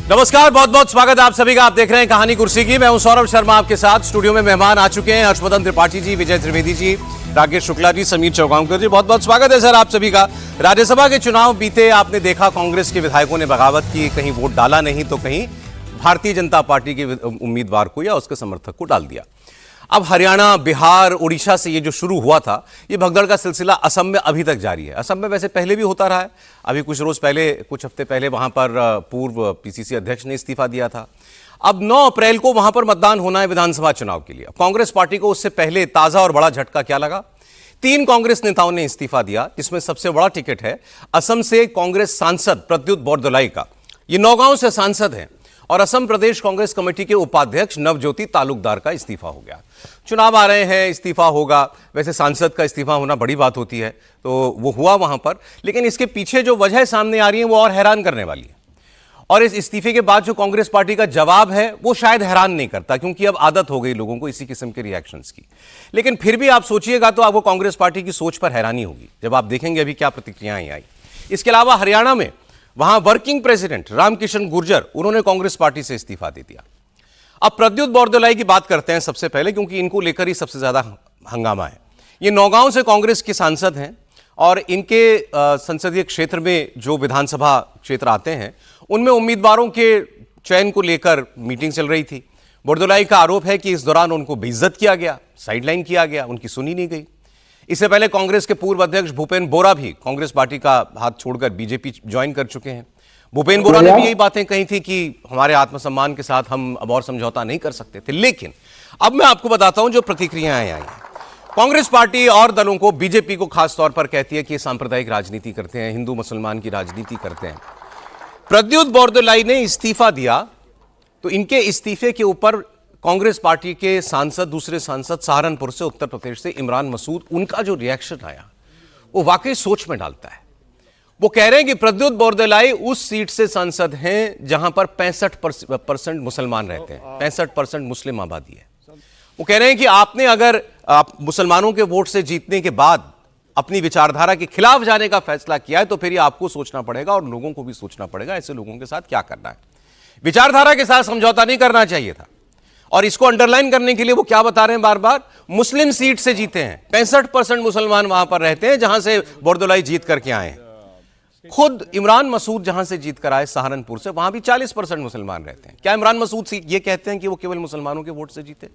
नमस्कार, बहुत बहुत स्वागत है आप सभी का। आप देख रहे हैं कहानी कुर्सी की। मैं हूं सौरभ शर्मा आपके साथ। स्टूडियो में मेहमान आ चुके हैं हर्षवर्धन त्रिपाठी जी, विजय त्रिवेदी जी, राकेश शुक्ला जी, समीर चौगांवकर जी। बहुत बहुत स्वागत है सर आप सभी का। राज्यसभा के चुनाव बीते, आपने देखा कांग्रेस के विधायकों ने बगावत की, कहीं वोट डाला नहीं तो कहीं भारतीय जनता पार्टी के उम्मीदवार को या उसके समर्थक को डाल दिया। अब हरियाणा, बिहार, उड़ीसा से ये जो शुरू हुआ था, ये भगदड़ का सिलसिला असम में अभी तक जारी है। असम में वैसे पहले भी होता रहा है। अभी कुछ हफ्ते पहले वहां पर पूर्व पीसीसी अध्यक्ष ने इस्तीफा दिया था। अब 9 अप्रैल को वहां पर मतदान होना है विधानसभा चुनाव के लिए। कांग्रेस पार्टी को उससे पहले ताजा और बड़ा झटका क्या लगा? 3 कांग्रेस नेताओं ने इस्तीफा दिया, जिसमें सबसे बड़ा टिकट है असम से कांग्रेस सांसद प्रद्युत बोरदोलाई का। ये नौगांव से सांसद हैं। और असम प्रदेश कांग्रेस कमेटी के उपाध्यक्ष नवज्योति तालुकदार का इस्तीफा हो गया। चुनाव आ रहे हैं, इस्तीफा होगा। वैसे सांसद का इस्तीफा होना बड़ी बात होती है, तो वो हुआ वहां पर। लेकिन इसके पीछे जो वजह सामने आ रही है वो और हैरान करने वाली है। और इस इस्तीफे के बाद जो कांग्रेस पार्टी का जवाब है वो शायद हैरान नहीं करता, क्योंकि अब आदत हो गई लोगों को इसी किस्म के रिएक्शंस की। लेकिन फिर भी आप सोचिएगा तो आपको कांग्रेस पार्टी की सोच पर हैरानी होगी जब आप देखेंगे अभी क्या प्रतिक्रियाएं आई। इसके अलावा हरियाणा में वहां वर्किंग प्रेसिडेंट रामकिशन गुर्जर, उन्होंने कांग्रेस पार्टी से इस्तीफा दे दिया। अब प्रद्युत बोरदोलाई की बात करते हैं सबसे पहले, क्योंकि इनको लेकर ही सबसे ज्यादा हंगामा है। ये नौगांव से कांग्रेस के सांसद हैं और इनके संसदीय क्षेत्र में जो विधानसभा क्षेत्र आते हैं उनमें उम्मीदवारों के चयन को लेकर मीटिंग चल रही थी। बोरदोलाई का आरोप है कि इस दौरान उनको बेइज्जत किया गया, साइडलाइन किया गया, उनकी सुनी नहीं गई। इससे पहले कांग्रेस के पूर्व अध्यक्ष भूपेन बोरा भी कांग्रेस पार्टी का हाथ छोड़कर बीजेपी ज्वाइन कर चुके हैं। भूपेन बोरा ने भी यही बातें कही थी कि हमारे आत्मसम्मान के साथ हम अब और समझौता नहीं कर सकते थे। लेकिन अब मैं आपको बताता हूं जो प्रतिक्रियाएं आई हैं। कांग्रेस पार्टी और दलों को, बीजेपी को खास तौर पर कहती है कि सांप्रदायिक राजनीति करते हैं, हिंदू मुसलमान की राजनीति करते हैं। प्रद्युत बोरदोलाई ने इस्तीफा दिया तो इनके इस्तीफे के ऊपर कांग्रेस पार्टी के सांसद, दूसरे सांसद सहारनपुर से, उत्तर प्रदेश से, इमरान मसूद, उनका जो रिएक्शन आया वो वाकई सोच में डालता है। वो कह रहे हैं कि प्रद्युत बोरदोलाई उस सीट से सांसद हैं जहां पर 65% मुसलमान रहते हैं, 65% मुस्लिम आबादी है। वो कह रहे हैं कि आपने अगर आप मुसलमानों के वोट से जीतने के बाद अपनी विचारधारा के खिलाफ जाने का फैसला किया है तो फिर ये आपको सोचना पड़ेगा और लोगों को भी सोचना पड़ेगा ऐसे लोगों के साथ क्या करना है। विचारधारा के साथ समझौता नहीं करना चाहिए था। और इसको अंडरलाइन करने के लिए वो क्या बता रहे हैं बार बार, मुस्लिम सीट से जीते हैं, 65% मुसलमान वहां पर रहते हैं जहां से बोरदोलाई जीत करके आए हैं। खुद इमरान मसूद जहां से जीत कर आए सहारनपुर से, वहां भी 40% मुसलमान रहते हैं। क्या इमरान मसूद ये कहते हैं कि वो केवल मुसलमानों के वोट से जीते?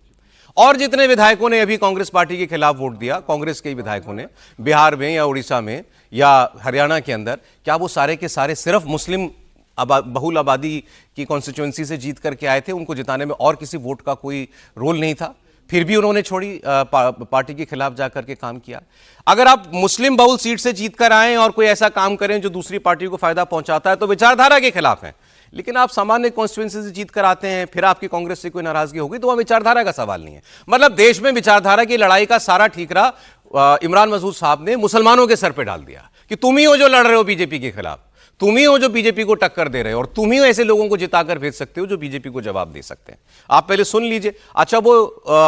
और जितने विधायकों ने अभी कांग्रेस पार्टी के खिलाफ वोट दिया, कांग्रेस के विधायकों ने, बिहार में या उड़ीसा में या हरियाणा के अंदर, क्या वो सारे के सारे सिर्फ मुस्लिम बहुल आबादी की कॉन्स्टिट्यूएंसी से जीत करके आए थे? उनको जिताने में और किसी वोट का कोई रोल नहीं था? फिर भी उन्होंने छोड़ी, पार्टी के खिलाफ जाकर के काम किया। अगर आप मुस्लिम बहुल सीट से जीत कर आए और कोई ऐसा काम करें जो दूसरी पार्टी को फायदा पहुंचाता है तो विचारधारा के खिलाफ है। लेकिन आप सामान्य कॉन्स्टिट्यूएंसी से जीत कर आते हैं, फिर आपकी कांग्रेस से कोई नाराजगी होगी तो वह विचारधारा का सवाल नहीं है। मतलब देश में विचारधारा की लड़ाई का सारा ठीकरा इमरान मसूद साहब ने मुसलमानों के सर पर डाल दिया कि तुम ही हो जो लड़ रहे हो बीजेपी के खिलाफ, तुम ही हो जो बीजेपी को टक्कर दे रहे हो, और तुम ही ऐसे लोगों को जिताकर भेज सकते हो जो बीजेपी को जवाब दे सकते हैं। आप पहले सुन लीजिए। अच्छा, वो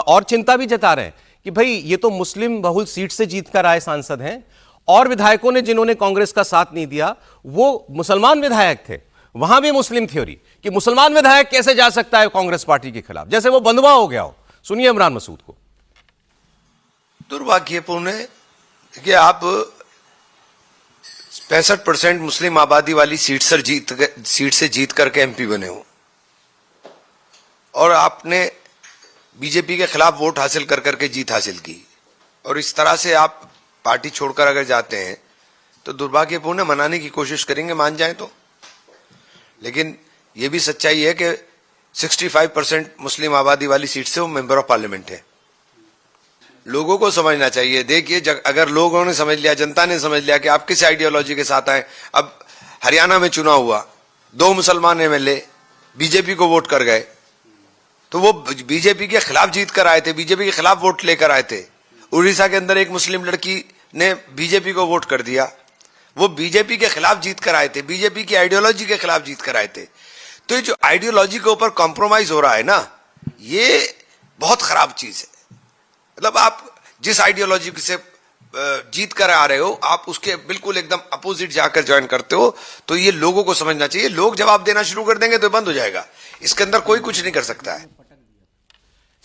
और चिंता भी जता रहे हैं कि भाई ये तो मुस्लिम बहुल सीट से जीतकर आए सांसद हैं और विधायकों ने जिन्होंने कांग्रेस का साथ नहीं दिया वो मुसलमान विधायक थे। वहां भी मुस्लिम थ्योरी कि मुसलमान विधायक कैसे जा सकता है कांग्रेस पार्टी के खिलाफ, जैसे वो बंधुआ हो गया हो। सुनिए इमरान मसूद को। दुर्भाग्यपूर्ण है कि आप 65% मुस्लिम आबादी वाली सीट से जीत करके एमपी बने हो और आपने बीजेपी के खिलाफ वोट हासिल कर करके जीत हासिल की, और इस तरह से आप पार्टी छोड़कर अगर जाते हैं तो दुर्भाग्यपूर्ण, मनाने की कोशिश करेंगे मान जाए तो। लेकिन यह भी सच्चाई है कि 65% मुस्लिम आबादी वाली सीट से वो मेंबर ऑफ पार्लियामेंट है। लोगों को समझना चाहिए। देखिए, अगर लोगों ने समझ लिया, जनता ने समझ लिया कि आप किस आइडियोलॉजी के साथ आए। अब हरियाणा में चुनाव हुआ, 2 मुसलमान एमएलए बीजेपी को वोट कर गए, तो वो बीजेपी के खिलाफ जीत कर आए थे, बीजेपी के खिलाफ वोट लेकर आए थे। उड़ीसा के अंदर एक मुस्लिम लड़की ने बीजेपी को वोट कर दिया, वो बीजेपी के खिलाफ जीत कर आए थे, बीजेपी की आइडियोलॉजी के खिलाफ जीत कर आए थे। तो ये जो आइडियोलॉजी के ऊपर कॉम्प्रोमाइज हो रहा है ना, ये बहुत खराब चीज है। मतलब आप जिस आइडियोलॉजी से जीत कर आ रहे हो, आप उसके बिल्कुल एकदम अपोजिट जाकर ज्वाइन करते हो, तो ये लोगों को समझना चाहिए। लोग जवाब देना शुरू कर देंगे तो बंद हो जाएगा, इसके अंदर कोई कुछ नहीं कर सकता है।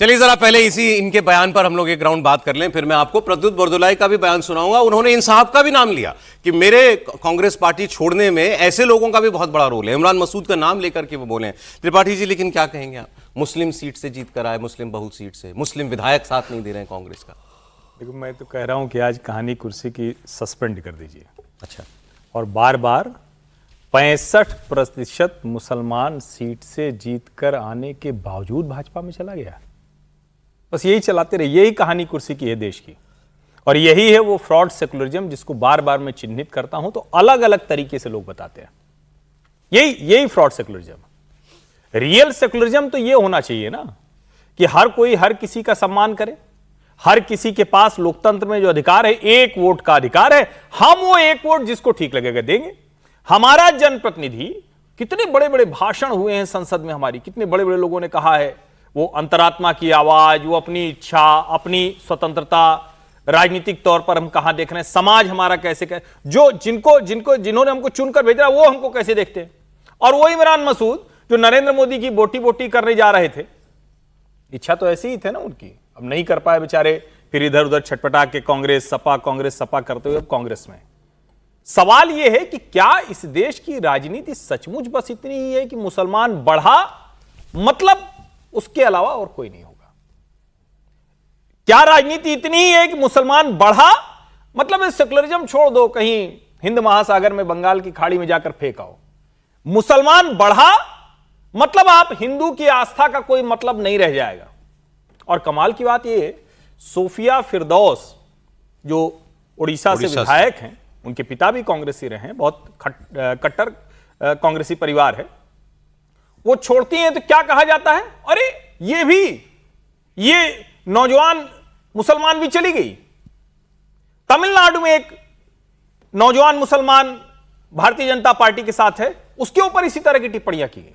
चलिए जरा पहले इसी इनके बयान पर हम लोग एक राउंड बात कर लें, फिर मैं आपको प्रद्युत बरदोलाई का भी बयान सुनाऊंगा। उन्होंने इन साहब का भी नाम लिया कि मेरे कांग्रेस पार्टी छोड़ने में ऐसे लोगों का भी बहुत बड़ा रोल है। इमरान मसूद का नाम लेकर के वो बोले। त्रिपाठी जी, लेकिन क्या कहेंगे आप? मुस्लिम सीट से जीत कर आए, मुस्लिम बहु सीट से, मुस्लिम विधायक साथ नहीं दे रहे हैं कांग्रेस का। देखो, मैं तो कह रहा हूं कि आज कहानी कुर्सी की सस्पेंड कर दीजिए। अच्छा। और बार बार 65% मुसलमान सीट से जीतकर आने के बावजूद भाजपा में चला गया। बस यही चलाते रहे, यही कहानी कुर्सी की है देश की, और यही है वो फ्रॉड सेकुलरिज्म जिसको बार बार मैं चिन्हित करता हूं, तो अलग अलग तरीके से लोग बताते हैं। यही फ्रॉड सेकुलरिज्म। रियल सेकुलरिज्म तो ये होना चाहिए ना कि हर कोई हर किसी का सम्मान करे, हर किसी के पास लोकतंत्र में जो अधिकार है, एक वोट का अधिकार है, हम वो एक वोट जिसको ठीक लगेगा देंगे। हमारा जनप्रतिनिधि, कितने बड़े बड़े भाषण हुए हैं संसद में हमारी, कितने बड़े बड़े लोगों ने कहा है वो अंतरात्मा की आवाज, वो अपनी इच्छा, अपनी स्वतंत्रता, राजनीतिक तौर पर हम कहां देख रहे हैं, समाज हमारा कैसे जो जिन्होंने हमको चुनकर भेजा वो हमको कैसे देखते हैं। और वो इमरान मसूद जो नरेंद्र मोदी की बोटी बोटी करने जा रहे थे, इच्छा तो ऐसी ही थे ना उनकी, अब नहीं कर पाए बेचारे, फिर इधर उधर छटपटा के कांग्रेस सपा करते हुए अब कांग्रेस में। सवाल यह है कि क्या इस देश की राजनीति सचमुच बस इतनी ही है कि मुसलमान बढ़ा मतलब उसके अलावा और कोई नहीं होगा? क्या राजनीति इतनी ही है कि मुसलमान बढ़ा मतलब सेकुलरिज्म छोड़ दो, कहीं हिंद महासागर में बंगाल की खाड़ी में जाकर फेंक आओ। मुसलमान बढ़ा मतलब आप हिंदू की आस्था का कोई मतलब नहीं रह जाएगा। और कमाल की बात यह है, सोफिया फिरदौस जो उड़ीसा से विधायक हैं, उनके पिता भी कांग्रेसी रहे हैं, बहुत कट्टर कांग्रेसी परिवार है, वो छोड़ती हैं तो क्या कहा जाता है, अरे ये नौजवान मुसलमान भी चली गई। तमिलनाडु में एक नौजवान मुसलमान भारतीय जनता पार्टी के साथ है, उसके ऊपर इसी तरह की टिप्पणियां की गई।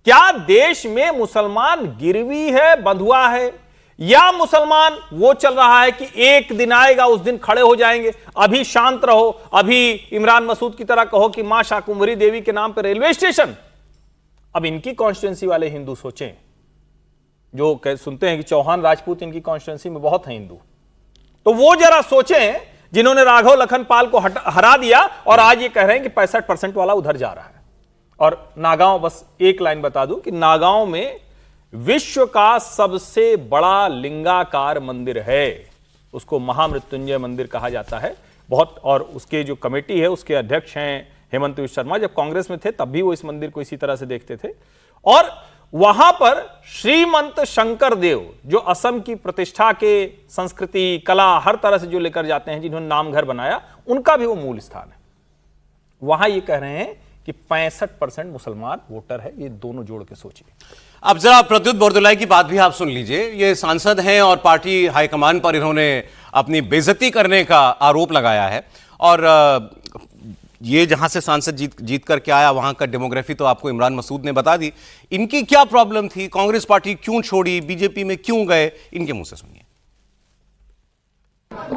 क्या देश में मुसलमान गिरवी है, बंधुआ है, या मुसलमान वो चल रहा है कि एक दिन आएगा उस दिन खड़े हो जाएंगे, अभी शांत रहो, अभी इमरान मसूद की तरह कहो कि मां शाकुंभरी देवी के नाम पर रेलवे स्टेशन। अब इनकी कॉन्स्टिट्यूंसी वाले हिंदू सोचें, जो सुनते हैं कि चौहान राजपूत इनकी कॉन्स्टिट्यूंसी में बहुत है हिंदू, तो वो जरा सोचें जिन्होंने राघव लखनपाल को हरा दिया और आज ये कह रहे हैं कि 65% वाला उधर जा रहा है। और नागांव, बस एक लाइन बता दूं कि नागांव में विश्व का सबसे बड़ा लिंगाकार मंदिर है, उसको महामृत्युंजय मंदिर कहा जाता है बहुत, और उसके जो कमेटी है उसके अध्यक्ष हैं हेमंत विश्व शर्मा। जब कांग्रेस में थे तब भी वो इस मंदिर को इसी तरह से देखते थे। और वहां पर श्रीमंत शंकर देव जो असम की प्रतिष्ठा के संस्कृति, कला, हर तरह से जो लेकर जाते हैं, जिन्होंने नाम घर बनाया, उनका भी वो मूल स्थान है। वहां ये कह रहे हैं कि 65% मुसलमान वोटर है। ये दोनों जोड़ के सोचिए। अब जरा प्रद्युत बरदोलाई की बात भी आप सुन लीजिए। ये सांसद हैं और पार्टी हाईकमान पर इन्होंने अपनी बेइज्जती करने का आरोप लगाया है, और ये जहां से सांसद जीत करके आया वहां का डेमोग्राफी तो आपको इमरान मसूद ने बता दी। इनकी क्या प्रॉब्लम थी, कांग्रेस पार्टी क्यों छोड़ी, बीजेपी में क्यों गए, इनके मुंह से सुनिए।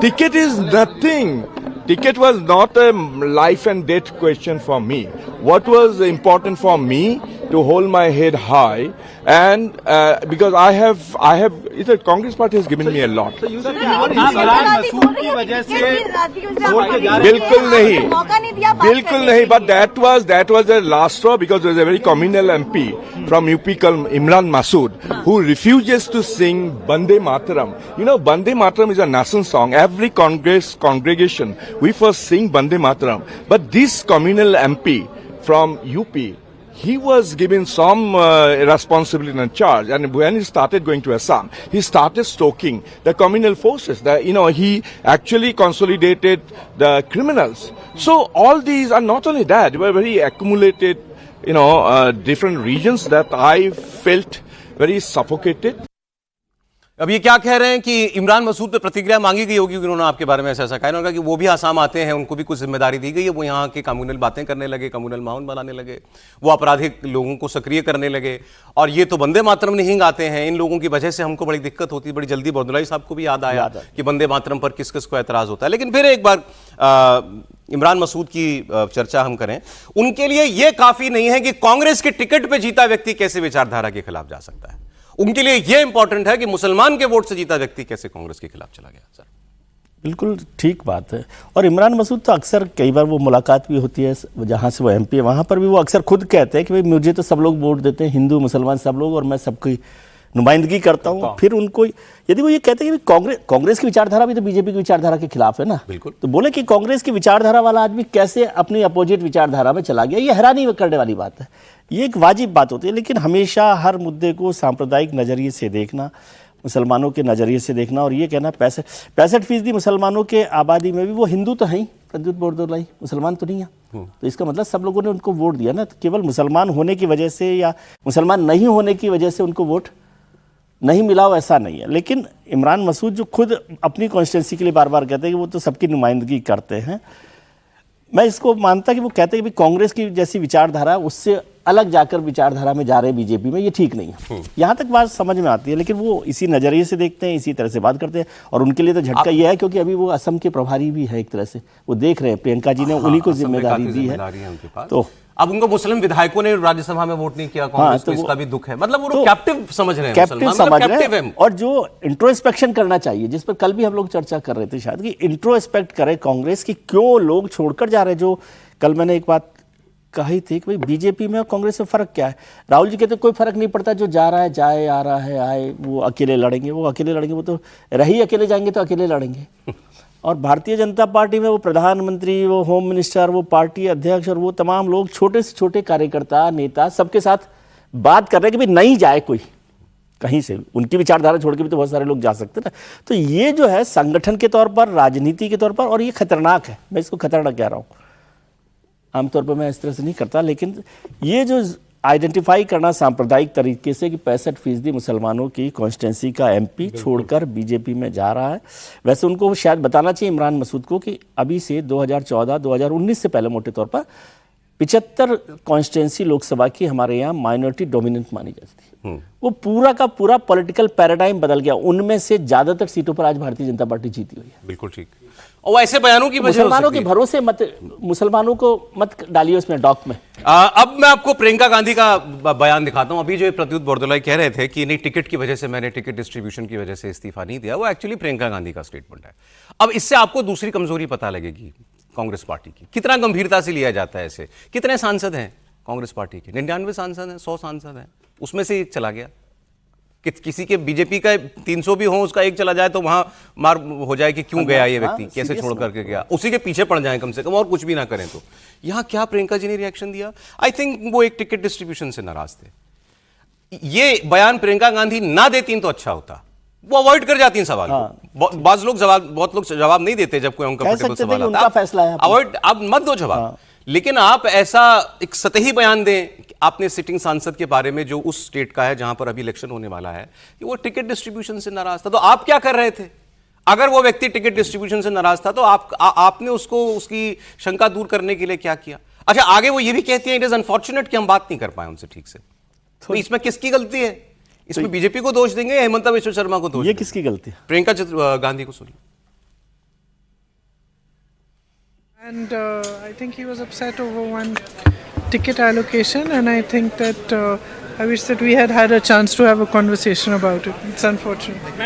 Ticket is nothing. Ticket was not a life and death question for me. What was important for me to hold my head high, and because I have, the Congress party has given me a lot. बिल्कुल नहीं, but that was the last straw, because there was a very communal MP from UP called Imran Masood who refuses to sing Bande Mataram. You know, Bande Mataram is a national song. Every Congress congregation we first sing Bande Mataram, but this communal MP from UP, he was given some responsibility and charge, and when he started going to Assam, he started stoking the communal forces. He actually consolidated the criminals. So all these are not only that, they were very accumulated, different regions that I felt very suffocated. अब ये क्या कह रहे हैं कि इमरान मसूद पे प्रतिक्रिया मांगी गई होगी, उन्होंने आपके बारे में ऐसा कहा, उन्होंने कहा कि वो भी आसाम आते हैं, उनको भी कुछ जिम्मेदारी दी गई है, वो यहाँ के कम्युनल बातें करने लगे, कम्युनल माहौल बनाने लगे, वो आपराधिक लोगों को सक्रिय करने लगे, और ये तो वंदे मातरम नहीं गाते हैं, इन लोगों की वजह से हमको बड़ी दिक्कत होती है। बड़ी जल्दी बरदुलाई साहब को भी याद आया कि वंदे मातरम पर किस किस को एतराज होता है। लेकिन फिर एक बार इमरान मसूद की चर्चा हम करें, उनके लिए यह काफी नहीं है कि कांग्रेस के टिकट पर जीता व्यक्ति कैसे विचारधारा के खिलाफ जा सकता है, उनके लिए यह इंपॉर्टेंट है कि मुसलमान के वोट से जीता व्यक्ति कैसे कांग्रेस के खिलाफ चला गया। सर बिल्कुल ठीक बात है। और इमरान मसूद तो अक्सर कई बार वो मुलाकात भी होती है जहाँ से वो एमपी है, वहाँ पर भी वो अक्सर खुद कहते हैं कि भाई मुझे तो सब लोग वोट देते हैं, हिंदू मुसलमान सब लोग, और मैं सबकी नुमाइंदगी करता हूँ। फिर उनको यदि वो ये कहते हैं कि कांग्रेस की विचारधारा भी तो बीजेपी की विचारधारा के खिलाफ है ना, बिल्कुल, तो बोले कि कांग्रेस की विचारधारा वाला आदमी कैसे अपनी अपोजिट विचारधारा में चला गया, ये हैरानी करने वाली बात है। ये एक वाजिब बात होती है, लेकिन हमेशा हर मुद्दे को सांप्रदायिक नज़रिए से देखना, मुसलमानों के नज़रिए से देखना, और ये कहना 65% मुसलमानों के आबादी में भी वो हिंदू तो हैं ही, प्रद्युत बोरदोलाई मुसलमान तो नहीं है, तो इसका मतलब सब लोगों ने उनको वोट दिया ना। तो केवल मुसलमान होने की वजह से या मुसलमान नहीं होने की वजह से उनको वोट नहीं मिला हो, ऐसा नहीं है। लेकिन इमरान मसूद जो खुद अपनी कॉन्स्टिट्यूंसी के लिए बार बार कहते हैं कि वो तो सबकी नुमाइंदगी करते हैं, मैं इसको मानता कि वो कहते हैं कि कांग्रेस की जैसी विचारधारा उससे अलग जाकर विचारधारा में जा रहे हैं बीजेपी में, ये ठीक नहीं है। यहाँ तक बात समझ में आती है, लेकिन वो इसी नज़रिए से देखते हैं, इसी तरह से बात करते हैं। और उनके लिए तो झटका यह है क्योंकि अभी वो असम के प्रभारी भी है, एक तरह से वो देख रहे हैं, प्रियंका जी ने उन्हीं को जिम्मेदारी दी है। तो अब उनको मुस्लिम विधायकों ने राज्यसभा में वोट नहीं किया कांग्रेस को, इसका भी दुख है। मतलब वो कैप्टिव समझ रहे हैं, कैप्टिव समझ रहे हैं। और जो इंट्रोस्पेक्शन करना चाहिए, जिस पर कल भी हम लोग चर्चा कर रहे थे शायद, कि इंट्रोस्पेक्ट करे कांग्रेस की क्यों लोग छोड़कर जा रहे हैं। जो कल मैंने एक बात कही थी कि भाई बीजेपी में और कांग्रेस में फर्क क्या है। राहुल जी कहते कोई फर्क नहीं पड़ता, जो जा रहा है जाए, आ रहा है आए, वो अकेले लड़ेंगे, वो तो रही अकेले जाएंगे तो अकेले लड़ेंगे। और भारतीय जनता पार्टी में वो प्रधानमंत्री, वो होम मिनिस्टर, वो पार्टी अध्यक्ष और वो तमाम लोग, छोटे से छोटे कार्यकर्ता, नेता, सबके साथ बात कर रहे हैं कि भाई नहीं जाए कोई कहीं से, उनकी विचारधारा छोड़ के भी तो बहुत सारे लोग जा सकते हैं ना। तो ये जो है संगठन के तौर पर, राजनीति के तौर पर, और ये खतरनाक है। मैं इसको खतरनाक कह रहा हूँ, आमतौर पर मैं इस तरह से नहीं करता, लेकिन ये जो आइडेंटिफाई करना सांप्रदायिक तरीके से कि 65% मुसलमानों की कॉन्स्टिट्यूंसी का एमपी छोड़कर बीजेपी में जा रहा है। वैसे उनको शायद बताना चाहिए इमरान मसूद को कि अभी से 2014-2019 से पहले मोटे तौर पर 75 कॉन्स्टिट्यूंसी लोकसभा की हमारे यहाँ माइनॉरिटी डोमिनेंट मानी जाती थी। वो पूरा का पूरा पॉलिटिकल पैराडाइम बदल गया। उनमें से ज्यादातर सीटों पर आज भारतीय जनता पार्टी जीती हुई है। बिल्कुल ठीक। और ऐसे बयानों की वजह मुसलमानों के भरोसे मत, मुसलमानों को मत डालिए उसमें डॉक में। अब मैं आपको प्रियंका गांधी का बयान दिखाता हूं। अभी जो प्रद्युत बोरदोलाई कह रहे थे कि नहीं टिकट की वजह से, मैंने टिकट डिस्ट्रीब्यूशन की वजह से इस्तीफा नहीं दिया, वो एक्चुअली प्रियंका गांधी का स्टेटमेंट है। अब इससे आपको दूसरी कमजोरी पता लगेगी कांग्रेस पार्टी की, कितना गंभीरता से लिया जाता है इसे। कितने सांसद हैं कांग्रेस पार्टी के? 99 सांसद हैं, 100 सांसद हैं, उसमें से एक चला गया। किसी के बीजेपी का 300 भी हो, उसका एक चला जाए तो वहां मार हो जाए कि क्यों गया ये व्यक्ति, कैसे छोड़ करके गया, उसी के पीछे पड़ जाए कम से कम, और कुछ भी ना करें तो। यहां क्या प्रियंका जी ने रिएक्शन दिया? आई थिंक वो एक टिकट डिस्ट्रीब्यूशन से नाराज थे। ये बयान प्रियंका गांधी ना देती तो अच्छा होता, वो अवॉइड कर जाती हैं सवाल को। बहुत लोग जवाब नहीं देते जब कोई अनकंफर्टेबल सवाल आता है, फैसला है, अवॉइड, आप मत दो जवाब। लेकिन आप ऐसा एक सतही बयान दें कि आपने सिटिंग सांसद के बारे में जो उस स्टेट का है जहां पर अभी इलेक्शन होने वाला है कि वो टिकट डिस्ट्रीब्यूशन से नाराज था, तो आप क्या कर रहे थे? अगर वो व्यक्ति टिकट डिस्ट्रीब्यूशन से नाराज था तो आपने उसको, उसकी शंका दूर करने के लिए क्या किया? अच्छा, आगे वो ये भी कहती है इट इज अनफॉर्चुनेट कि हम बात नहीं कर पाए उनसे ठीक से। तो इसमें किसकी गलती है? इसमें बीजेपी को दोष देंगे, हेमंता विश्व शर्मा को दोष? ये किसकी गलती है? प्रियंका गांधी को सुनिए। And I think he was upset over one ticket allocation, and I think that I wish that we had a chance to have a conversation about it. It's unfortunate.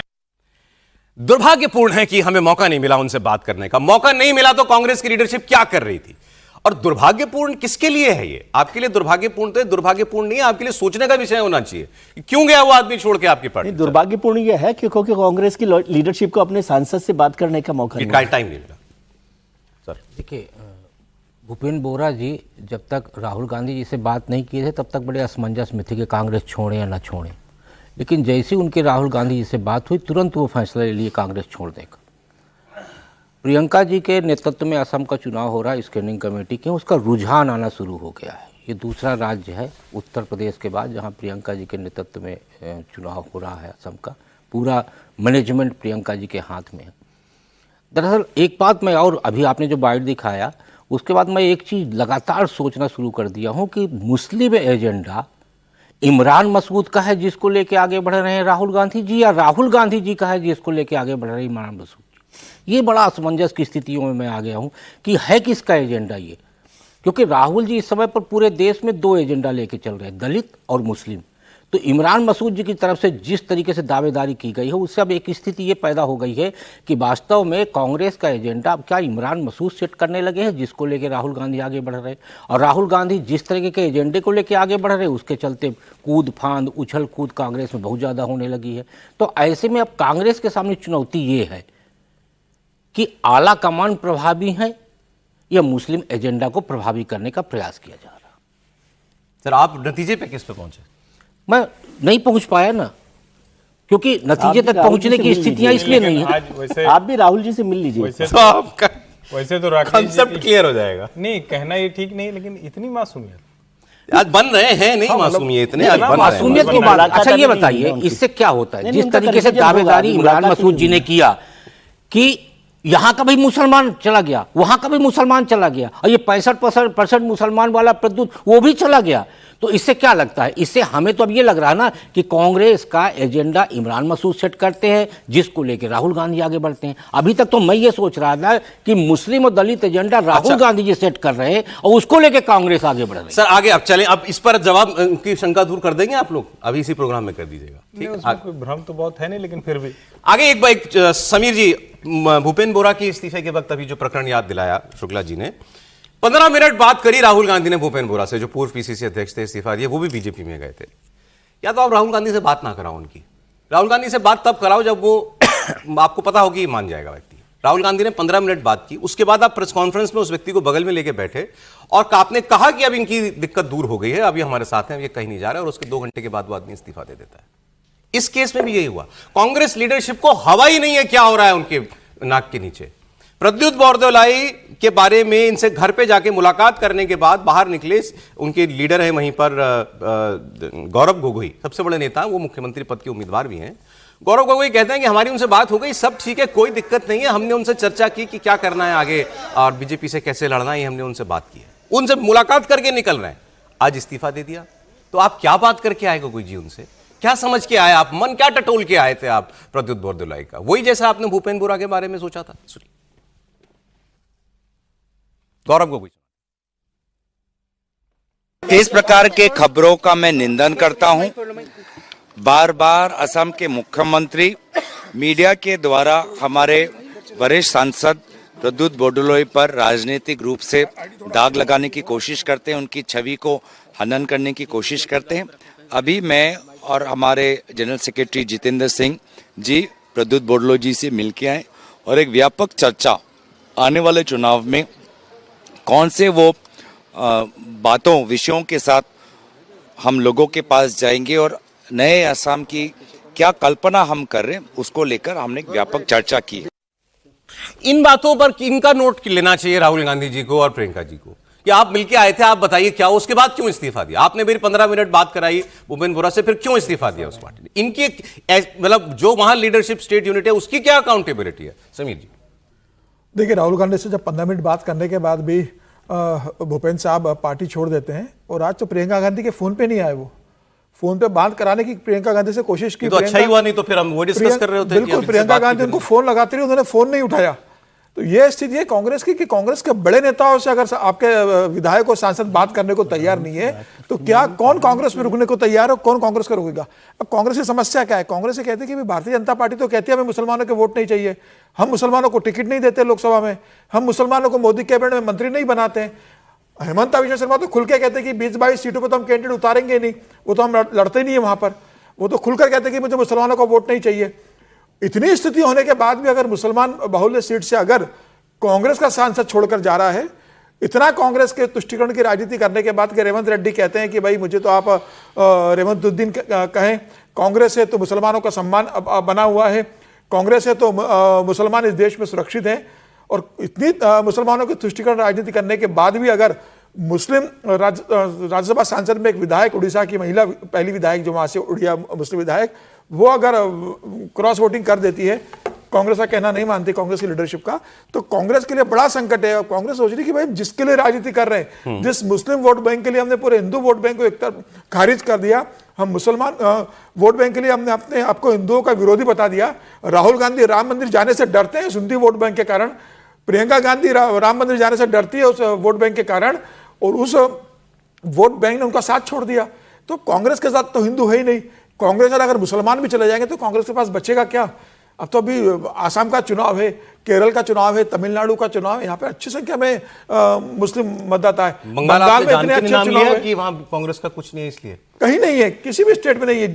दुर्भाग्यपूर्ण है कि हमें मौका नहीं मिला उनसे बात करने का। मौका नहीं मिला तो कांग्रेस की लीडरशिप क्या कर रही थी? और दुर्भाग्यपूर्ण किसके लिए है ये? आपके लिए दुर्भाग्यपूर्ण तो दुर्भाग्यपूर्ण नहीं है, आपके लिए सोचने का विषय होना चाहिए कि क्यों गया वो आदमी छोड़ के आपकी पार्टी। दुर्भाग्यपूर्ण ये है क्योंकि कांग्रेस की लीडरशिप को अपने सांसद से बात करने का मौका नहीं मिला, टाइम नहीं मिला। देखिए, भूपेंद्र बोरा जी जब तक राहुल गांधी जी से बात नहीं किए थे तब तक बड़े असमंजस में थे कि कांग्रेस छोड़े या ना छोड़े। लेकिन जैसे ही उनके राहुल गांधी जी से बात हुई, तुरंत वो फैसला ले लिए कांग्रेस छोड़ देगा। प्रियंका जी के नेतृत्व में असम का चुनाव हो रहा है स्क्रीनिंग कमेटी के, उसका रुझान आना शुरू हो गया है। ये दूसरा राज्य है उत्तर प्रदेश के बाद जहाँ प्रियंका जी के नेतृत्व में चुनाव हो रहा है असम का। पूरा मैनेजमेंट प्रियंका जी के हाथ में है। दरअसल एक बात मैं, और अभी आपने जो बाइट दिखाया उसके बाद मैं एक चीज़ लगातार सोचना शुरू कर दिया हूँ कि मुस्लिम एजेंडा इमरान मसूद का है जिसको लेके आगे बढ़ रहे हैं राहुल गांधी जी, या राहुल गांधी जी का है जिसको लेके आगे बढ़ रहे हैं इमरान मसूद जी। ये बड़ा असमंजस की स्थितियों में मैं आ गया हूँ कि है किसका एजेंडा ये, क्योंकि राहुल जी इस समय पर पूरे देश में दो एजेंडा लेके चल रहे हैं, दलित और मुस्लिम। तो इमरान मसूद जी की तरफ से जिस तरीके से दावेदारी की गई है उससे अब एक स्थिति ये पैदा हो गई है कि वास्तव में कांग्रेस का एजेंडा अब क्या इमरान मसूद सेट करने लगे हैं जिसको लेके राहुल गांधी आगे बढ़ रहे हैं, और राहुल गांधी जिस तरीके के एजेंडे को लेके आगे बढ़ रहे हैं उसके चलते कूद फांद उछल कूद कांग्रेस में बहुत ज़्यादा होने लगी है। तो ऐसे में अब कांग्रेस के सामने चुनौती ये है कि आला कमान प्रभावी है या मुस्लिम एजेंडा को प्रभावी करने का प्रयास किया जा रहा। सर आप नतीजे पे किस पे पहुंचे? मैं नहीं पहुंच पाया ना, क्योंकि नतीजे तक पहुंचने की स्थितियां इसलिए नहीं है। आज वैसे आप भी राहुल जी से मिल लीजिए। वैसे तो राकेश कंसेप्ट क्लियर हो जाएगा। नहीं, कहना ये ठीक नहीं, लेकिन इतनी मासूमियत आज बन रहे हैं, नहीं मासूमियत इतने आज बन रहे हैं। मासूमियत की बात, अच्छा ये बताइए इससे क्या होता है? जिस तरीके से दावेदारी इमरान मसूद जी ने किया कि यहां का भी मुसलमान चला गया, वहां का भी मुसलमान चला गया, और ये 65% मुसलमान वाला प्रद्युत वो भी चला गया, तो इससे क्या लगता है? इससे हमें तो अब ये लग रहा है ना कि कांग्रेस का एजेंडा इमरान मसूद सेट करते हैं जिसको लेके राहुल गांधी आगे बढ़ते हैं। अभी तक तो मैं ये सोच रहा था कि मुस्लिम और दलित एजेंडा राहुल गांधी जी सेट कर रहे हैं और उसको लेके कांग्रेस आगे बढ़ रही है। सर आगे अब चलें, अब इस पर जवाब की शंका दूर कर देंगे आप लोग, अभी इसी प्रोग्राम में कर दीजिएगा, ठीक है? कोई भ्रम तो बहुत है नहीं, लेकिन फिर भी आगे एक समीर जी, भूपेंद्र बोरा के इस्तीफे के वक्त अभी जो प्रकरण याद दिलाया शुक्ला जी ने, 15 मिनट बात करी राहुल गांधी ने भूपेंद्र बोरा से, जो पूर्व पीसीसी अध्यक्ष थे, इस्तीफा दिया, वो भी बीजेपी में गए थे। या तो आप राहुल गांधी से बात ना कराओ उनकी, राहुल गांधी से बात तब कराओ जब वो आपको पता होगी ये मान जाएगा व्यक्ति। राहुल गांधी ने 15 मिनट बात की, उसके बाद आप प्रेस कॉन्फ्रेंस में उस व्यक्ति को बगल में लेके बैठे और आपने कहा कि अब इनकी दिक्कत दूर हो गई है, अब ये हमारे साथ हैं, ये कहीं नहीं जा रहे, और उसके 2 घंटे के बाद वो आदमी इस्तीफा दे देता है। इस केस में भी यही हुआ। कांग्रेस लीडरशिप को हवा ही नहीं है क्या हो रहा है उनके नाक के नीचे। प्रद्युत बोरदोलाई के बारे में इनसे घर पे जाके मुलाकात करने के बाद बाहर निकले, उनके लीडर हैं वहीं पर गौरव गोगोई, सबसे बड़े नेता, वो मुख्यमंत्री पद के उम्मीदवार भी हैं। गौरव गोगोई कहते हैं कि हमारी उनसे बात हो गई, सब ठीक है, कोई दिक्कत नहीं है, हमने उनसे चर्चा की कि क्या करना है आगे और बीजेपी से कैसे लड़ना है, हमने उनसे बात की है, उनसे मुलाकात करके निकल रहे हैं। आज इस्तीफा दे दिया, तो आप क्या बात करके आए गोगोई जी उनसे? क्या समझ के आए आप? मन क्या टटोल के आए थे आप प्रद्युत बोरदोलाई का? वही जैसा आपने भूपेंद्र बोरा के बारे में सोचा था। सुनिए गौरव गोगोई। इस प्रकार के खबरों का मैं निंदन करता हूं। बार बार असम के मुख्यमंत्री मीडिया के द्वारा हमारे वरिष्ठ सांसद प्रद्युत बोरदोलाई पर राजनीतिक रूप से दाग लगाने की कोशिश करते हैं, उनकी छवि को हनन करने की कोशिश करते हैं। अभी मैं और हमारे जनरल सेक्रेटरी जितेंद्र सिंह जी प्रद्युत बोरदोलाई जी से मिलके आए और एक व्यापक चर्चा आने वाले चुनाव में कौन से वो बातों विषयों के साथ हम लोगों के पास जाएंगे और नए असम की क्या कल्पना हम कर रहे हैं उसको लेकर हमने एक व्यापक चर्चा की है। इन बातों पर इनका नोट लेना चाहिए राहुल गांधी जी को और प्रियंका जी को कि आप मिलके आए थे, आप बताइए क्या, उसके बाद क्यों इस्तीफा दिया? आपने भी 15 मिनट बात कराई भूपेंद्र बोरा से, फिर क्यों इस्तीफा दिया उस पार्टी ने? इनकी मतलब जो वहां लीडरशिप स्टेट यूनिट है उसकी क्या अकाउंटेबिलिटी है? समीर जी देखिए, राहुल गांधी से जब 15 मिनट बात करने के बाद भी भूपेंद्र साहब पार्टी छोड़ देते हैं, और आज तो प्रियंका गांधी के फोन पे नहीं आए, वो फोन पे बात कराने की प्रियंका गांधी से कोशिश की, तो अच्छा ही हुआ, नहीं तो फिर हम वो डिस्कस कर रहे होते। बिल्कुल, प्रियंका गांधी उनको फोन लगाती रही, उन्होंने फोन नहीं उठाया। तो ये स्थिति है कांग्रेस की कि कांग्रेस के बड़े नेताओं से अगर आपके विधायक और सांसद बात करने को तैयार नहीं है तो क्या कौन कांग्रेस में रुकने को तैयार है, कौन कांग्रेस का रुकेगा? अब कांग्रेस की समस्या क्या है? कांग्रेस ये कहती है कि भारतीय जनता पार्टी तो कहती है हमें मुसलमानों के वोट नहीं चाहिए, हम मुसलमानों को टिकट नहीं देते लोकसभा में, हम मुसलमानों को मोदी कैबिनेट में मंत्री नहीं बनाते हैं। हेमंत विजय शर्मा तो खुल के कहते हैं कि 20-22 सीटों पर तो हम कैंडिडेट उतारेंगे नहीं, वो तो हम लड़ते नहीं है वहां पर, वो तो खुलकर कहते हैं कि मुझे मुसलमानों का वोट नहीं चाहिए। इतनी स्थिति होने के बाद भी अगर मुसलमान बहुल्य सीट से अगर कांग्रेस का सांसद छोड़कर जा रहा है, इतना कांग्रेस के तुष्टीकरण की राजनीति करने के बाद कि रेवंत रेड्डी कहते हैं कि भाई मुझे तो आप रेवंतुद्दीन कहें, कांग्रेस है तो मुसलमानों का सम्मान बना हुआ है, कांग्रेस है तो मुसलमान इस देश में सुरक्षित हैं, और इतनी मुसलमानों की तुष्टीकरण राजनीति करने के बाद भी अगर मुस्लिम राज्यसभा सांसद में एक विधायक, उड़ीसा की महिला पहली विधायक जो वहां से उड़िया मुस्लिम विधायक, वो अगर क्रॉस वोटिंग कर देती है, कांग्रेस का कहना नहीं मानती कांग्रेस की लीडरशिप का, तो कांग्रेस के लिए बड़ा संकट है। और कांग्रेस सोच रही कि भाई जिसके लिए राजनीति कर रहे हैं, जिस मुस्लिम वोट बैंक के लिए हमने पूरे हिंदू वोट बैंक को एक तरफ खारिज कर दिया, हम मुसलमान वोट बैंक के लिए हमने अपने आपको हिंदुओं का विरोधी बता दिया। राहुल गांधी राम मंदिर जाने से डरते हैं सुन्नी वोट बैंक के कारण, प्रियंका गांधी राम मंदिर जाने से डरती है उस वोट बैंक के कारण, और उस वोट बैंक ने उनका साथ छोड़ दिया। तो कांग्रेस के साथ तो हिंदू है ही नहीं, कांग्रेस अगर मुसलमान भी चले जाएंगे तो कांग्रेस के पास बचेगा क्या? अब तो अभी आसाम का चुनाव है, केरल का चुनाव है, तमिलनाडु का चुनाव है, यहाँ पे अच्छी संख्या में मुस्लिम मतदाता है। बंगाल में इतने अच्छे चुनाव है कि वहां कांग्रेस का कुछ नहीं है, इसलिए कहीं नहीं है, किसी भी स्टेट में नहीं है,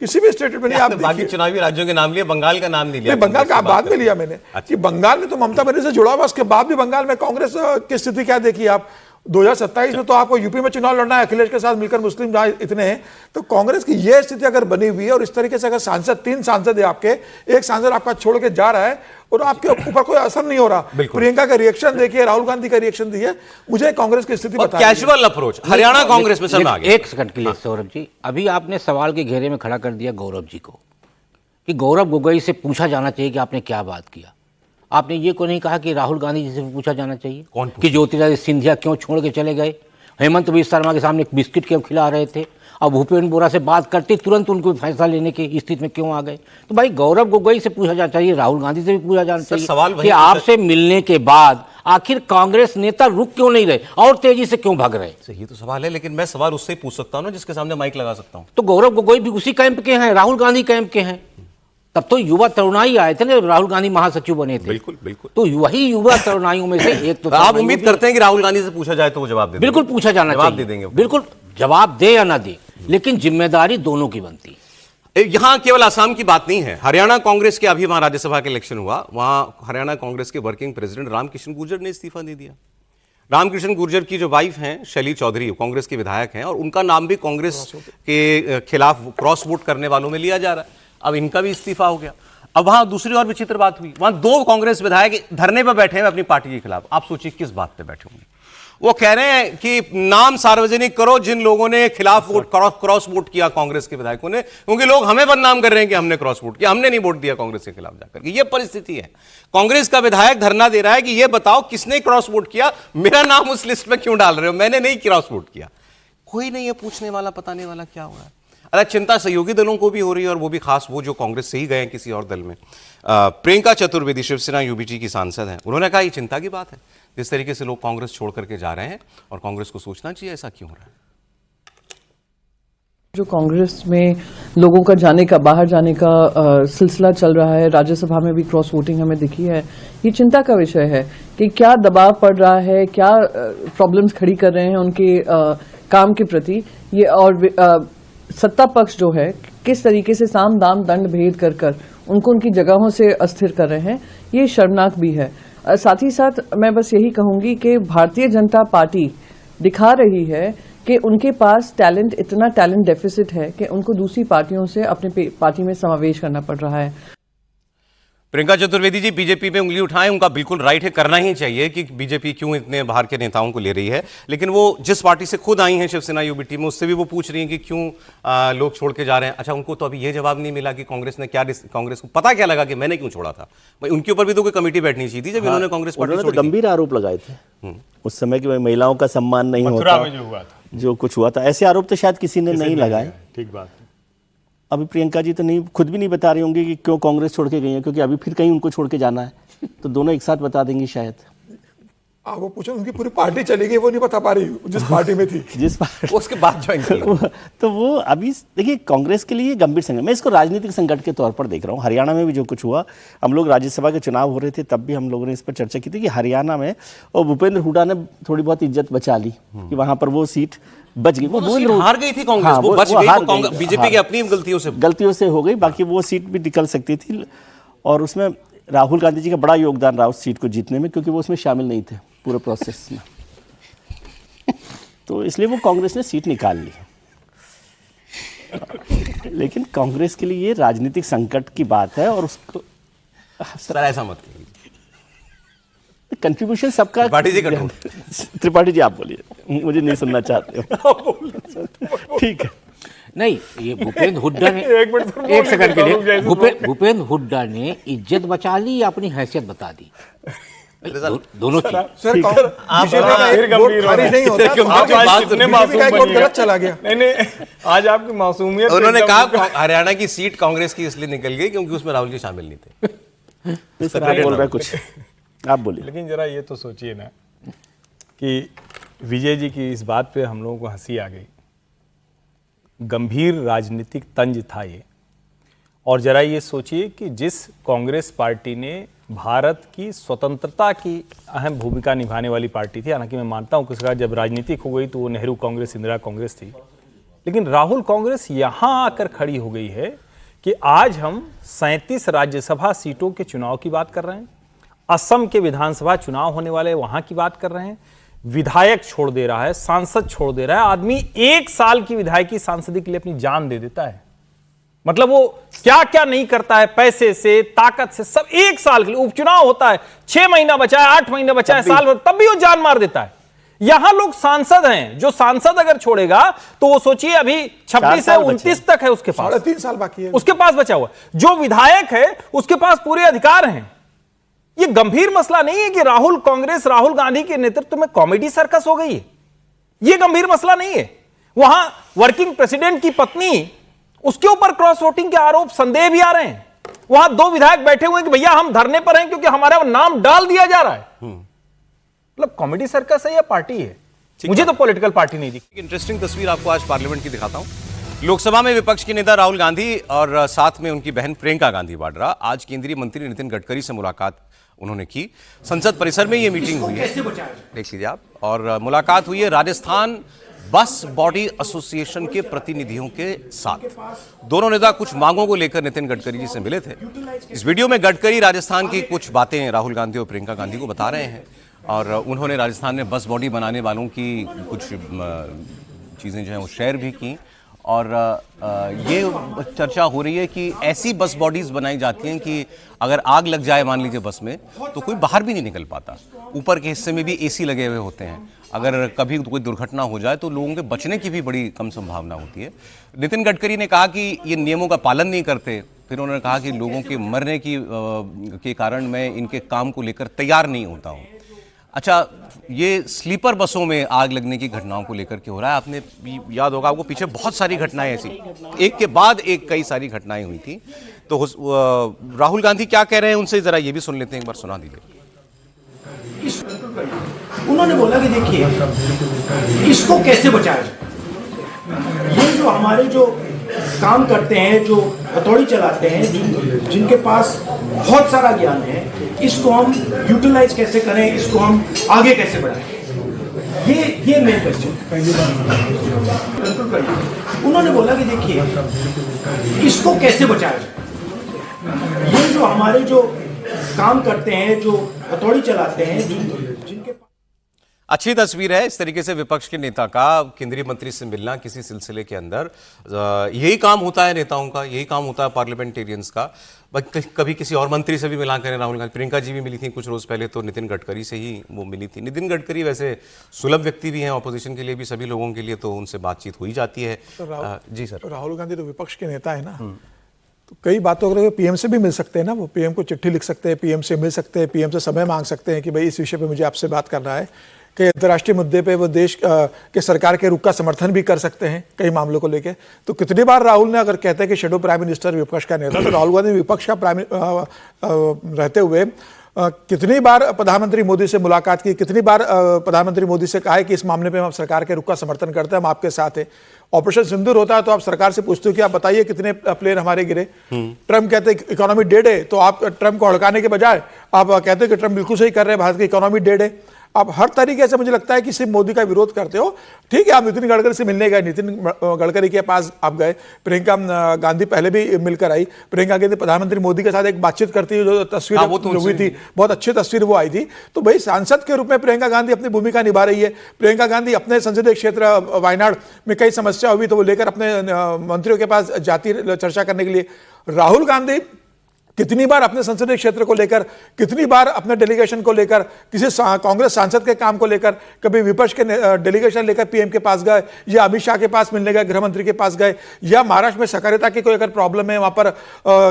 किसी भी स्टेट में नहीं। आप बाकी चुनावी राज्यों के नाम लिए, बंगाल का नाम नहीं लिया। बंगाल का बाद में लिया मैंने कि बंगाल में तो ममता बनर्जी से जुड़ा हुआ, उसके बाद भी बंगाल में कांग्रेस की स्थिति क्या देखी आप? 2027 में तो आपको यूपी में चुनाव लड़ना है अखिलेश के साथ मिलकर, मुस्लिम जहां इतने हैं, तो कांग्रेस की यह स्थिति अगर बनी हुई है और इस तरीके से अगर सांसद, 3 सांसद है आपके, एक सांसद आपका छोड़ के जा रहा है और आपके ऊपर कोई असर नहीं हो रहा। प्रियंका का रिएक्शन देखिए, राहुल गांधी का रिएक्शन देखिए, मुझे कांग्रेस की स्थिति बताइए। कैजुअल अप्रोच हरियाणा कांग्रेस में सर आ गया। एक सेकंड के लिए सौरभ जी, अभी आपने सवाल के घेरे में खड़ा कर दिया गौरव जी को कि गौरव गोगोई से पूछा जाना चाहिए कि आपने क्या बात किया। आपने ये को नहीं कहा कि राहुल गांधी जी से पूछा जाना चाहिए कि ज्योतिरादित्य सिंधिया क्यों छोड़ के चले गए, हेमंत बिस्वा शर्मा के सामने बिस्किट क्यों खिला रहे थे, अब भूपेंद्र बोरा से बात करते तुरंत उनको फैसला लेने की स्थिति में क्यों आ गए। तो भाई गौरव गोगोई से पूछा जाना चाहिए, राहुल गांधी से भी पूछा जाना चाहिए कि आपसे मिलने के बाद आखिर कांग्रेस नेता रुक क्यों नहीं रहे और तेजी से क्यों भाग रहे। यही तो सवाल है, लेकिन मैं सवाल उससे ही पूछ सकता हूं ना जिसके सामने माइक लगा सकता हूं। तो गौरव गोगोई भी उसी कैंप के हैं, राहुल गांधी कैंप के हैं। तब तो युवा तरुणाई आए थे ना, राहुल गांधी महासचिव बने थे। बिल्कुल बिल्कुल। तो वही युवा तरुणाइयों में से एक तो आप उम्मीद करते हैं कि राहुल गांधी से पूछा जाए तो वो जवाब दे देंगे? बिल्कुल पूछा जाना चाहिए, जवाब दे देंगे। बिल्कुल जवाब दे या ना दे, लेकिन जिम्मेदारी दोनों की बनती है। यहां केवल आसाम की बात नहीं है, हरियाणा कांग्रेस के अभी वहां राज्यसभा के इलेक्शन हुआ, वहां हरियाणा कांग्रेस के वर्किंग प्रेसिडेंट रामकिशन गुर्जर ने इस्तीफा दे दिया। रामकिशन गुर्जर की जो वाइफ हैं शैली चौधरी, कांग्रेस के विधायक हैं, और उनका नाम भी कांग्रेस के खिलाफ क्रॉस वोट करने वालों में लिया जा रहा है। अब इनका भी इस्तीफा हो गया। अब वहां दूसरी और विचित्र बात हुई, वहां 2 कांग्रेस विधायक धरने पर बैठे हैं अपनी पार्टी के खिलाफ। आप सोचिए किस बात पे बैठे होंगे। वो कह रहे हैं कि नाम सार्वजनिक करो जिन लोगों ने खिलाफ वोट क्रॉस वोट किया कांग्रेस के विधायकों ने, क्योंकि लोग हमें बदनाम कर रहे हैं कि हमने क्रॉस वोट किया, हमने नहीं वोट दिया कांग्रेस के खिलाफ जाकर। ये परिस्थिति है। कांग्रेस का विधायक धरना दे रहा है कि ये बताओ किसने क्रॉस वोट किया, मेरा नाम उस लिस्ट में क्यों डाल रहे हो, मैंने नहीं क्रॉस वोट किया। कोई नहीं है पूछने वाला, बताने वाला क्या हो रहा है। अरे चिंता सहयोगी दलों को भी हो रही है, और वो भी खास वो जो कांग्रेस से ही गए हैं किसी और दल में। प्रियंका चतुर्वेदी शिवसेना यूबीटी की सांसद हैं, उन्होंने कहा ये चिंता की बात है जिस तरीके से लोग कांग्रेस छोड़ करके जा रहे हैं, और कांग्रेस को सोचना चाहिए ऐसा क्यों हो रहा है। जो कांग्रेस में लोगों का जाने का, बाहर जाने का सिलसिला चल रहा है, राज्यसभा में भी क्रॉस वोटिंग हमें दिखी है, ये चिंता का विषय है कि क्या दबाव पड़ रहा है, क्या प्रॉब्लम्स खड़ी कर रहे हैं उनके काम के प्रति ये, और सत्ता पक्ष जो है किस तरीके से साम दाम दंड भेद कर कर उनको उनकी जगहों से अस्थिर कर रहे हैं, ये शर्मनाक भी है। साथ ही साथ मैं बस यही कहूंगी कि भारतीय जनता पार्टी दिखा रही है कि उनके पास टैलेंट, इतना टैलेंट डेफिसिट है कि उनको दूसरी पार्टियों से अपने पार्टी में समावेश करना पड़ रहा है। प्रियंका चतुर्वेदी जी बीजेपी पे उंगली उठाएं, उनका बिल्कुल राइट है, करना ही चाहिए कि बीजेपी क्यों इतने बाहर के नेताओं को ले रही है, लेकिन वो जिस पार्टी से खुद आई हैं शिवसेना यूबीटी में, उससे भी वो पूछ रही हैं कि क्यों लोग छोड़ के जा रहे हैं। अच्छा, उनको तो अभी ये जवाब नहीं मिला कि कांग्रेस ने क्या, कांग्रेस को पता क्या लगा कि मैंने क्यों छोड़ा था। भाई उनके ऊपर भी तो कोई कमेटी बैठनी चाहिए थी जब इन्होंने कांग्रेस पार्टी छोड़ी। गंभीर आरोप लगाए थे उस समय कि महिलाओं का सम्मान नहीं होता, जो कुछ हुआ था, ऐसे आरोप तो शायद किसी ने नहीं लगाए। ठीक बात। अभी प्रियंका जी तो नहीं, खुद भी नहीं बता रही होंगी कि क्यों कांग्रेस छोड़ के गई है, क्योंकि अभी फिर कहीं उनको छोड़ के जाना है, तो दोनों एक साथ बता देंगी शायद। वो पूछो, उनकी पूरी पार्टी चली गई, वो नहीं बता पा रही जिस पार्टी में थी, जिस पार्टी उसके बाद ज्वाइन किया। तो वो अभी देखिए कांग्रेस के लिए गंभीर संकट, मैं इसको राजनीतिक संकट के तौर पर देख रहा हूँ। हरियाणा में भी जो कुछ हुआ, हम लोग राज्यसभा के चुनाव हो रहे थे तब भी हम लोगों ने इस पर चर्चा की थी कि हरियाणा में, और भूपेंद्र हुड्डा ने थोड़ी बहुत इज्जत बचा ली कि वहां पर वो सीट बच गई। वो हार गई थी कांग्रेस, वो बच गई, बीजेपी की अपनी गलतियों से हो गई, बाकी वो सीट भी निकल सकती थी, और उसमें राहुल गांधी जी का बड़ा योगदान रहा उस सीट को जीतने में, क्योंकि वो उसमें शामिल नहीं थे पूरे प्रोसेस में। तो इसलिए वो कांग्रेस ने सीट निकाल ली। लेकिन कांग्रेस के लिए ये राजनीतिक संकट की बात है, और उसको सर ऐसा मत कहिए। कंट्रीब्यूशन सबका। त्रिपाठी जी त्रिपाठी जी आप बोलिए, मुझे नहीं सुनना चाहते हो। ठीक है। नहीं, ये भूपेंद्र हुड्डा ने एक सेकंड के लिए भूपेंद्र हुड्डा ने इज्जत बचा ली या अपनी हैसियत बता दी? दोनों चीज। सर बीजेपी का एक वोट खारिज नहीं होता, बीजेपी का एक वोट गलत चला गया। नहीं, आज आपकी मासूमियत। उन्होंने कहा हरियाणा की सीट कांग्रेस की इसलिए निकल गई क्योंकि उसमें राहुल जी शामिल नहीं थे। सर आप बोल रहे कुछ, आप बोलिए। लेकिन जरा ये तो सोचिए ना कि विजय जी की इस बात पे हम लोगों को हंसी आ गई। गंभीर राजनीतिक तंज था ये। और जरा ये सोचिए कि जिस कांग्रेस पार्टी ने भारत की स्वतंत्रता की अहम भूमिका निभाने वाली पार्टी थी, हालांकि मैं मानता हूं कि जब राजनीतिक हो गई तो वो नेहरू कांग्रेस, इंदिरा कांग्रेस थी, लेकिन राहुल कांग्रेस यहां आकर खड़ी हो गई है कि आज हम 37 राज्यसभा सीटों के चुनाव की बात कर रहे हैं, असम के विधानसभा चुनाव होने वाले वहां की बात कर रहे हैं, विधायक छोड़ दे रहा है, सांसद छोड़ दे रहा है। आदमी 1 साल की विधायकी सांसदी के लिए अपनी जान दे देता है। मतलब वो क्या क्या नहीं करता है, पैसे से, ताकत से, सब 1 साल के लिए। उपचुनाव होता है, 6 महीना बचा है, 8 महीना बचा है, साल भर, तब भी वो जान मार देता है। यहां लोग सांसद हैं, जो सांसद अगर छोड़ेगा तो वो सोचिए अभी 26 से 29 तक है उसके पास, 3.5 साल बाकी है उसके पास बचा हुआ। जो विधायक है उसके पास पूरे अधिकार हैं। ये गंभीर मसला नहीं है कि राहुल कांग्रेस, राहुल गांधी के नेतृत्व में कॉमेडी सर्कस हो गई है। ये गंभीर मसला नहीं है। वहां वर्किंग प्रेसिडेंट की पत्नी, उसके ऊपर क्रॉस वोटिंग के आरोप, संदेह भी आ रहे हैं। वहां 2 विधायक बैठे हुए हैं कि भैया हम धरने पर हैं क्योंकि हमारा नाम डाल दिया जा रहा है। मतलब कॉमेडी सर्कस है या पार्टी है? मुझे तो पॉलिटिकल पार्टी नहीं दिखी। इंटरेस्टिंग तस्वीर आपको आज पार्लियामेंट की दिखाता हूं। लोकसभा में विपक्ष के नेता राहुल गांधी और साथ में उनकी बहन प्रियंका गांधी वाड्रा आज केंद्रीय मंत्री नितिन गडकरी से मुलाकात उन्होंने की। संसद परिसर में ये मीटिंग हुई है, देख लीजिए आप। और मुलाकात हुई है राजस्थान बस बॉडी एसोसिएशन के प्रतिनिधियों के साथ। दोनों नेता कुछ मांगों को लेकर नितिन गडकरी जी से मिले थे। इस वीडियो में गडकरी राजस्थान की कुछ बातें राहुल गांधी और प्रियंका गांधी को बता रहे हैं और उन्होंने राजस्थान में बस बॉडी बनाने वालों की कुछ चीज़ें जो हैं वो शेयर भी की। और ये चर्चा हो रही है कि ऐसी बस बॉडीज बनाई जाती हैं कि अगर आग लग जाए मान लीजिए बस में, तो कोई बाहर भी नहीं निकल पाता। ऊपर के हिस्से में भी एसी लगे हुए होते हैं। अगर कभी कोई दुर्घटना हो जाए तो लोगों के बचने की भी बड़ी कम संभावना होती है। नितिन गडकरी ने कहा कि ये नियमों का पालन नहीं करते। फिर उन्होंने कहा कि लोगों के मरने के कारण मैं इनके काम को लेकर तैयार नहीं होता हूँ। अच्छा, ये स्लीपर बसों में आग लगने की घटनाओं को लेकर के हो रहा है। आपने याद होगा, आपको पीछे बहुत सारी घटनाएं ऐसी एक के बाद एक कई सारी घटनाएं हुई थी। तो राहुल गांधी क्या कह रहे हैं उनसे जरा ये भी सुन लेते हैं, एक बार सुना दीजिए। उन्होंने बोला कि देखिए इसको कैसे बचाया जाए। ये जो हमारे जो काम करते हैं, जो हथौड़ी चलाते हैं, जिनके पास बहुत सारा ज्ञान है, इसको हम यूटिलाइज कैसे करें, इसको हम आगे कैसे बढ़ाएं, ये मेन क्वेश्चन। उन्होंने बोला कि देखिए इसको कैसे बचाया जाए। ये जो हमारे जो काम करते हैं, जो हथौड़ी चलाते हैं, जिनके अच्छी तस्वीर है। इस तरीके से विपक्ष के नेता का केंद्रीय मंत्री से मिलना किसी सिलसिले के अंदर, यही काम होता है नेताओं का, यही काम होता है पार्लियामेंटेरियंस का। कभी किसी और मंत्री से भी मिला करें राहुल गांधी। प्रियंका जी भी मिली थी कुछ रोज पहले, तो नितिन गडकरी से ही वो मिली थी। नितिन गडकरी वैसे सुलभ व्यक्ति भी हैं, ऑपोजिशन के लिए भी, सभी लोगों के लिए, तो उनसे बातचीत हो ही जाती है। जी सर। राहुल गांधी तो विपक्ष के नेता है ना, तो कई बातों को पीएम से भी मिल सकते हैं ना। वो पीएम को चिट्ठी लिख सकते हैं, पीएम से मिल सकते हैं, पीएम से समय मांग सकते हैं कि भाई इस विषय पे मुझे आपसे बात करना है। कई अंतर्राष्ट्रीय मुद्दे पे वो देश के सरकार के रुख का समर्थन भी कर सकते हैं कई मामलों को लेके। तो कितनी बार राहुल ने, अगर कहते हैं कि शेडो प्राइम मिनिस्टर विपक्ष का नेता, तो राहुल गांधी विपक्ष का रहते हुए कितनी बार प्रधानमंत्री मोदी से मुलाकात की, कितनी बार प्रधानमंत्री मोदी से कहा है कि इस मामले पे हम सरकार के रुख का समर्थन करते हैं, हम आपके साथ हैं। ऑपरेशन सिंदूर होता है तो आप सरकार से पूछते हो कि आप बताइए कितने प्लेन हमारे गिरे। ट्रम्प कहते हैं इकोनॉमी डेड है, तो आप ट्रम्प को हड़काने के बजाय आप कहते हैं कि ट्रम्प बिल्कुल सही कर रहे हैं, भारत की इकोनॉमी डेड है। आप हर तरीके से मुझे लगता है कि सिर्फ मोदी का विरोध करते हो। ठीक है, आप नितिन गडकरी से मिलने गए, नितिन गडकरी के पास आप गए, प्रियंका गांधी पहले भी मिलकर आई। प्रियंका गांधी प्रधानमंत्री मोदी के साथ एक बातचीत करती हुई जो तस्वीर हुई थी, बहुत अच्छी तस्वीर वो आई थी। तो भाई सांसद के रूप में प्रियंका गांधी अपनी भूमिका निभा रही है। प्रियंका गांधी अपने संसदीय क्षेत्र वायनाड में कई समस्या हुई तो वो लेकर अपने मंत्रियों के पास जाती चर्चा करने के लिए। राहुल गांधी कितनी बार अपने संसदीय क्षेत्र को लेकर, कितनी बार अपने डेलीगेशन को लेकर, किसी कांग्रेस सांसद के काम को लेकर, कभी विपक्ष के डेलीगेशन लेकर पीएम के पास गए, या अमित शाह के पास मिलने गए, गृह मंत्री के पास गए, या महाराष्ट्र में सहकारिता की कोई अगर प्रॉब्लम है, वहां पर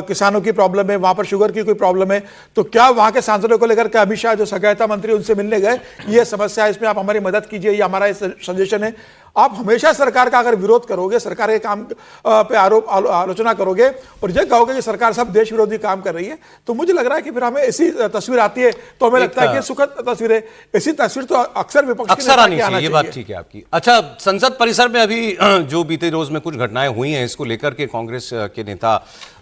किसानों की प्रॉब्लम है, वहां पर शुगर की कोई प्रॉब्लम है, तो क्या वहां के सांसदों को लेकर के अमित शाह जो सहकारिता मंत्री उनसे मिलने गए, ये समस्या है, इसमें आप हमारी मदद कीजिए, ये हमारा सजेशन है। आप हमेशा सरकार का अगर विरोध करोगे, सरकार के काम पे आलोचना करोगे और ये कहोगे कि सरकार सब देश विरोधी काम कर रही है, तो मुझे लग रहा है कि फिर हमें ऐसी तस्वीर आती है तो हमें लगता है कि सुखद तस्वीर है। ऐसी तस्वीर तो अक्सर विपक्ष अक्सर आनी चाहिए, ये बात ठीक है आपकी। अच्छा, संसद परिसर में अभी जो बीते रोज में कुछ घटनाएं हुई हैं, इसको लेकर के कांग्रेस के नेता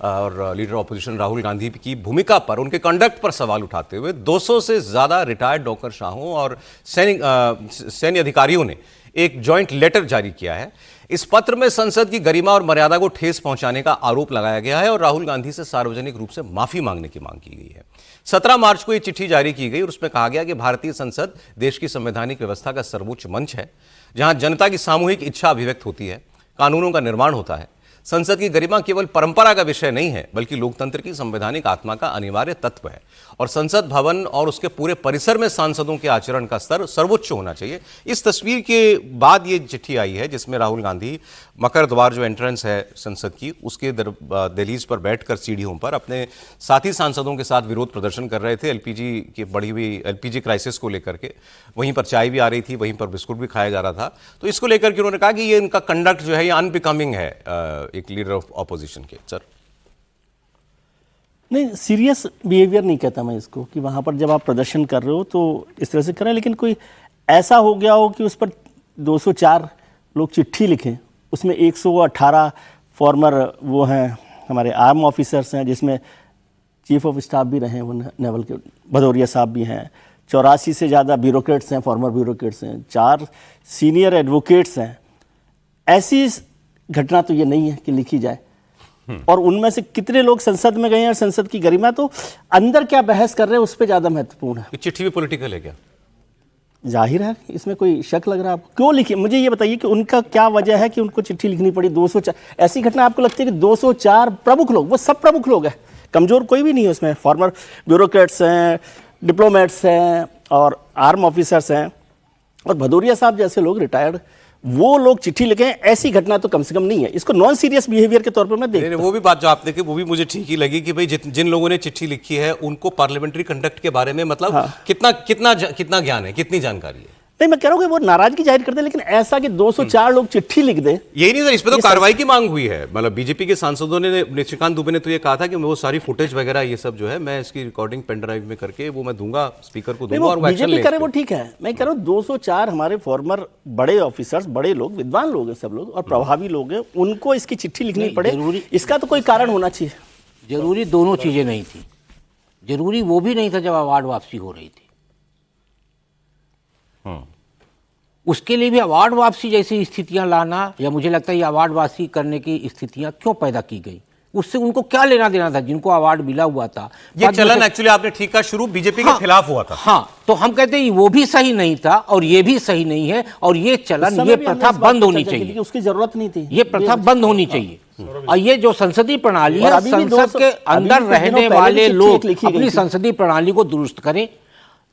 और लीडर ऑपोजिशन राहुल गांधी की भूमिका पर, उनके कंडक्ट पर सवाल उठाते हुए 200 से ज्यादा रिटायर्ड नौकरशाहों और सैन्य अधिकारियों ने एक जॉइंट लेटर जारी किया है। इस पत्र में संसद की गरिमा और मर्यादा को ठेस पहुंचाने का आरोप लगाया गया है और राहुल गांधी से सार्वजनिक रूप से माफी मांगने की मांग की गई है। 17 मार्च को यह चिट्ठी जारी की गई और उसमें कहा गया कि भारतीय संसद देश की संवैधानिक व्यवस्था का सर्वोच्च मंच है, जहां जनता की सामूहिक इच्छा अभिव्यक्त होती है, कानूनों का निर्माण होता है। संसद की गरिमा केवल परंपरा का विषय नहीं है, बल्कि लोकतंत्र की संवैधानिक आत्मा का अनिवार्य तत्व है और संसद भवन और उसके पूरे परिसर में सांसदों के आचरण का स्तर सर्वोच्च होना चाहिए। इस तस्वीर के बाद ये चिट्ठी आई है जिसमें राहुल गांधी मकर द्वार जो एंट्रेंस है संसद की, उसके दहलीज पर बैठकर सीढ़ियों पर अपने साथी सांसदों के साथ विरोध प्रदर्शन कर रहे थे। एलपीजी की बढ़ी हुई एलपीजी क्राइसिस को लेकर के, वहीं पर चाय भी आ रही थी, वहीं पर बिस्कुट भी खाया जा रहा था। तो इसको लेकर के उन्होंने कहा कि ये इनका कंडक्ट जो है ये अनबिकमिंग है एक लीडर ऑफ ऑपोजिशन के। सर नहीं, सीरियस बिहेवियर नहीं कहता मैं इसको, कि वहाँ पर जब आप प्रदर्शन कर रहे हो तो इस तरह से करें, लेकिन कोई ऐसा हो गया हो कि उस पर 204 लोग चिट्ठी लिखें, उसमें 118 फॉर्मर वो हैं हमारे आर्म ऑफिसर्स हैं, जिसमें चीफ ऑफ स्टाफ भी रहे हैं वो नेवल के, भदौरिया साहब भी हैं, 84 से ज़्यादा ब्यूरोक्रेट्स हैं, फॉर्मर ब्यूरोक्रेट्स हैं, 4 सीनियर एडवोकेट्स हैं। ऐसी घटना तो ये नहीं है कि लिखी जाए। और उनमें से कितने लोग संसद में गए हैं और संसद की गरिमा, तो अंदर क्या बहस कर रहे हैं उस पर ज्यादा महत्वपूर्ण है। चिट्ठी भी पॉलिटिकल है क्या? जाहिर है, इसमें कोई शक लग रहा है आपको? क्यों लिखी? मुझे ये बताइए कि उनका क्या वजह है कि उनको चिट्ठी लिखनी पड़ी? 204 ऐसी घटना आपको लगती है कि 204 प्रमुख लोग, वो सब प्रमुख लोग हैं, कमजोर कोई भी नहीं है उसमें, फॉर्मर ब्यूरोक्रेट्स हैं, डिप्लोमेट्स हैं और आर्म ऑफिसर्स हैं, और भदौरिया साहब जैसे लोग रिटायर्ड, वो लोग चिट्ठी लिखे, ऐसी घटना तो कम से कम नहीं है। इसको नॉन सीरियस बिहेवियर के तौर पर मैं देखता हूं। वो भी बात जो आपने की वो भी मुझे ठीक ही लगी कि भाई जिन लोगों ने चिट्ठी लिखी है उनको पार्लियामेंट्री कंडक्ट के बारे में मतलब कितना ज्ञान है, कितनी जानकारी है। नहीं, मैं कह रहा हूं कि वो नाराजगी जाहिर करते हैं, लेकिन ऐसा कि 204 लोग चिट्ठी लिख दे, यही नहीं सर, इस पे तो कार्रवाई की मांग हुई है। मतलब बीजेपी के सांसदों ने, निशिकांत दुबे ने तो ये कहा था कि वो सारी फुटेज वगैरह ये सब जो है मैं इसकी रिकॉर्डिंग पेन ड्राइव में करके वो मैं दूंगा, स्पीकर को दूंगा और बीजेपी करे वो ठीक है। मैं कह रहा हूँ 204 हमारे फॉर्मर बड़े ऑफिसर्स, बड़े लोग, विद्वान लोग हैं सब लोग और प्रभावी लोग हैं, उनको इसकी चिट्ठी लिखनी पड़े, इसका तो कोई कारण होना चाहिए। जरूरी दोनों चीजें नहीं थी। जरूरी वो भी नहीं था जब अवार्ड वापसी हो रही थी, उसके लिए भी अवार्ड वापसी जैसी स्थितियां लाना, या मुझे लगता है ये अवार्ड वापसी करने की स्थितियां क्यों पैदा की गई, उससे उनको क्या लेना देना था जिनको अवार्ड मिला हुआ था। ये चलन एक्चुअली आपने ठीक कहा, शुरू बीजेपी के खिलाफ हुआ था। हाँ, तो हम कहते हैं वो भी सही नहीं था और ये भी सही नहीं है, और ये चलन, ये प्रथा बंद होनी चाहिए, उसकी जरूरत नहीं थी, ये प्रथा बंद होनी चाहिए। और ये जो संसदीय प्रणाली है, संसद के अंदर रहने वाले लोग अपनी संसदीय प्रणाली को दुरुस्त करें।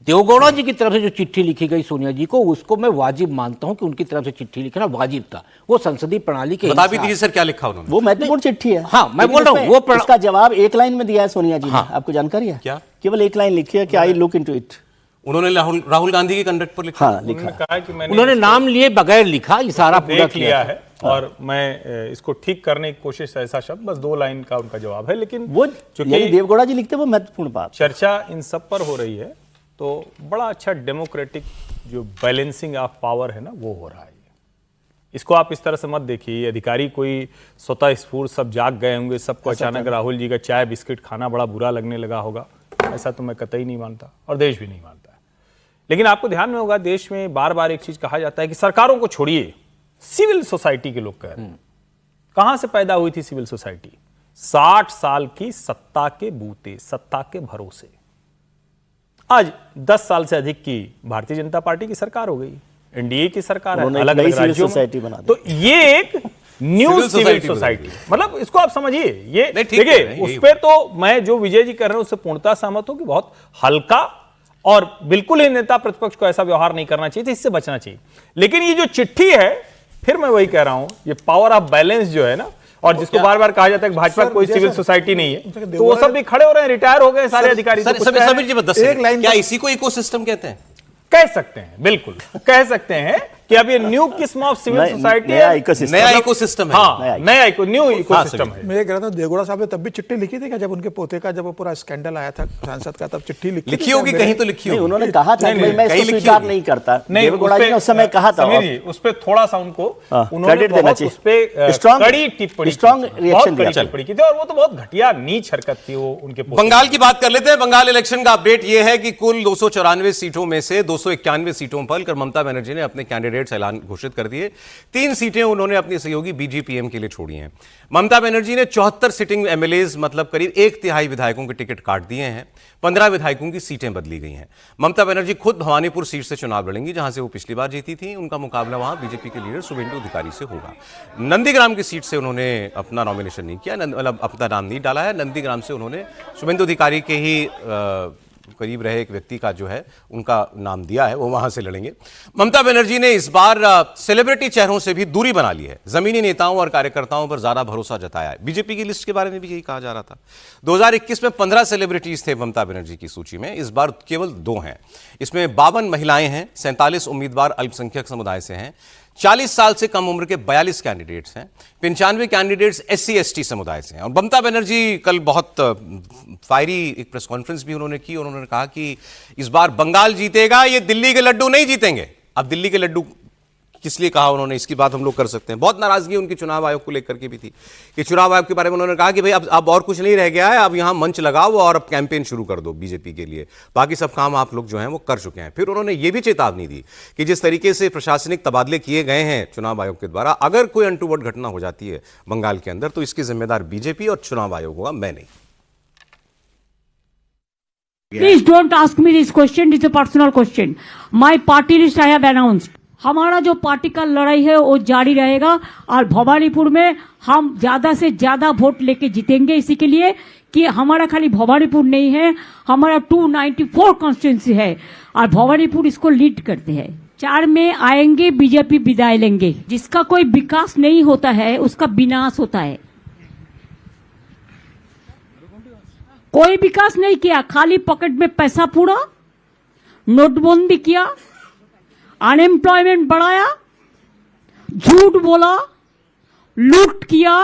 देवगौड़ा जी की तरफ से जो चिट्ठी लिखी गई सोनिया जी को, उसको मैं वाजिब मानता हूं कि उनकी तरफ से चिट्ठी लिखना वाजिब था। वो संसदीय प्रणाली के बता भी दीजिए सर क्या लिखा उन्होंने। वो महत्वपूर्ण चिट्ठी है। हाँ, मैं बोल रहा हूँ वो इसका जवाब एक लाइन में दिया है सोनिया जी ने। आपको जानकारी है क्या? केवल एक लाइन लिखी है कि आई लुक इनटू इट। उन्होंने राहुल गांधी के कंडक्ट पर लिखा? हाँ, लिखा। उन्होंने नाम लिए बगैर लिखा, इशारा पूरा किया है और मैं इसको ठीक करने की कोशिश, ऐसा शब्द बस 2 लाइन का उनका जवाब है, लेकिन वो चूंकि देवगौड़ा जी लिखते वो महत्वपूर्ण बात, चर्चा इन सब पर हो रही है, तो बड़ा अच्छा डेमोक्रेटिक जो बैलेंसिंग ऑफ पावर है ना, वो हो रहा है। इसको आप इस तरह से मत देखिए, अधिकारी कोई स्वतः स्फूर्त सब जाग गए होंगे, सबको अचानक राहुल जी का चाय बिस्किट खाना बड़ा बुरा लगने लगा होगा, ऐसा तो मैं कतई नहीं मानता और देश भी नहीं मानता है। लेकिन आपको ध्यान में होगा, देश में बार बार एक चीज कहा जाता है कि सरकारों को छोड़िए, सिविल सोसाइटी के लोग कह रहे हैं। कहां से पैदा हुई थी सिविल सोसाइटी? 60 साल की सत्ता के बूते, सत्ता के भरोसे। आज 10 साल से अधिक की भारतीय जनता पार्टी की सरकार हो गई, एनडीए की सरकार है, अलग अलग राज्यों में। तो ये एक new civil civil society society, मतलब इसको आप समझिए। ये नहीं, ठीक है, देखिए, यही उस पे तो मैं जो विजय जी कर रहे हैं उससे पूर्णतः सहमत हूं कि बहुत हल्का और बिल्कुल ही नेता प्रतिपक्ष को ऐसा व्यवहार नहीं करना चाहिए था, इससे बचना चाहिए। लेकिन ये जो चिट्ठी है, फिर मैं वही कह रहा हूं, ये पावर ऑफ बैलेंस जो है ना, और जिसको बार बार कहा जाता है कि भाजपा कोई सिविल सोसाइटी नहीं है, तो वो सब भी खड़े हो रहे हैं, रिटायर हो गए सारे अधिकारी। समीर जी बस एक लाइन क्या इसी को इकोसिस्टम कहते हैं? कह सकते हैं, बिल्कुल कह सकते हैं कि अब ये न्यू किस्म ऑफ सिविल सोसाइटी नया इकोसिस्टम, नया इकोसिस्टम है। हाँ, न्यू इकोसिस्टम है। मैं ये कह रहा था देगोड़ा साहब ने तब भी चिट्ठी लिखी थी क्या, जब उनके पोते का जब वो पूरा स्कैंडल आया था सांसद का, तब चिट्ठी लिखी होगी कहीं तो लिखी होगी। उन्होंने कहा था कि मैं इसको स्वीकार नहीं करता, देवेगौड़ा जी ने उस समय कहा था। समीर जी, उस पे थोड़ा सा उनको क्रेडिट देना चाहिए, उस पे कड़ी टिप्पणी, स्ट्रांग रिएक्शन दिया टिप्पणी की थी, और वो तो बहुत घटिया नीच हरकत थी वो उनके। बंगाल की बात कर लेते हैं। बंगाल इलेक्शन का अपडेट यह है कि कुल 294 सीटों में से 291 सीटों पर कल ममता बनर्जी ने अपने कैंडिडेट्स ऐलान घोषित कर दिए। 3 सीटें उन्होंने अपनी सहयोगी बीजेपीएम के लिए छोड़ी हैं। ममता बनर्जी ने 74 सिटिंग एमएलएज मतलब करीब 1/3 विधायकों के टिकट काट दिए हैं। 15 विधायकों की सीटें बदली गई हैं। ममता बनर्जी खुद भवानीपुर सीट से चुनाव लड़ेंगी, जहां से वो पिछली बार जीती थी। उनका मुकाबला वहां बीजेपी के लीडर शुभेंदु अधिकारी से होगा। नंदीग्राम की सीट से उन्होंने अपना नॉमिनेशन नहीं किया, मतलब अपना नाम नहीं डाला है। नंदीग्राम से उन्होंने शुभेंदु अधिकारी के ही करीब रहे एक व्यक्ति का जो है उनका नाम दिया है, वो वहां से लड़ेंगे। ममता बनर्जी ने इस बार सेलिब्रिटी चेहरों से भी दूरी बना ली है। जमीनी नेताओं और कार्यकर्ताओं पर ज्यादा भरोसा जताया है। बीजेपी की लिस्ट के बारे में भी यही कहा जा रहा था। 2021 में 15 सेलिब्रिटीज थे ममता बनर्जी की सूची में, इस बार केवल 2 हैं। इसमें 52 महिलाएं हैं, 47 उम्मीदवार अल्पसंख्यक समुदाय से हैं, 40 साल से कम उम्र के 42 कैंडिडेट्स हैं, 95 कैंडिडेट्स SC/ST समुदाय से हैं। और ममता बनर्जी कल बहुत फायरी एक प्रेस कॉन्फ्रेंस भी उन्होंने की और उन्होंने कहा कि इस बार बंगाल जीतेगा, ये दिल्ली के लड्डू नहीं जीतेंगे। अब दिल्ली के लड्डू किस लिए कहा उन्होंने, इसकी बात हम लोग कर सकते हैं। बहुत नाराजगी उनकी चुनाव आयोग को लेकर के भी थी कि चुनाव आयोग के बारे में उन्होंने कहा कि भाई अब और कुछ नहीं रह गया है, अब यहां मंच लगाओ और अब कैंपेन शुरू कर दो बीजेपी के लिए, बाकी सब काम आप लोग जो हैं वो कर चुके हैं। फिर उन्होंने ये भी चेतावनी दी कि जिस तरीके से प्रशासनिक तबादले किए गए हैं चुनाव आयोग के द्वारा, अगर कोई अनटूवर्ड घटना हो जाती है बंगाल के अंदर तो इसकी जिम्मेदार बीजेपी और चुनाव आयोग होगा, मैं नहीं। Please don't ask me this question. It's a personal question. My party list I have announced. हमारा जो पार्टी का लड़ाई है वो जारी रहेगा और भवानीपुर में हम ज्यादा से ज्यादा वोट लेके जीतेंगे, इसी के लिए कि हमारा खाली भवानीपुर नहीं है, हमारा 294 कॉन्स्टिट्यूंसी है और भवानीपुर इसको लीड करते हैं। 4 में आएंगे, बीजेपी विदाई लेंगे। जिसका कोई विकास नहीं होता है उसका विनाश होता है। कोई विकास नहीं किया, खाली पॉकेट में पैसा पूरा, नोटबंदी किया, अनएम्प्लॉयमेंट बढ़ाया, झूठ बोला, लूट किया,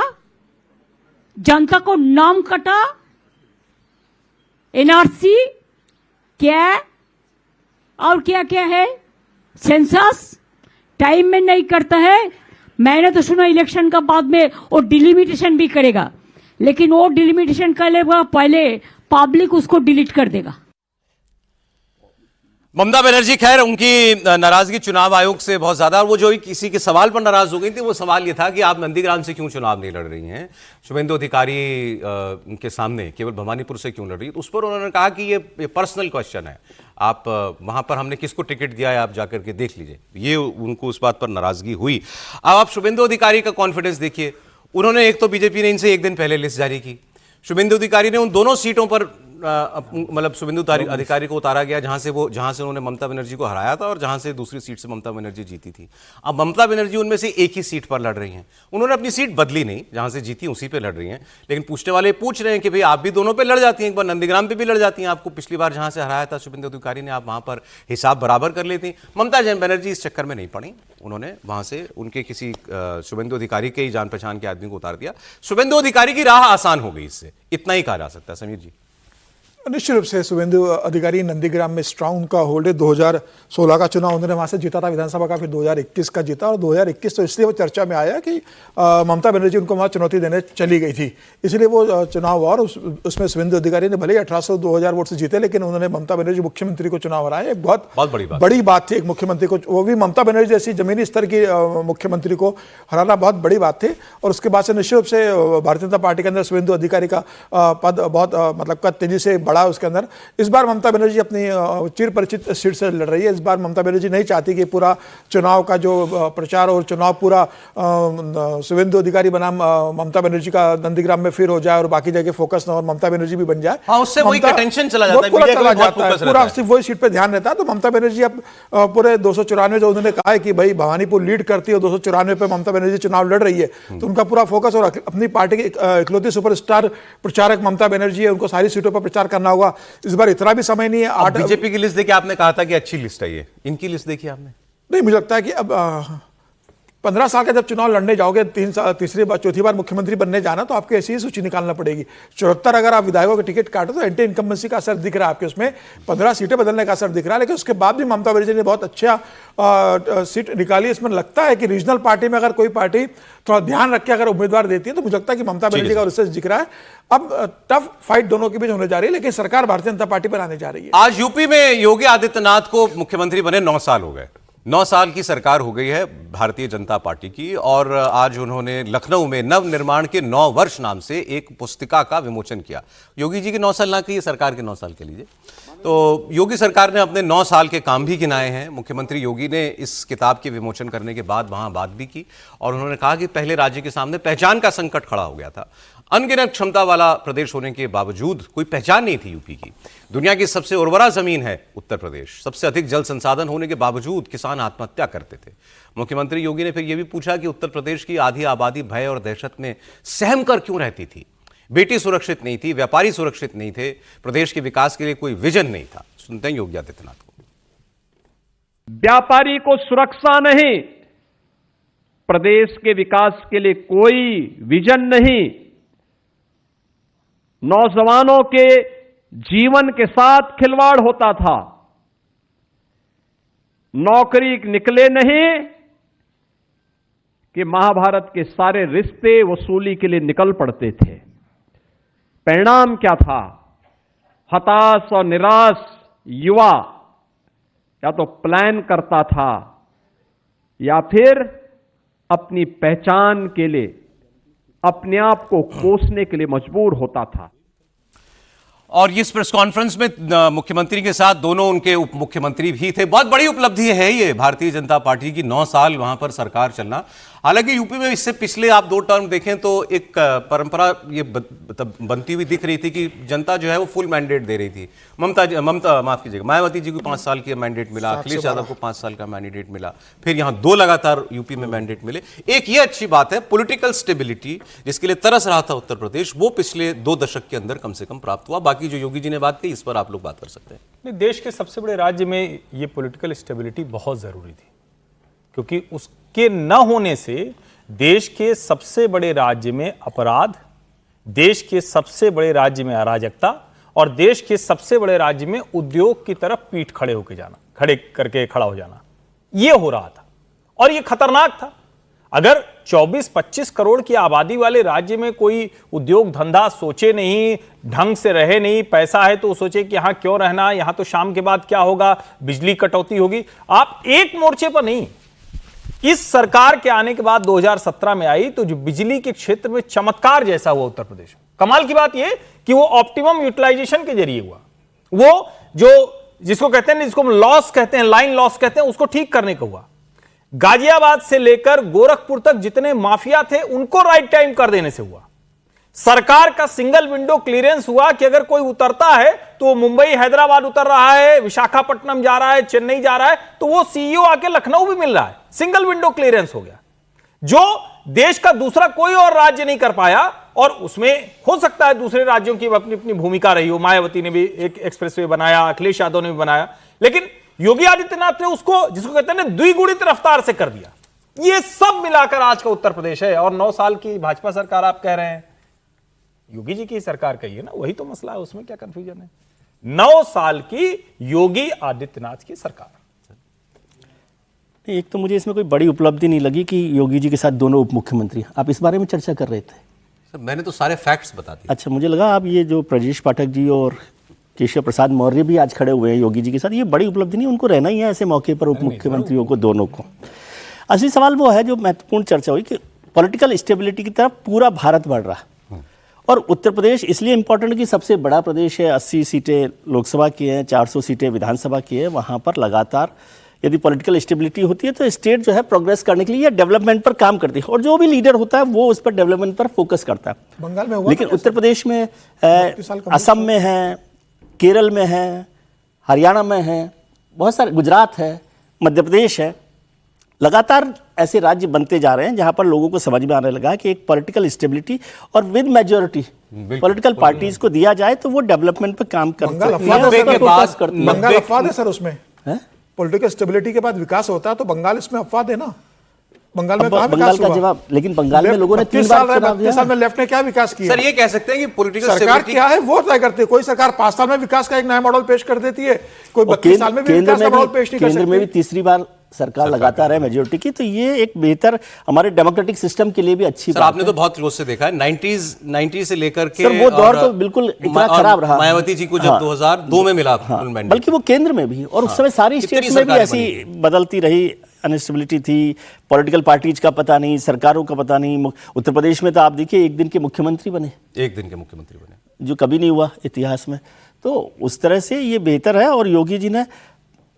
जनता को नाम कटा, एनआरसी क्या और क्या क्या है, सेंसस टाइम में नहीं करता है। मैंने तो सुना इलेक्शन का बाद में वो डिलिमिटेशन भी करेगा, लेकिन वो डिलिमिटेशन कर लेगा पहले पब्लिक उसको डिलीट कर देगा। ममता बनर्जी खैर उनकी नाराजगी चुनाव आयोग से बहुत ज्यादा, और वो जो किसी के सवाल पर नाराज हो गई थी, वो सवाल ये था कि आप नंदीग्राम से क्यों चुनाव नहीं लड़ रही हैं, शुभेंदु अधिकारी के सामने केवल भवानीपुर से क्यों लड़ रही है। तो उस पर उन्होंने कहा कि ये पर्सनल क्वेश्चन है, आप वहां पर हमने किसको टिकट दिया है आप जाकर के देख लीजिए। ये उनको उस बात पर नाराजगी हुई। अब आप शुभेंदु अधिकारी का कॉन्फिडेंस देखिए। उन्होंने एक तो बीजेपी ने इनसे एक दिन पहले लिस्ट जारी की। शुभेंदु अधिकारी ने उन दोनों सीटों पर मतलब शुभेंदु अधिकारी को उतारा गया जहां से उन्होंने ममता बनर्जी को हराया था और जहां से दूसरी सीट से ममता बनर्जी जीती थी। अब ममता बनर्जी उनमें से एक ही सीट पर लड़ रही हैं। उन्होंने अपनी सीट बदली नहीं, जहां से जीती उसी पे लड़ रही हैं। लेकिन पूछने वाले पूछ रहे हैं कि भाई आप भी दोनों पे लड़ जाती हैं, एक बार नंदीग्राम पे भी लड़ जाती हैं, आपको पिछली बार जहां से हराया था शुभेंदु अधिकारी ने, आप वहां पर हिसाब बराबर कर लेती। ममता बनर्जी इस चक्कर में नहीं पड़ी। उन्होंने वहां से उनके किसी शुभेंदु अधिकारी के ही जान पहचान के आदमी को उतार दिया। शुभेंदु अधिकारी की राह आसान हो गई, इससे इतना ही कहा जा सकता है। समीर जी, निश्चित रूप से शुभेंदु अधिकारी नंदीग्राम में स्ट्रांग उनका होल्ड है। 2016 का चुनाव उन्होंने वहां से जीता था विधानसभा का, फिर 2021 का जीता, और 2021 तो इसलिए वो चर्चा में आया कि ममता बनर्जी उनको वहां चुनौती देने चली गई थी, इसलिए वो चुनाव हुआ। और उसमें शुभेंदु अधिकारी ने भले ही 1800-2000 वोट से जीते, लेकिन उन्होंने ममता बनर्जी मुख्यमंत्री को चुनाव हराया। एक बहुत बड़ी बात थी एक मुख्यमंत्री को, वो भी ममता बनर्जी जैसी जमीनी स्तर की मुख्यमंत्री को हराना बहुत बड़ी बात थी। और उसके बाद से निश्चित रूप से भारतीय जनता पार्टी के अंदर शुभेंदु अधिकारी का पद बहुत मतलब तेजी से बड़ा है उसके अंदर। इस बार ममता बनर्जी अपनी चिर परिचित सीट से लड़ रही है। इस बार ममता बनर्जी नहीं चाहती कि पूरा चुनाव का जो प्रचार और चुनाव पूरा शुभेंदु अधिकारी बनाम ममता बनर्जी का नंदीग्राम में फिर हो जाए और बाकी जगह फोकस ना और ममता बनर्जी भी बन जाए। हाँ, उससे वही टेंशन चला जाता है, पूरा मीडिया का चला भी बहुत जाता है, फोकस पूरा रहता है। सिर्फ वही सीट पे ध्यान रहता है। तो ममता बनर्जी अब पूरे 294 जो उन्होंने कहा है कि भाई भवानीपुर लीड करती है, 294 पे ममता बनर्जी चुनाव लड़ रही है, तो उनका पूरा फोकस और अपनी पार्टी की इकलौती सुपरस्टार प्रचारक ममता बनर्जी है, उनको सारी सीटों पर प्रचार करना होगा। इस बार इतना भी समय नहीं है। बीजेपी की लिस्ट देखिए, आपने कहा था कि अच्छी लिस्ट है ये, इनकी लिस्ट देखिए आपने। नहीं, मुझे लगता है कि अब 15 साल का जब चुनाव लड़ने जाओगे, 3 साल तीसरी बार चौथी बार मुख्यमंत्री बनने जाना, तो आपको ऐसी ही सूची निकालना पड़ेगी। 74 अगर आप विधायकों के टिकट काटो तो एंटी इनकम्बेंसी का असर दिख रहा है आपके उसमें, 15 सीटें बदलने का असर दिख रहा है। लेकिन उसके बाद भी ममता बनर्जी ने बहुत अच्छा सीट निकाली। इसमें लगता है कि रीजनल पार्टी में अगर कोई पार्टी थोड़ा ध्यान रख के अगर उम्मीदवार देती है तो मुझे लगता है कि ममता बनर्जी का रिसर्च दिख रहा है। अब टफ फाइट दोनों के बीच होने जा रही है, लेकिन सरकार भारतीय जनता पार्टी पर आने जा रही है। आज यूपी में योगी आदित्यनाथ को मुख्यमंत्री बने 9 साल हो गए। 9 साल की सरकार हो गई है भारतीय जनता पार्टी की, और आज उन्होंने लखनऊ में नव निर्माण के 9 वर्ष नाम से एक पुस्तिका का विमोचन किया। योगी जी के 9 साल ना कहिए, सरकार के 9 साल के लीजिए। तो योगी सरकार ने अपने 9 साल के काम भी गिनाए हैं। मुख्यमंत्री योगी ने इस किताब के विमोचन करने के बाद वहां बात भी की, और उन्होंने कहा कि पहले राज्य के सामने पहचान का संकट खड़ा हो गया था। अनगिनत क्षमता वाला प्रदेश होने के बावजूद कोई पहचान नहीं थी यूपी की। दुनिया की सबसे उर्वरा जमीन है उत्तर प्रदेश, सबसे अधिक जल संसाधन होने के बावजूद किसान आत्महत्या करते थे। मुख्यमंत्री योगी ने फिर यह भी पूछा कि उत्तर प्रदेश की आधी आबादी भय और दहशत में सहम कर क्यों रहती थी। बेटी सुरक्षित नहीं थी, व्यापारी सुरक्षित नहीं थे, प्रदेश के विकास के लिए कोई विजन नहीं था। सुनते हैं योगी आदित्यनाथ को। व्यापारी को सुरक्षा नहीं, प्रदेश के विकास के लिए कोई विजन नहीं, नौजवानों के जीवन के साथ खिलवाड़ होता था, नौकरी निकले नहीं कि महाभारत के सारे रिश्ते वसूली के लिए निकल पड़ते थे। परिणाम क्या था? हताश और निराश युवा या तो प्लान करता था या फिर अपनी पहचान के लिए अपने आप को कोसने के लिए मजबूर होता था। और इस प्रेस कॉन्फ्रेंस में मुख्यमंत्री के साथ दोनों उनके उप मुख्यमंत्री भी थे। बहुत बड़ी उपलब्धि है ये भारतीय जनता पार्टी की, 9 साल वहां पर सरकार चलना। हालांकि यूपी में इससे पिछले आप 2 टर्म देखें तो एक परंपरा ये बनती हुई दिख रही थी कि जनता जो है वो फुल मैंडेट दे रही थी। माफ कीजिएगा, मायावती जी को 5 साल की मैंडेट मिला, अखिलेश यादव को 5 साल का मैंडेट मिला, फिर यहां 2 लगातार यूपी में मैंडेट मिले। एक ये अच्छी बात है, पॉलिटिकल स्टेबिलिटी जिसके लिए तरस रहा था उत्तर प्रदेश, वो पिछले 2 दशक के अंदर कम से कम प्राप्त हुआ। बाकी जो योगी जी ने बात की, इस पर आप लोग बात कर सकते हैं। नहीं, देश के सबसे बड़े राज्य में ये पॉलिटिकल स्टेबिलिटी बहुत जरूरी थी, क्योंकि उसके न होने से देश के सबसे बड़े राज्य में अपराध, देश के सबसे बड़े राज्य में अराजकता और देश के सबसे बड़े राज्य में उद्योग की तरफ पीठ खड़े करके खड़ा हो जाना, यह हो रहा था और यह खतरनाक था। अगर 24-25 करोड़ की आबादी वाले राज्य में कोई उद्योग धंधा सोचे नहीं, ढंग से रहे नहीं, पैसा है तो सोचे कि यहां क्यों रहना, यहां तो शाम के बाद क्या होगा, बिजली कटौती होगी। आप एक मोर्चे पर नहीं, इस सरकार के आने के बाद 2017 में आई तो जो बिजली के क्षेत्र में चमत्कार जैसा हुआ उत्तर प्रदेश में। कमाल की बात यह कि वो ऑप्टिमम यूटिलाइजेशन के जरिए हुआ, वो जो जिसको कहते हैं, जिसको लॉस कहते हैं, लाइन लॉस कहते हैं, उसको ठीक करने का हुआ। गाजियाबाद से लेकर गोरखपुर तक जितने माफिया थे उनको राइट टाइम कर देने से हुआ। सरकार का सिंगल विंडो क्लियरेंस हुआ कि अगर कोई उतरता है तो मुंबई हैदराबाद उतर रहा है, विशाखापट्टनम जा रहा है, चेन्नई जा रहा है, तो वो सीईओ आके लखनऊ भी मिल रहा है। सिंगल विंडो क्लियरेंस हो गया, जो देश का दूसरा कोई और राज्य नहीं कर पाया। और उसमें हो सकता है दूसरे राज्यों की अपनी अपनी भूमिका रही हो, मायावती ने भी एक एक्सप्रेसवे बनाया, अखिलेश यादव ने भी बनाया, लेकिन योगी आदित्यनाथ ने उसको, जिसको कहते हैं ना, द्विगुणित रफ्तार से कर दिया। ये सब मिलाकर आज का उत्तर प्रदेश है। और 9 साल की भाजपा सरकार आप कह रहे हैं, योगी जी की सरकार कहिए ना, वही तो मसला है, उसमें क्या कंफ्यूजन है। 9 साल की योगी आदित्यनाथ की सरकार। एक तो मुझे इसमें कोई बड़ी उपलब्धि नहीं लगी कि योगी जी के साथ दोनों उप मुख्यमंत्री, आप इस बारे में चर्चा कर रहे थे। सर, मैंने तो सारे फैक्ट्स बता दिए। अच्छा, मुझे लगा आप ये जो ब्रजेश पाठक जी और केशव प्रसाद मौर्य भी आज खड़े हुए हैं योगी जी के साथ, ये बड़ी उपलब्धि नहीं, उनको रहना ही है ऐसे मौके पर उप मुख्यमंत्रियों को, दोनों को। असली सवाल वो है जो महत्वपूर्ण चर्चा हुई कि पॉलिटिकल स्टेबिलिटी की तरफ पूरा भारत बढ़ रहा, और उत्तर प्रदेश इसलिए इम्पोर्टेंट कि सबसे बड़ा प्रदेश है, 80 सीटें लोकसभा की हैं, 400 सीटें विधानसभा की है। वहाँ पर लगातार यदि पॉलिटिकल स्टेबिलिटी होती है तो स्टेट जो है प्रोग्रेस करने के लिए डेवलपमेंट पर काम करती है, और जो भी लीडर होता है वो उस पर डेवलपमेंट पर फोकस करता है। बंगाल में हुआ, लेकिन उत्तर प्रदेश में असम में है, केरल में है, हरियाणा में है, बहुत सारे, गुजरात है, मध्य प्रदेश है, लगातार ऐसे राज्य बनते जा रहे हैं जहां पर लोगों को समझ में आने लगा कि एक पॉलिटिकल स्टेबिलिटी और विद मेजॉरिटी पॉलिटिकल पार्टीज को दिया जाए तो वो डेवलपमेंट पर काम करते हैं। बंगाल अपवाद है सर, उसमें पॉलिटिकल स्टेबिलिटी के बाद विकास होता है, तो बंगाल इसमें अपवाद है ना। बंगाल में कहाँ विकास हुआ? जवाब, लेकिन बंगाल में लोगों ने 3 साल में लेफ्ट ने क्या विकास किया? सर ये कह सकते हैं कि पॉलिटिकल सरकार क्या है वो तय करती है। कोई सरकार 5 साल में विकास का एक नया मॉडल पेश कर देती है, कोई 32 साल में भी विकास का मॉडल पेश नहीं कर सकती। केंद्र में भी तीसरी बार सरकार लगातार है मेजोरिटी की, तो ये एक बेहतर हमारे डेमोक्रेटिक सिस्टम के लिए भी अच्छी बात है। आपने तो बहुत क्लोज से देखा है 90 से लेकर के, सर वो दौर तो बिल्कुल इतना खराब रहा। मायावती जी को जब 2002 में मिला, बल्कि वो केंद्र में भी, और उस समय सारी स्टेट्स में भी ऐसी बदलती रही, अनस्टेबिलिटी थी, पॉलिटिकल पार्टीज का पता नहीं, सरकारों का पता नहीं। उत्तर प्रदेश में तो आप देखिए एक दिन के मुख्यमंत्री बने, जो कभी नहीं हुआ इतिहास में। तो उस तरह से ये बेहतर है, और योगी जी ने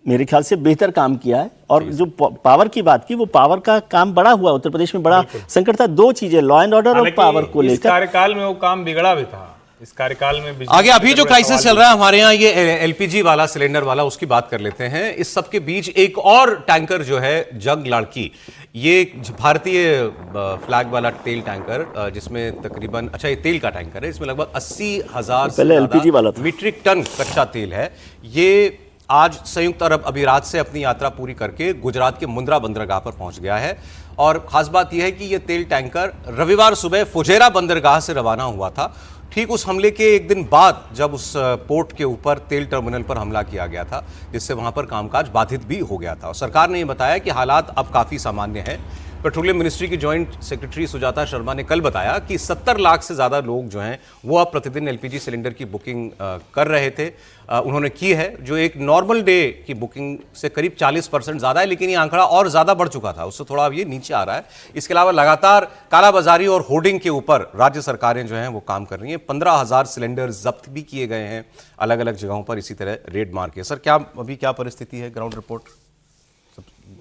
मेरे ख्याल से बेहतर काम किया है। और जो पावर की बात की, वो पावर का काम बड़ा हुआ उत्तर प्रदेश में, बड़ा संकट था। 2 चीजें, लॉ एंड ऑर्डर और पावर को लेकर। इस कार्यकाल में वो काम बिगड़ा भी था। इस कार्यकाल में आगे अभी जो क्राइसिस चल रहा है हमारे यहाँ, ये एलपीजी वाला, सिलेंडर वाला, उसकी बात कर लेते हैं। इस सब के बीच एक और टैंकर जो है जग लड़की, ये भारतीय फ्लैग वाला तेल टैंकर, जिसमें तकरीबन, अच्छा ये तेल का टैंकर है, इसमें लगभग 80,000 पहले एलपीजी वाला था, मीट्रिक टन कच्चा तेल है। ये आज संयुक्त अरब अमीरात से अपनी यात्रा पूरी करके गुजरात के मुंद्रा बंदरगाह पर पहुंच गया है। और खास बात यह है कि यह तेल टैंकर रविवार सुबह फुजेरा बंदरगाह से रवाना हुआ था, ठीक उस हमले के एक दिन बाद जब उस पोर्ट के ऊपर तेल टर्मिनल पर हमला किया गया था, जिससे वहां पर कामकाज बाधित भी हो गया था। और सरकार ने यह बताया कि हालात अब काफी सामान्य है। पेट्रोलियम मिनिस्ट्री की जॉइंट सेक्रेटरी सुजाता शर्मा ने कल बताया कि 70 लाख से ज़्यादा लोग जो हैं वो अब प्रतिदिन एलपीजी सिलेंडर की बुकिंग कर रहे थे, उन्होंने की है, जो एक नॉर्मल डे की बुकिंग से करीब 40% ज़्यादा है। लेकिन ये आंकड़ा और ज़्यादा बढ़ चुका था, उससे थोड़ा अब ये नीचे आ रहा है। इसके अलावा लगातार कालाबाजारी और होर्डिंग के ऊपर राज्य सरकारें जो हैं वो काम कर रही हैं। 15,000 सिलेंडर जब्त भी किए गए हैं अलग अलग जगहों पर, इसी तरह रेड मार के। सर क्या अभी क्या परिस्थिति है, ग्राउंड रिपोर्ट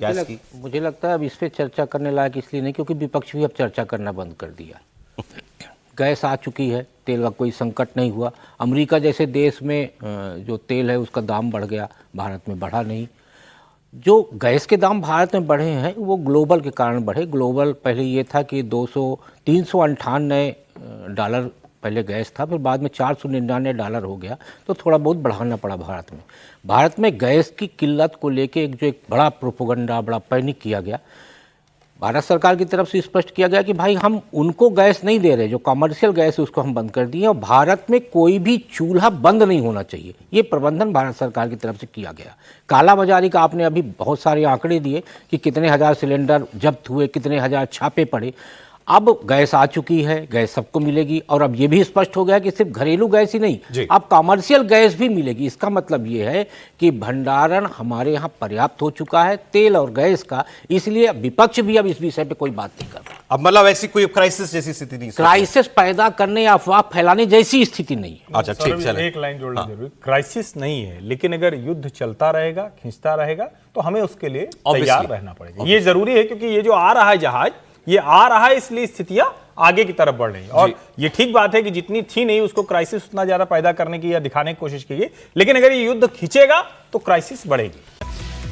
गैस की? मुझे लगता है अब इस पर चर्चा करने लायक इसलिए नहीं क्योंकि विपक्ष भी अब चर्चा करना बंद कर दिया। गैस आ चुकी है, तेल का कोई संकट नहीं हुआ। अमेरिका जैसे देश में जो तेल है उसका दाम बढ़ गया, भारत में बढ़ा नहीं। जो गैस के दाम भारत में बढ़े हैं वो ग्लोबल के कारण बढ़े। ग्लोबल पहले ये था कि 398 डॉलर पहले गैस था, फिर बाद में $499 हो गया, तो थोड़ा बहुत बढ़ाना पड़ा भारत में। भारत में गैस की किल्लत को लेके एक बड़ा प्रोपेगेंडा, बड़ा पैनिक किया गया। भारत सरकार की तरफ से स्पष्ट किया गया कि भाई हम उनको गैस नहीं दे रहे, जो कमर्शियल गैस है उसको हम बंद कर दिए, और भारत में कोई भी चूल्हा बंद नहीं होना चाहिए। ये प्रबंधन भारत सरकार की तरफ से किया गया। कालाबाजारी का आपने अभी बहुत सारे आंकड़े दिए कि कितने हजार सिलेंडर जब्त हुए, कितने हजार छापे पड़े। अब गैस आ चुकी है, गैस सबको मिलेगी, और अब ये भी स्पष्ट हो गया कि सिर्फ घरेलू गैस ही नहीं, अब कमर्शियल गैस भी मिलेगी। इसका मतलब ये है कि भंडारण हमारे यहाँ पर्याप्त हो चुका है तेल और गैस का, इसलिए विपक्ष भी अब इस विषय पे कोई बात नहीं कर रहा। अब मतलब ऐसी कोई क्राइसिस जैसी स्थिति नहीं, क्राइसिस पैदा करने या अफवाह फैलाने जैसी स्थिति नहीं है। अच्छा ठीक, चले एक लाइन जोड़ना जरूरी, क्राइसिस नहीं है, लेकिन अगर युद्ध चलता रहेगा, खिंचता रहेगा, तो हमें उसके लिए तैयार रहना पड़ेगा। ये जरूरी है, क्योंकि ये जो आ रहा है जहाज, ये आ रहा है, इसलिए स्थितियां आगे की तरफ बढ़ रही हैं। और ये ठीक बात है कि जितनी थी नहीं उसको क्राइसिस उतना ज्यादा पैदा करने की या दिखाने की कोशिश की गई, लेकिन अगर ये युद्ध खींचेगा तो क्राइसिस बढ़ेगी।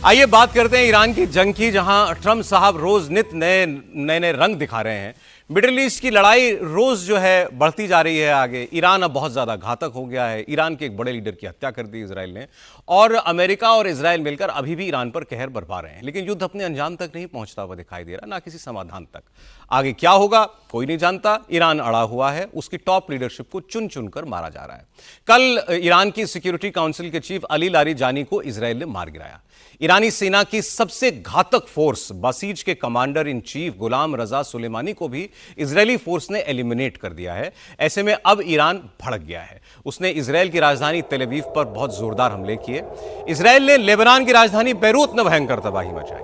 आइए बात करते हैं ईरान की जंग की, जहां ट्रंप साहब रोज नित नए रंग दिखा रहे हैं। मिडिल ईस्ट की लड़ाई रोज जो है बढ़ती जा रही है आगे। ईरान अब बहुत ज्यादा घातक हो गया है। ईरान के एक बड़े लीडर की हत्या कर दी इसराइल ने, और अमेरिका और इसराइल मिलकर अभी भी ईरान पर कहर बरपा रहे हैं। लेकिन युद्ध अपने अंजाम तक नहीं पहुंचता हुआ दिखाई दे रहा, ना किसी समाधान तक। आगे क्या होगा कोई नहीं जानता। ईरान अड़ा हुआ है, उसकी टॉप लीडरशिप को चुन चुनकर मारा जा रहा है। कल ईरान की सिक्योरिटी काउंसिल के चीफ अली लारीजानी को इसराइल ने मार गिराया। ईरानी सेना की सबसे घातक फोर्स बसीज के कमांडर इन चीफ गुलाम रजा सुलेमानी को भी इजरायली फोर्स ने एलिमिनेट कर दिया है। ऐसे में अब ईरान भड़क गया है। उसने इजरायल की राजधानी तेल अवीव पर बहुत जोरदार हमले किए। इजरायल ने लेबनान की राजधानी बैरूत में भयंकर तबाही मचाई।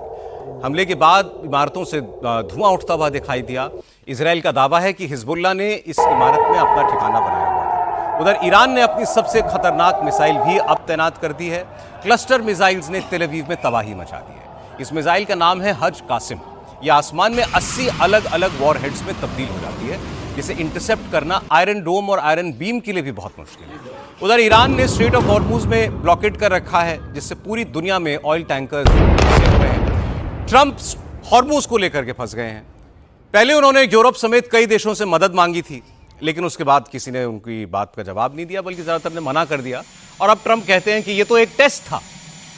हमले के बाद इमारतों से धुआं उठता हुआ दिखाई दिया। इजराइल का दावा है कि हिजबुल्लाह ने इस इमारत में अपना ठिकाना बनाया हुआ था। उधर ईरान ने अपनी सबसे खतरनाक मिसाइल भी अब तैनात कर दी है। क्लस्टर मिसाइल्स ने तेल अवीव में तबाही मचा दी है। इस मिसाइल का नाम है हज कासिम। यह आसमान में 80 अलग अलग वॉरहेड्स में तब्दील हो जाती है, जिसे इंटरसेप्ट करना आयरन डोम और आयरन बीम के लिए भी बहुत मुश्किल है। उधर ईरान ने स्ट्रेट ऑफ हॉर्मुज में ब्लॉकेड कर रखा है, जिससे पूरी दुनिया में ऑयल टैंकर्स फंसे हुए हैं। ट्रंप हॉर्मुज को लेकर के फंस गए हैं। पहले उन्होंने यूरोप समेत कई देशों से मदद मांगी थी, लेकिन उसके बाद किसी ने उनकी बात का जवाब नहीं दिया, बल्कि ज़्यादातर ने मना कर दिया। और अब ट्रंप कहते हैं कि ये तो एक टेस्ट था।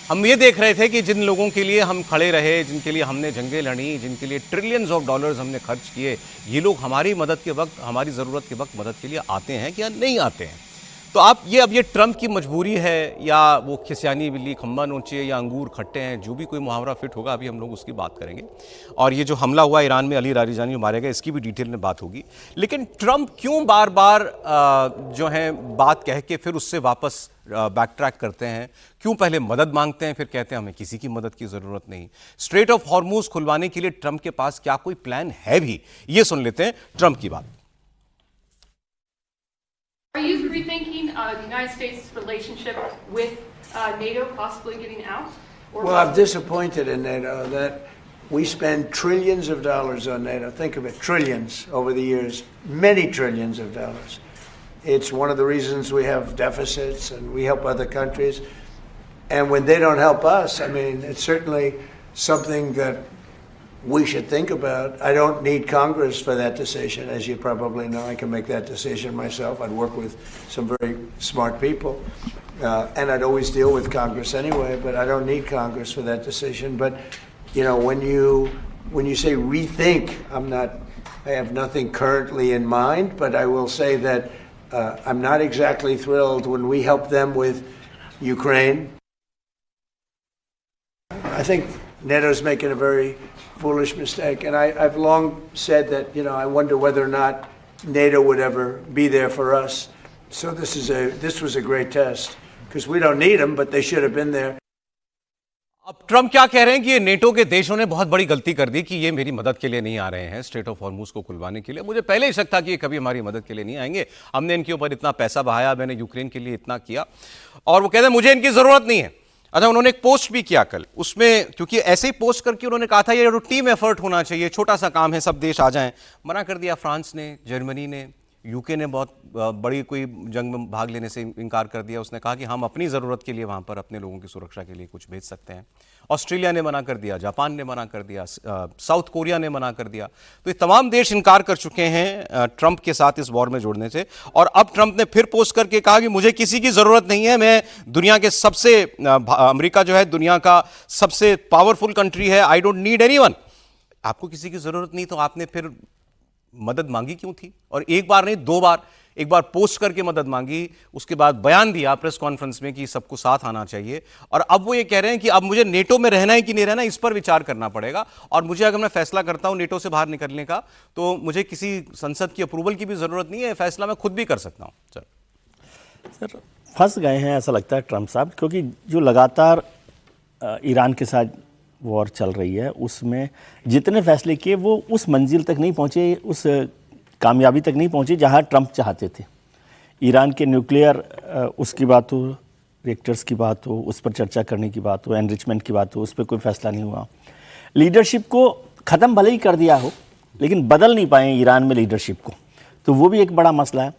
हम ये देख रहे थे कि जिन लोगों के लिए हम खड़े रहे, जिनके लिए हमने जंगें लड़ी, जिनके लिए ट्रिलियंस ऑफ डॉलर्स हमने खर्च किए, ये लोग हमारी मदद के वक्त, हमारी ज़रूरत के वक्त मदद के लिए आते हैं कि या नहीं आते हैं। तो आप ये अब ये ट्रंप की मजबूरी है या वो खिसियानी बिल्ली खंबा नोचे या अंगूर खट्टे हैं, जो भी कोई मुहावरा फिट होगा, अभी हम लोग उसकी बात करेंगे। और ये जो हमला हुआ ईरान में, अली लारीजानी मारे गए, इसकी भी डिटेल में बात होगी। लेकिन ट्रंप क्यों बार बार जो है बात कह के फिर उससे वापस बैक ट्रैक करते हैं? क्यों पहले मदद मांगते हैं, फिर कहते हैं हमें किसी की मदद की ज़रूरत नहीं? स्ट्रेट ऑफ हॉर्मुज खुलवाने के लिए ट्रंप के पास क्या कोई प्लान है भी? ये सुन लेते हैं ट्रंप की बात। Are you rethinking the United States' relationship with NATO possibly getting out? Well, I'm disappointed in NATO that we spend trillions of dollars on NATO. Think of it, trillions over the years, many trillions of dollars. It's one of the reasons we have deficits and we help other countries. And when they don't help us, I mean, it's certainly something that we should think about. I don't need Congress for that decision, as you probably know. I can make that decision myself. I'd work with some very smart people. And I'd always deal with Congress anyway, but I don't need Congress for that decision. But, you know, when you say rethink, I have nothing currently in mind, but I will say that I'm not exactly thrilled when we help them with Ukraine. I think NATO's making a very foolish mistake, and I've long said that, you know, I wonder whether or not NATO would ever be there for us. So this was a great test, because we don't need them, but they should have been there. अब Trump क्या कह रहे हैं कि ये NATO के देशों ने बहुत बड़ी गलती कर दी कि ये मेरी मदद के लिए नहीं आ रहे हैं स्ट्रेट ऑफ हॉर्मुज को खुलवाने के लिए। मुझे पहले ही शक था कि ये कभी हमारी मदद के लिए नहीं आएंगे। हमने इनके ऊपर इतना पैसा बहाया, मैंने यूक्रेन के लिए इतना किया, और वो कहते हैं मुझे इनकी जरूरत नहीं है। अच्छा, उन्होंने एक पोस्ट भी किया कल, उसमें क्योंकि ऐसे ही पोस्ट करके उन्होंने कहा था ये टीम एफर्ट होना चाहिए, छोटा सा काम है, सब देश आ जाएं। मना कर दिया फ्रांस ने, जर्मनी ने, यूके ने बहुत बड़ी कोई जंग में भाग लेने से इनकार कर दिया। उसने कहा कि हम अपनी ज़रूरत के लिए वहाँ पर अपने लोगों की सुरक्षा के लिए कुछ भेज सकते हैं। ऑस्ट्रेलिया ने मना कर दिया, जापान ने मना कर दिया, साउथ कोरिया ने मना कर दिया। तो ये तमाम देश इनकार कर चुके हैं ट्रंप के साथ इस वॉर में जोड़ने से। और अब ट्रंप ने फिर पोस्ट करके कहा कि मुझे किसी की ज़रूरत नहीं है, मैं दुनिया के सबसे, अमेरिका जो है दुनिया का सबसे पावरफुल कंट्री है, आई डोंट नीड एनीवन। आपको किसी की ज़रूरत नहीं तो आपने फिर मदद मांगी क्यों थी? और एक बार नहीं, दो बार, एक बार पोस्ट करके मदद मांगी, उसके बाद बयान दिया प्रेस कॉन्फ्रेंस में कि सबको साथ आना चाहिए। और अब वो ये कह रहे हैं कि अब मुझे नेटो में रहना है कि नहीं रहना, इस पर विचार करना पड़ेगा। और मुझे अगर मैं फैसला करता हूं नेटो से बाहर निकलने का, तो मुझे किसी संसद की अप्रूवल की भी जरूरत नहीं है, फैसला मैं खुद भी कर सकता हूं। सर फंस गए हैं ऐसा लगता है ट्रंप साहब, क्योंकि जो लगातार ईरान के साथ वॉर चल रही है उसमें जितने फैसले किए वो उस मंजिल तक नहीं पहुंचे, उस कामयाबी तक नहीं पहुंचे जहां ट्रंप चाहते थे। ईरान के न्यूक्लियर उसकी बात हो, रिएक्टर्स की बात हो, उस पर चर्चा करने की बात हो, एनरिचमेंट की बात हो, उस पर कोई फैसला नहीं हुआ। लीडरशिप को ख़त्म भले ही कर दिया हो, लेकिन बदल नहीं पाए ईरान में लीडरशिप को, तो वो भी एक बड़ा मसला है।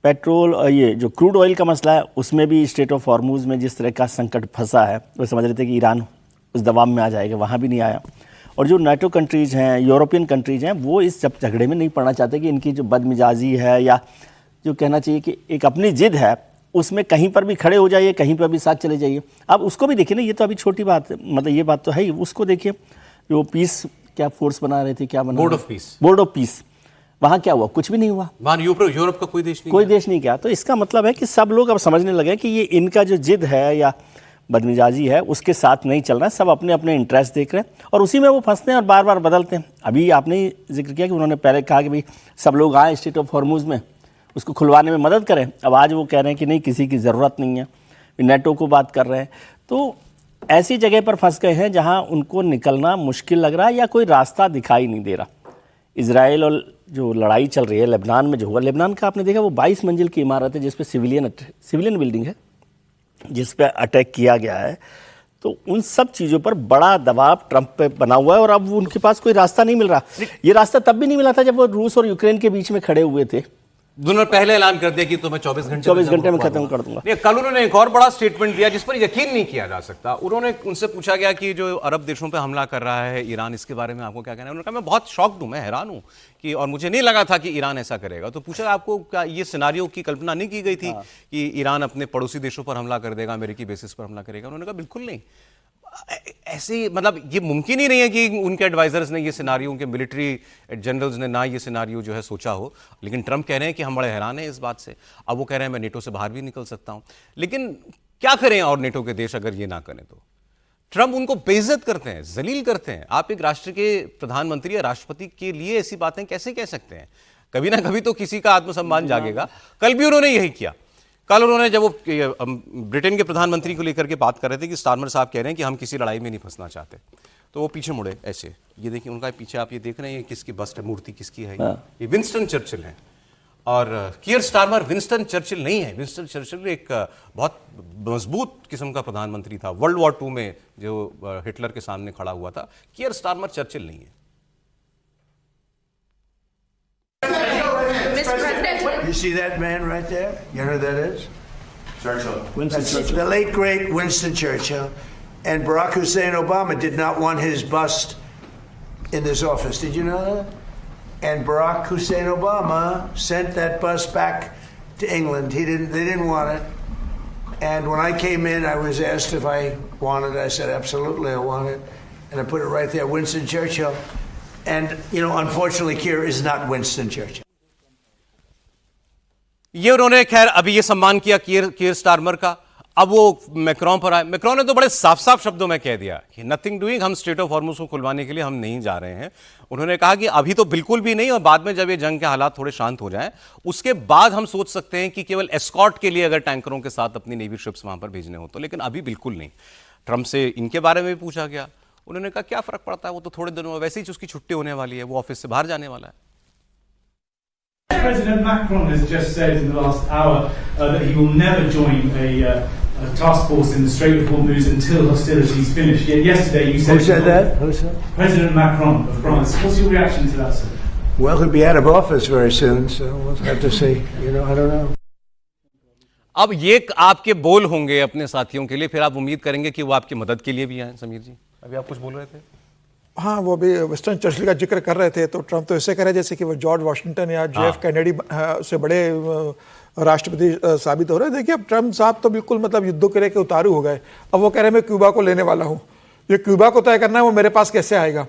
पेट्रोल, ये जो क्रूड ऑयल का मसला है, उसमें भी स्ट्रेट ऑफ हॉर्मुज में जिस तरह का संकट फंसा है, वो समझ रहे थे कि ईरान उस दबाव में आ जाएगा, वहाँ भी नहीं आया। और जो नाटो कंट्रीज़ हैं, यूरोपियन कंट्रीज़ हैं, वो इस सब झगड़े में नहीं पड़ना चाहते कि इनकी जो बदमिजाजी है, या जो कहना चाहिए कि एक अपनी जिद है, उसमें कहीं पर भी खड़े हो जाइए, कहीं पर भी साथ चले जाइए। अब उसको भी देखिए ना, ये तो अभी छोटी बात है, मतलब ये बात तो है ही। उसको देखिए, जो पीस क्या फोर्स बना रहे थे, क्या बना, बोर्ड ऑफ पीस, वहाँ क्या हुआ? कुछ भी नहीं हुआ। यूरोप का कोई देश नहीं गया। तो इसका मतलब है कि सब लोग अब समझने लगे कि ये इनका जो जिद है या बदमिजाजी है, उसके साथ नहीं चल रहा है। सब अपने अपने इंटरेस्ट देख रहे हैं और उसी में वो फंसते हैं और बार बार बदलते हैं। अभी आपने जिक्र किया कि उन्होंने पहले कहा कि भाई सब लोग आए स्ट्रेट ऑफ हॉर्मुज में, उसको खुलवाने में मदद करें। अब आज वो कह रहे हैं कि नहीं, किसी की ज़रूरत नहीं है, नेटो को बात कर रहे हैं। तो ऐसी जगह पर फंस गए हैं जहां उनको निकलना मुश्किल लग रहा है या कोई रास्ता दिखाई नहीं दे रहा। इजराइल और जो लड़ाई चल रही है लेबनान में जो हुआ, लेबनान का आपने देखा वो 22 मंजिल की इमारत है जिसपे सिविलियन बिल्डिंग है जिस पे अटैक किया गया है। तो उन सब चीज़ों पर बड़ा दबाव ट्रंप पे बना हुआ है और अब उनके पास कोई रास्ता नहीं मिल रहा। ये रास्ता तब भी नहीं मिला था जब वो रूस और यूक्रेन के बीच में खड़े हुए थे। दोनों पहले ऐलान कर दिया कि तो मैं 24 घंटे में खत्म कर दूंगा। नहीं, कल उन्होंने एक और बड़ा स्टेटमेंट दिया जिस पर यकीन नहीं किया जा सकता। उन्होंने उनसे पूछा गया कि जो अरब देशों पे हमला कर रहा है ईरान, इसके बारे में आपको क्या कहना है? उन्होंने कहा मैं बहुत शॉक्ड हूं, मैं हैरान हूं कि, और मुझे नहीं लगा था कि ईरान ऐसा करेगा। तो पूछा आपको क्या ये सिनारियो की कल्पना नहीं की गई थी कि ईरान अपने पड़ोसी देशों पर हमला कर देगा, अमेरिकी बेसिस पर हमला करेगा? उन्होंने कहा बिल्कुल नहीं, ऐसे मतलब ये मुमकिन ही नहीं है कि उनके एडवाइजर्स ने ये सिनारियो, उनके मिलिट्री जनरल्स ने ना ये सिनारियो जो है सोचा हो। लेकिन ट्रंप कह रहे हैं कि हम बड़े हैरान हैं इस बात से। अब वो कह रहे हैं मैं नेटो से बाहर भी निकल सकता हूं। लेकिन क्या करें और नेटो के देश अगर ये ना करें तो? ट्रंप उनको बेइज्जत करते हैं, जलील करते हैं। आप एक राष्ट्र के प्रधानमंत्री या राष्ट्रपति के लिए ऐसी बातें कैसे कह सकते हैं? कभी ना कभी तो किसी का आत्मसम्मान जागेगा। कल भी उन्होंने यही किया। कल उन्होंने जब वो ब्रिटेन के प्रधानमंत्री को लेकर के बात कर रहे थे कि स्टारमर साहब कह रहे हैं कि हम किसी लड़ाई में नहीं फंसना चाहते, तो वो पीछे मुड़े ऐसे। ये देखिए उनका पीछे आप ये देख रहे हैं किसकी बस्ट है, मूर्ति किसकी है? ये विंस्टन चर्चिल है। और कियर स्टारमर विंस्टन चर्चिल नहीं है। विंस्टन चर्चिल एक बहुत मजबूत किस्म का प्रधानमंत्री था। वर्ल्ड वॉर 2 में जो हिटलर के सामने खड़ा हुआ था। कियर स्टारमर चर्चिल नहीं है। You see that man right there? You know who that is? Churchill. Winston Churchill. The late great Winston Churchill. And Barack Hussein Obama did not want his bust in this office. Did you know that? And Barack Hussein Obama sent that bust back to England. They didn't want it. And when I came in, I was asked if I wanted it. I said, absolutely, I want it. And I put it right there, Winston Churchill. And, you know, unfortunately, Keir is not Winston Churchill. ये उन्होंने खैर अभी ये सम्मान किया कियर Starmer का। अब वो मैक्रोन पर आए। मैक्रोन ने तो बड़े साफ साफ शब्दों में कह दिया कि नथिंग डूइंग, हम स्ट्रेट ऑफ हॉर्मुज को खुलवाने के लिए हम नहीं जा रहे हैं। उन्होंने कहा कि अभी तो बिल्कुल भी नहीं, और बाद में जब ये जंग के हालात थोड़े शांत हो जाएं उसके बाद हम सोच सकते हैं कि केवल एस्कॉर्ट के लिए अगर टैंकरों के साथ अपनी नेवी शिप्स वहां पर भेजने हो तो, लेकिन अभी बिल्कुल नहीं। ट्रंप से इनके बारे में भी पूछा गया। उन्होंने कहा क्या फर्क पड़ता है, वो तो थोड़े दिनों में वैसे ही उसकी छुट्टी होने वाली है, वो ऑफिस से बाहर जाने वाला है। President Macron has just said in the last hour that he will never join a task force in the Strait of Hormuz until hostilities finish. Yet yesterday you said... Who said that? Who said? President Macron of France. What's your reaction to that, sir? Well, he'll be out of office very soon, so we'll have to see. You know, I don't know. अब ये आपके बोल होंगे अपने साथियों के लिए, फिर आप उम्मीद करेंगे कि वो आपकी मदद के लिए भी आए। समीर जी, अभी आप कुछ बोल रहे थे। हाँ, वो भी विंस्टन चर्चिल का जिक्र कर रहे थे, तो ट्रंप तो ऐसे करे जैसे कि वो जॉर्ज वॉशिंगटन या JF कैनेडी से बड़े राष्ट्रपति साबित हो रहे हैं। देखिए अब ट्रंप साहब तो बिल्कुल मतलब युद्धों के लिए उतारू हो गए। अब वो कह रहे हैं मैं क्यूबा को लेने वाला हूँ। ये क्यूबा को तय करना है वो मेरे पास कैसे आएगा?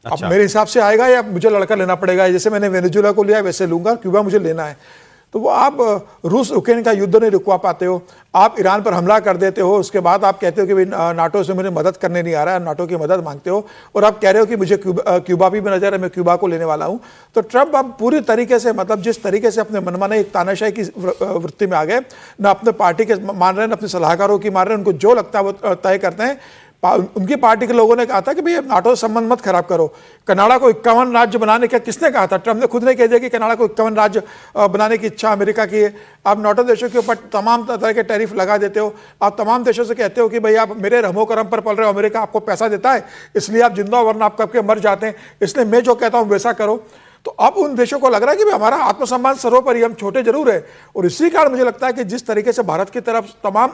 अब मेरे हिसाब से आएगा या मुझे लड़का लेना पड़ेगा? जैसे मैंने वेनेजुएला को लिया वैसे लूंगा, क्यूबा मुझे लेना है। तो वो आप रूस यूक्रेन का युद्ध नहीं रुकवा पाते हो, आप ईरान पर हमला कर देते हो, उसके बाद आप कहते हो कि भाई नाटो से मुझे मदद करने नहीं आ रहा है, नाटो की मदद मांगते हो, और आप कह रहे हो कि मुझे क्यूबा भी नजर है, मैं क्यूबा को लेने वाला हूं। तो ट्रंप अब पूरी तरीके से मतलब जिस तरीके से अपने मनमाने एक तानाशाही की वृत्ति में आ गए, ना अपने पार्टी के मान रहे हैं, ना अपने सलाहकारों की मान रहे हैं, उनको जो लगता है वो तय करते हैं। उनकी पार्टी के लोगों ने कहा था कि भाई नाटो से संबंध मत खराब करो। कनाडा को 51 राज्य बनाने का किसने कहा था? ट्रंप ने खुद ने कह दिया कि कनाडा को 51 राज्य बनाने की इच्छा अमेरिका की है। आप नाटो देशों के ऊपर तमाम तरह के टैरिफ लगा देते हो। आप तमाम देशों से कहते हो कि भाई आप मेरे रहमो करम पर पल रहे हो, अमेरिका आपको पैसा देता है इसलिए आप जिंदा, वरना आप कब के मर जाते हैं, इसलिए मैं जो कहता हूं वैसा करो। तो अब उन देशों को लग रहा है कि हमारा आत्मसम्मान सर्वोपरि, हम छोटे जरूर है। और इसी कारण मुझे लगता है कि जिस तरीके से भारत की तरफ तमाम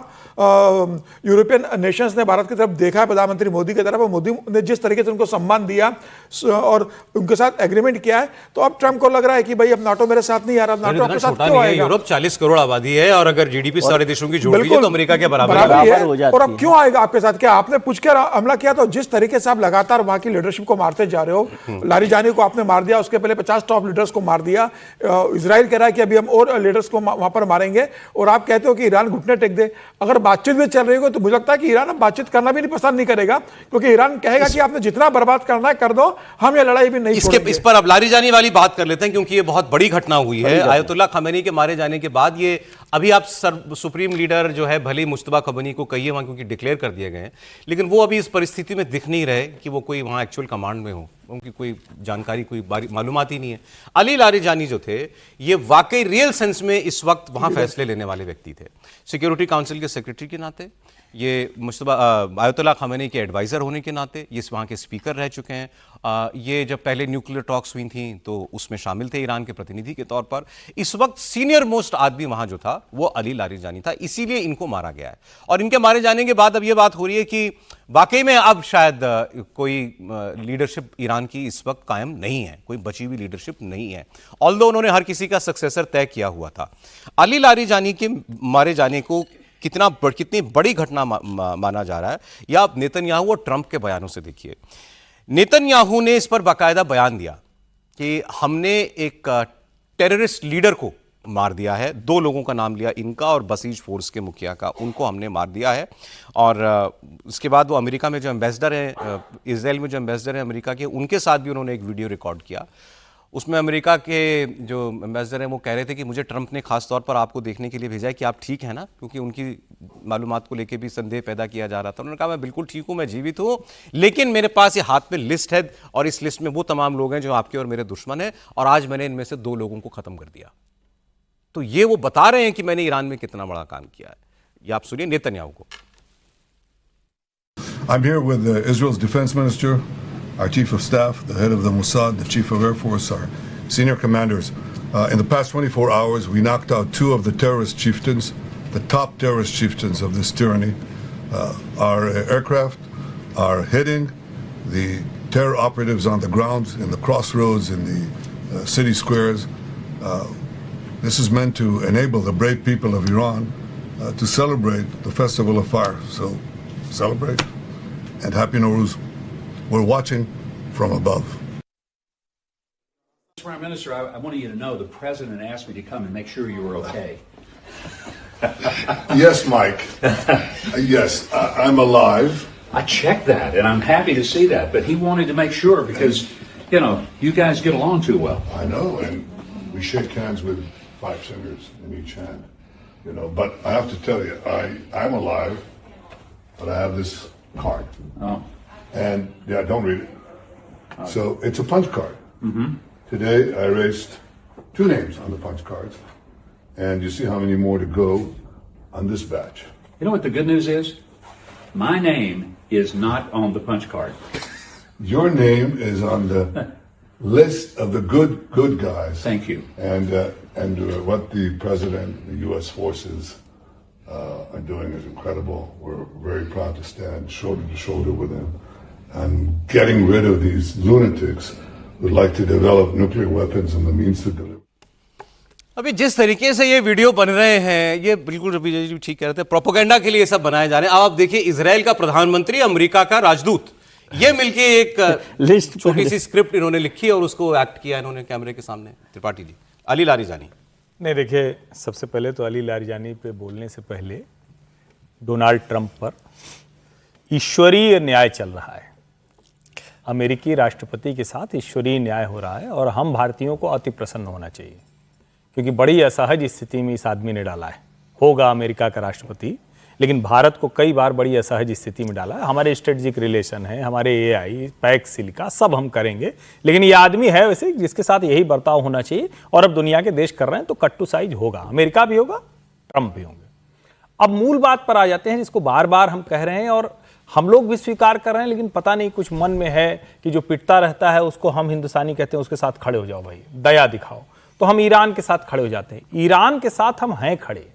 यूरोपियन नेशंस ने भारत की तरफ देखा है, प्रधानमंत्री मोदी की तरफ, और मोदी ने जिस तरीके से उनको सम्मान दिया और उनके साथ एग्रीमेंट किया है, तो अब ट्रंप को लग रहा है कि भाई अब नाटो मेरे साथ नहीं आ रहा, नाटो आपके साथ क्यों आएगा? यूरोप 40 करोड़ आबादी है, और अगर जीडीपी सारे देशों की जोड़ दीजिए तो अमेरिका के बराबर है। और अब क्यों आएगा आपके साथ? क्या आपने पूछ कर हमला किया? तो जिस तरीके से आप लगातार वहां की लीडरशिप को मारते जा रहे हो, लारीजानी को आपने मार दिया, उसके पहले पहले 50 टॉप लीडर्स को मार दिया। इजराइल कह रहा है कि अभी हम और लीडर्स को वहां पर मारेंगे, और आप कहते हो कि ईरान घुटने टेक दे। अगर बातचीत भी चल रही हो तो मुझे लगता है कि ईरान अब बातचीत करना भी नहीं पसंद नहीं करेगा, क्योंकि ईरान कहेगा कि आपने जितना बर्बाद करना है कर दो, हम ये लड़ाई भी नहीं छोड़ेंगे। इस पर अब लारीजानी वाली बात कर लेते हैं, क्योंकि ये बहुत बड़ी घटना हुई है। आयतुल्लाह खमेनी के मारे जाने के बाद ये अभी आप सुप्रीम लीडर जो है, भले मुश्तबा खमेनी को कहिए वहां, क्योंकि डिक्लेयर कर दिए गए हैं, लेकिन वो अभी इस परिस्थिति में दिख नहीं रहे कि वो कोई वहां एक्चुअल कमांड में हो, उनकी कोई जानकारी, कोई मालूमात ही नहीं है। अली लारीजानी जो थे, ये वाकई रियल सेंस में इस वक्त वहां फैसले लेने वाले व्यक्ति थे। सिक्योरिटी काउंसिल के सेक्रेटरी के नाते, ये मुश्तबा आयतुल्लाह खमेनी के एडवाइज़र होने के नाते, ये वहाँ के स्पीकर रह चुके हैं। ये जब पहले न्यूक्लियर टॉक्स हुई थी तो उसमें शामिल थे ईरान के प्रतिनिधि के तौर पर। इस वक्त सीनियर मोस्ट आदमी वहाँ जो था वो अली लारीजानी था, इसीलिए इनको मारा गया है। और इनके मारे जाने के बाद अब ये बात हो रही है कि वाकई में अब शायद कोई लीडरशिप ईरान की इस वक्त कायम नहीं है, कोई बची हुई लीडरशिप नहीं है, ऑल्दो उन्होंने हर किसी का सक्सेसर तय किया हुआ था। अली लारीजानी के मारे जाने को कितनी बड़ी घटना माना जा रहा है, या आप नेतन्याहू और ट्रंप के बयानों से देखिए। नेतन्याहू ने इस पर बाकायदा बयान दिया कि हमने एक टेररिस्ट लीडर को मार दिया है। 2 लोगों का नाम लिया, इनका और बसीज फोर्स के मुखिया का, उनको हमने मार दिया है। और उसके बाद वो अमेरिका में जो एम्बेसडर हैं, इजराइल में जो एम्बेसडर हैं अमेरिका के, उनके साथ भी उन्होंने एक वीडियो रिकॉर्ड किया। उसमें अमेरिका के जो एम्बेसडर हैं वो कह रहे थे कि मुझे ट्रंप ने खास तौर पर आपको देखने के लिए भेजा है कि आप ठीक हैं ना, क्योंकि उनकी मालूमात को लेके भी संदेह पैदा किया जा रहा था। उन्होंने कहा मैं बिल्कुल ठीक हूं, मैं जीवित हूं, लेकिन मेरे पास ये हाथ में लिस्ट है, और इस लिस्ट में वो तमाम लोग हैं जो आपके और मेरे दुश्मन हैं, और आज मैंने इनमें से 2 लोगों को खत्म कर दिया। तो ये वो बता रहे हैं कि मैंने ईरान में कितना बड़ा काम किया है। ये आप सुनिए नेतन्याहू को। I'm here with Israel's defense minister, our chief of staff, the head of the Mossad, the chief of Air Force, our senior commanders. In the past 24 hours, we knocked out 2 of the terrorist chieftains, the top terrorist chieftains of this tyranny. Our aircraft are hitting the terror operatives on the ground, in the crossroads, in the city squares. This is meant to enable the brave people of Iran to celebrate the Festival of Fire. So celebrate, and Happy Nowruz. We're watching from above. Prime Minister, I wanted you to know the President asked me to come and make sure you were okay. Yes, Mike. Yes, I'm alive. I checked that, and I'm happy to see that. But he wanted to make sure because, you know, you guys get along too well. I know, and we shake hands with 5 fingers in each hand. You know, but I have to tell you, I'm alive, but I have this card. Oh. And yeah, don't read it. So it's a punch card. Mm-hmm. Today I erased 2 names on the punch cards, and you see how many more to go on this batch. You know what the good news is? My name is not on the punch card. Your name is on the list of the good guys. Thank you. And what the president, the U.S. forces are doing is incredible. We're very proud to stand shoulder to shoulder with them, and getting rid of these lunatics would like to develop nuclear weapons and the means to deliver. अभी जिस तरीके से ये video बन रहे हैं, ये बिल्कुल विजय जी ठीक कह रहे थे, प्रोपेगेंडा के लिए ये सब बनाए जा रहे हैं। अब आप देखिए, इजराइल का प्रधानमंत्री, अमेरिका का राजदूत, ये मिलके एक लिस्ट, छोटी सी स्क्रिप्ट इन्होंने लिखी और उसको एक्ट किया इन्होंने कैमरे के सामने। Tripathi ji, Ali Larijani. नहीं, देखिए, सबसे पहले तो अली लारीजानी पे बोलने से पहले डोनाल्ड ट्रंप पर ईश्वरीय न्याय चल रहा है। अमेरिकी राष्ट्रपति के साथ ईश्वरीय न्याय हो रहा है, और हम भारतीयों को अति प्रसन्न होना चाहिए, क्योंकि बड़ी असहज स्थिति में इस आदमी ने डाला है। होगा अमेरिका का राष्ट्रपति, लेकिन भारत को कई बार बड़ी असहज स्थिति में डाला है। हमारे स्ट्रेटेजिक रिलेशन है, हमारे AI, पैक्स, सिलिका, सब हम करेंगे, लेकिन ये आदमी है वैसे जिसके साथ यही बर्ताव होना चाहिए। और अब दुनिया के देश कर रहे हैं तो कट टू साइज होगा, अमेरिका भी होगा, ट्रंप भी होंगे। अब मूल बात पर आ जाते हैं, जिसको बार बार हम कह रहे हैं और हम लोग भी स्वीकार कर रहे हैं, लेकिन पता नहीं कुछ मन में है कि जो पिटता रहता है उसको हम हिंदुस्तानी कहते हैं, उसके साथ खड़े हो जाओ भाई, दया दिखाओ। तो हम ईरान के साथ खड़े हो जाते हैं। ईरान के साथ हम हैं खड़े,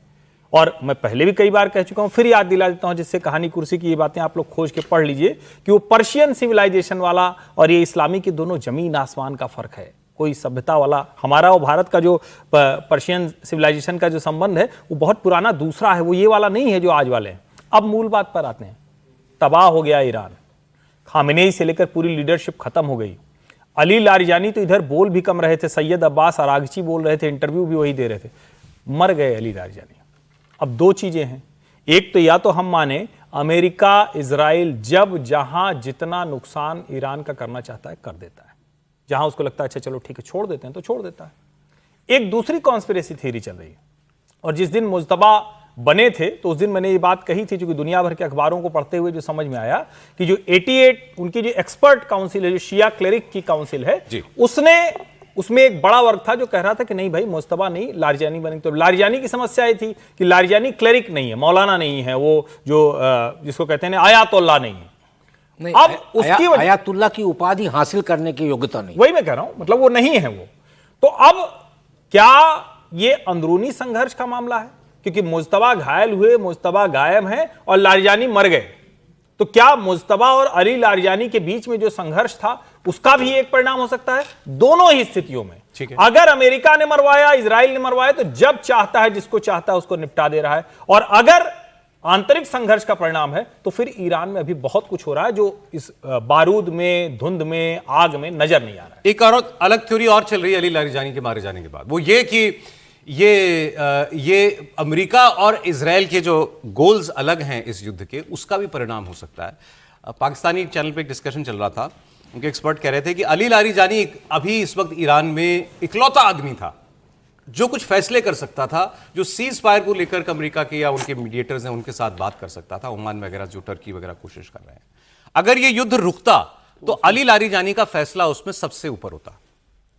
और मैं पहले भी कई बार कह चुका हूं, फिर याद दिला देता हूं, जिससे कहानी कुर्सी की ये बातें आप लोग खोज के पढ़ लीजिए कि वो पर्शियन सिविलाइजेशन वाला और ये इस्लामी की दोनों जमीन आसमान का फर्क है। कोई सभ्यता वाला, हमारा और भारत का जो पर्शियन सिविलाइजेशन का जो संबंध है वो बहुत पुराना दूसरा है, वो ये वाला नहीं है जो आज वाले हैं। अब मूल बात पर आते हैं। तबाह हो गया ईरान, खामेनेई से लेकर पूरी लीडरशिप खत्म हो गई। अली लारिजानी तो इधर बोल भी कम रहे थे, सैयद अब्बास अरागची बोल रहे थे, इंटरव्यू भी वही दे रहे थे, मर गए अली लारिजानी। अब दो चीजें हैं, एक तो या तो हम माने अमेरिका इजराइल जब जहां जितना नुकसान ईरान का करना चाहता है कर देता है, जहां उसको लगता है अच्छा चलो ठीक है छोड़ देते हैं तो छोड़ देता है। एक दूसरी कॉन्स्पिरेसी थ्योरी चल रही है, और जिस दिन मुज्तबा बने थे तो उस दिन मैंने ये बात कही थी, क्योंकि दुनिया भर के अखबारों को पढ़ते हुए जो समझ में आया कि जो 88 उनकी जो एक्सपर्ट काउंसिल है, जो शिया क्लेरिक की काउंसिल है, उसमें एक बड़ा वर्ग था जो कह रहा था कि नहीं भाई मुज्तबा नहीं, लारिजानी बनेंगे। तो लारिजानी की समस्या ये थी कि लारिजानी क्लेरिक नहीं है, मौलाना नहीं है, वो जो जिसको कहते हैं आयातुल्लाह नहीं है। नहीं, अब उसकी आयातुल्लाह की उपाधि हासिल करने की योग्यता नहीं, वही मैं कह रहा हूं, मतलब वो नहीं है वो। तो अब क्या ये अंदरूनी संघर्ष का मामला है, क्योंकि मुज्तबा घायल हुए, मुज्तबा गायब हैं और लारिजानी मर गए, तो क्या मुज्तबा और अली लारिजानी के बीच में जो संघर्ष था उसका भी एक परिणाम हो सकता है? दोनों ही स्थितियों में अगर अमेरिका ने मरवाया, इजराइल ने मरवाया, तो जब चाहता है जिसको चाहता है उसको निपटा दे रहा है, और अगर आंतरिक संघर्ष का परिणाम है तो फिर ईरान में अभी बहुत कुछ हो रहा है जो इस बारूद में, धुंध में, आग में नजर नहीं आ रहा है। एक और अलग थ्योरी और चल रही है अली लारिजानी के मारे जाने के बाद, वो ये कि ये अमेरिका और इजराइल के जो गोल्स अलग हैं इस युद्ध के, उसका भी परिणाम हो सकता है। पाकिस्तानी चैनल पे एक डिस्कशन चल रहा था, उनके एक्सपर्ट कह रहे थे कि अली लारिजानी अभी इस वक्त ईरान में इकलौता आदमी था जो कुछ फैसले कर सकता था, जो सीज फायर को लेकर अमेरिका के या उनके मीडिएटर्स हैं उनके साथ बात कर सकता था, ओमान वगैरह जो टर्की वगैरह कोशिश कर रहे हैं। अगर ये युद्ध रुकता तो अली लारिजानी का फैसला उसमें सबसे ऊपर होता,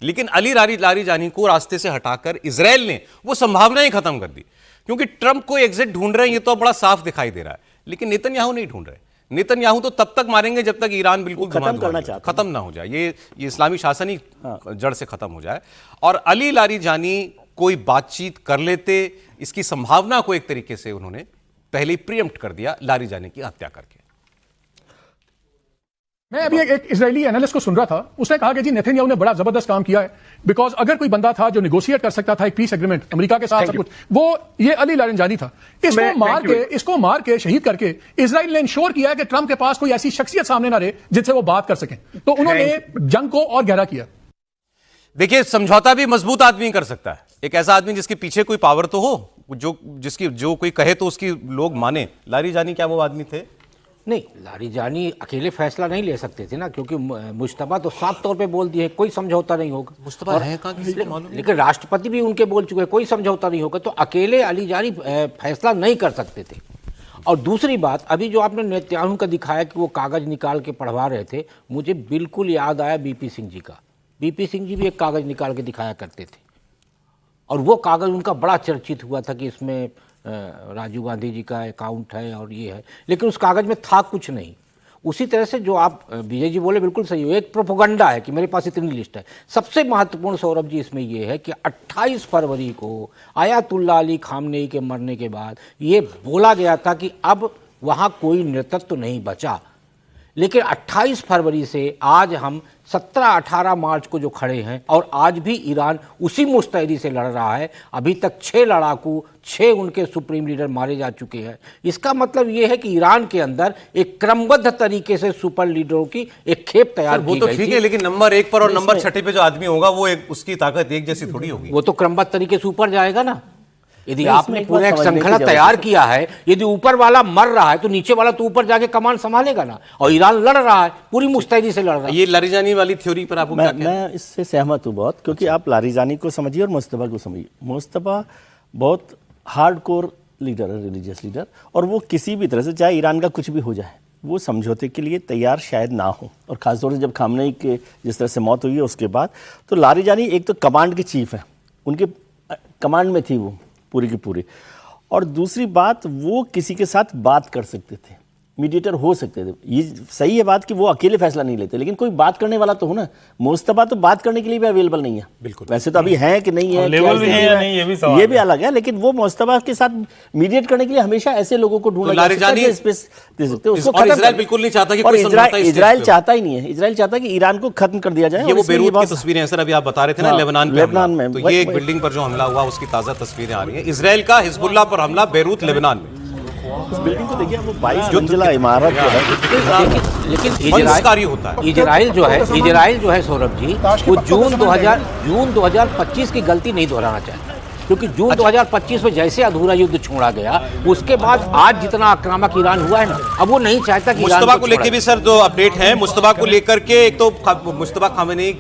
लेकिन अली लारिजानी को रास्ते से हटाकर इजराइल ने वो संभावना ही खत्म कर दी, क्योंकि ट्रंप को एग्जिट ढूंढ रहे हैं, ये तो बड़ा साफ दिखाई दे रहा है, लेकिन नेतन्याहू नहीं ढूंढ रहे। नेतन्याहू तो तब तक मारेंगे जब तक ईरान बिल्कुल खत्म ना हो जाए, ये इस्लामी शासन ही जड़ से खत्म हो जाए। और अली लारिजानी कोई बातचीत कर लेते, इसकी संभावना को एक तरीके से उन्होंने पहले ही प्रीएम्प्ट कर दिया लारिजानी की हत्या करके। मैं अभी एक इजरायली एनालिस्ट को सुन रहा था, उसने कहा कि जी नेतन्याहू ने बड़ा जबरदस्त काम किया है, बिकॉज अगर कोई बंदा था जो नेगोशिएट कर सकता था एक पीस एग्रीमेंट अमेरिका के साथ सब कुछ, वो ये अली लारिजानी था। इसको मार के शहीद करके इजराइल ने इंश्योर किया कि ट्रंप के पास कोई ऐसी शख्सियत सामने ना रहे जिससे वो बात कर सकें, तो उन्होंने जंग को और गहरा किया। देखिए, समझौता भी मजबूत आदमी कर सकता है, एक ऐसा आदमी जिसके पीछे कोई पावर तो हो, जो कोई कहे तो उसकी लोग माने। लारिजानी क्या वो आदमी थे? नहीं, लारिजानी अकेले फैसला नहीं ले सकते थे ना, क्योंकि मुश्तबा तो साफ तौर पे बोल दिए कोई समझौता नहीं होगा। मुश्तबा है कहाँ, किसी को मालूम? लेकिन राष्ट्रपति भी उनके बोल चुके हैं कोई समझौता नहीं होगा, तो अकेले अलीजानी फैसला नहीं कर सकते थे। और दूसरी बात, अभी जो आपने नेतन्याहू का दिखाया कि वो कागज निकाल के पढ़वा रहे थे, मुझे बिल्कुल याद आया बीपी सिंह जी का। बीपी सिंह जी भी एक कागज निकाल के दिखाया करते थे, और वो कागज उनका बड़ा चर्चित हुआ था कि इसमें राजीव गांधी जी का अकाउंट है और ये है, लेकिन उस कागज में था कुछ नहीं। उसी तरह से जो आप विजय जी बोले बिल्कुल सही हो, एक प्रोपोगंडा है कि मेरे पास इतनी लिस्ट है। सबसे महत्वपूर्ण सौरभ जी इसमें ये है कि 28 फरवरी को आयतुल्लाह अली खामनेई के मरने के बाद ये बोला गया था कि अब वहाँ कोई नेतृत्व नहीं बचा, लेकिन 28 फरवरी से आज हम 17-18 मार्च को जो खड़े हैं, और आज भी ईरान उसी मुस्तैदी से लड़ रहा है। अभी तक 6 लड़ाकू, 6 उनके सुप्रीम लीडर मारे जा चुके हैं। इसका मतलब ये है कि ईरान के अंदर एक क्रमबद्ध तरीके से सुपर लीडरों की एक खेप तैयार की गई थी। वो तो ठीक है, लेकिन नंबर 1 पर और नंबर 6 पे जो आदमी होगा वो उसकी ताकत एक जैसी थोड़ी होगी। वो तो क्रमबद्ध तरीके से ऊपर जाएगा ना। यदि आपने पूरा एक श्रृंखला तैयार किया है, यदि ऊपर वाला मर रहा है तो नीचे वाला तो ऊपर जाके कमान संभालेगा ना, और ईरान लड़ रहा है, पूरी मुस्तैदी से लड़ रहा है। ये लारिजानी वाली थ्योरी पर आपको क्या कहना है? मैं इससे सहमत हूँ बहुत, क्योंकि आप लारिजानी को समझिए और मुस्तफा को समझिए। मुस्तफा बहुत हार्डकोर लीडर है, रिलीजियस लीडर, और वो किसी भी तरह से चाहे ईरान का कुछ भी हो जाए वो समझौते के लिए तैयार शायद ना हो। और ख़ासतौर से जब खामनेई के जिस तरह से मौत हुई है उसके बाद, तो लारिजानी एक तो कमांड के चीफ है, उनके कमांड में थी वो पूरी की पूरी, और दूसरी बात वो किसी के साथ बात कर सकते थे, मीडिएटर हो सकते थे। ये सही है बात कि वो अकेले फैसला नहीं लेते, लेकिन कोई बात करने वाला तो हो ना। मुस्तफा तो बात करने के लिए भी अवेलेबल नहीं है, बिल्कुल। वैसे तो अभी है कि नहीं है, लेवल भी है या नहीं, ये भी अलग है, लेकिन वो मुस्तफा के साथ मीडिएट करने के लिए हमेशा ऐसे लोगों को ढूंढना स्पेस दे सकते हैं। उसको इजराइल बिल्कुल नहीं चाहता कि कोई समझौता, इजराइल चाहता ही नहीं है। इजराइल चाहता है कि ईरान को खत्म कर दिया जाए। ये वो बेरूत की तस्वीरें हैं सर, अभी आप बता रहे थे ना लेबनान में, तो ये एक बिल्डिंग पर जो हमला हुआ उसकी ताजा तस्वीरें आ रही हैं। इजराइल का हिजबुल्लाह पर हमला बेरूत लेबनान में। बिल्डिंग को देखिए, वो 22 मंजिला इमारत जो है, लेकिन वंशकारी होता है। इजराइल जो है सौरभ जी, वो जून 2025 की गलती नहीं दोहराना चाहता, क्योंकि जून 2025 में जैसे अधूरा युद्ध छोड़ा गया, उसके बाद आज जितना आक्रामक ईरान हुआ है ना, अब वो नहीं चाहता कि मुस्तफा को लेकर भी सर जो अपडेट है, मुस्तफा को लेकर के एक तो मुस्तफा खामेनी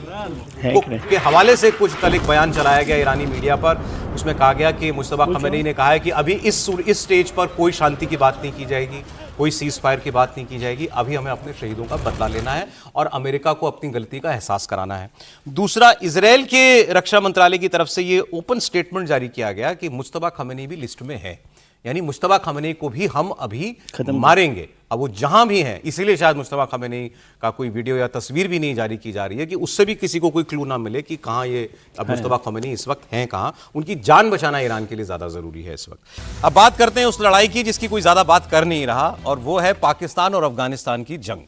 के हवाले से कुछ कल एक बयान चलाया गया ईरानी मीडिया पर। उसमें कहा गया कि मुस्तफा खामेनी ने कहा है कि अभी इस स्टेज पर कोई शांति की बात नहीं की जाएगी, कोई सीज फायर की बात नहीं की जाएगी, अभी हमें अपने शहीदों का बदला लेना है और अमेरिका को अपनी गलती का एहसास कराना है। दूसरा, इजराइल के रक्षा मंत्रालय की तरफ से ये ओपन स्टेटमेंट जारी किया गया कि मुस्तफा खामेनी भी लिस्ट में है, यानी मुस्तफा खामेनी को भी हम अभी मारेंगे। अब वो जहां भी हैं, इसीलिए शायद मुस्तफा खामेनी का कोई वीडियो या तस्वीर भी नहीं जारी की जा रही है कि उससे भी किसी को कोई क्लू ना मिले कि कहां ये अब मुस्तफा खामेनी इस वक्त हैं कहां। उनकी जान बचाना ईरान के लिए ज्यादा जरूरी है इस वक्त। अब बात करते हैं उस लड़ाई की जिसकी कोई ज्यादा बात कर नहीं रहा, और वो है पाकिस्तान और अफगानिस्तान की जंग।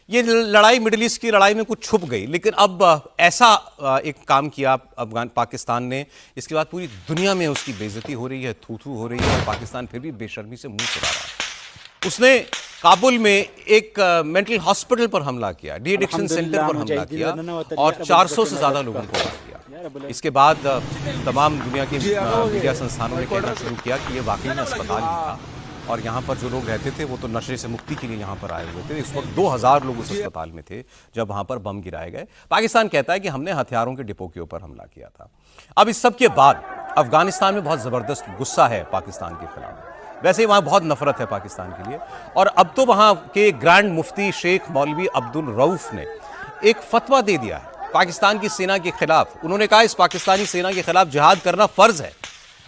ये लड़ाई मिडिल ईस्ट की लड़ाई में कुछ छुप गई, लेकिन अब ऐसा एक काम किया पाकिस्तान ने, इसके बाद पूरी दुनिया में उसकी बेइज्जती हो रही है, थू थू हो रही है, और पाकिस्तान फिर भी बेशर्मी से मुंह चुरा रहा है। उसने काबुल में एक मेंटल हॉस्पिटल पर हमला किया, डी एडिक्शन सेंटर पर हमला किया और 400 से ज्यादा लोगों को मार दिया। इसके बाद तमाम दुनिया के मीडिया संस्थानों ने कहना शुरू किया कि ये वाकई में अस्पताल ही था, और यहाँ पर जो लोग रहते थे वो तो नशे से मुक्ति के लिए यहाँ पर आए हुए थे। इस वक्त 2000 लोग उस अस्पताल में थे जब वहाँ पर बम गिराए गए। पाकिस्तान कहता है कि हमने हथियारों के डिपो के ऊपर हमला किया था। अब इस सब के बाद अफगानिस्तान में बहुत ज़बरदस्त गुस्सा है पाकिस्तान के खिलाफ। वैसे ही वहाँ बहुत नफरत है पाकिस्तान के लिए, और अब तो वहाँ के ग्रैंड मुफ्ती शेख मौलवी अब्दुल रऊफ ने एक फतवा दे दिया है पाकिस्तान की सेना के खिलाफ। उन्होंने कहा इस पाकिस्तानी सेना के खिलाफ जिहाद करना फर्ज है।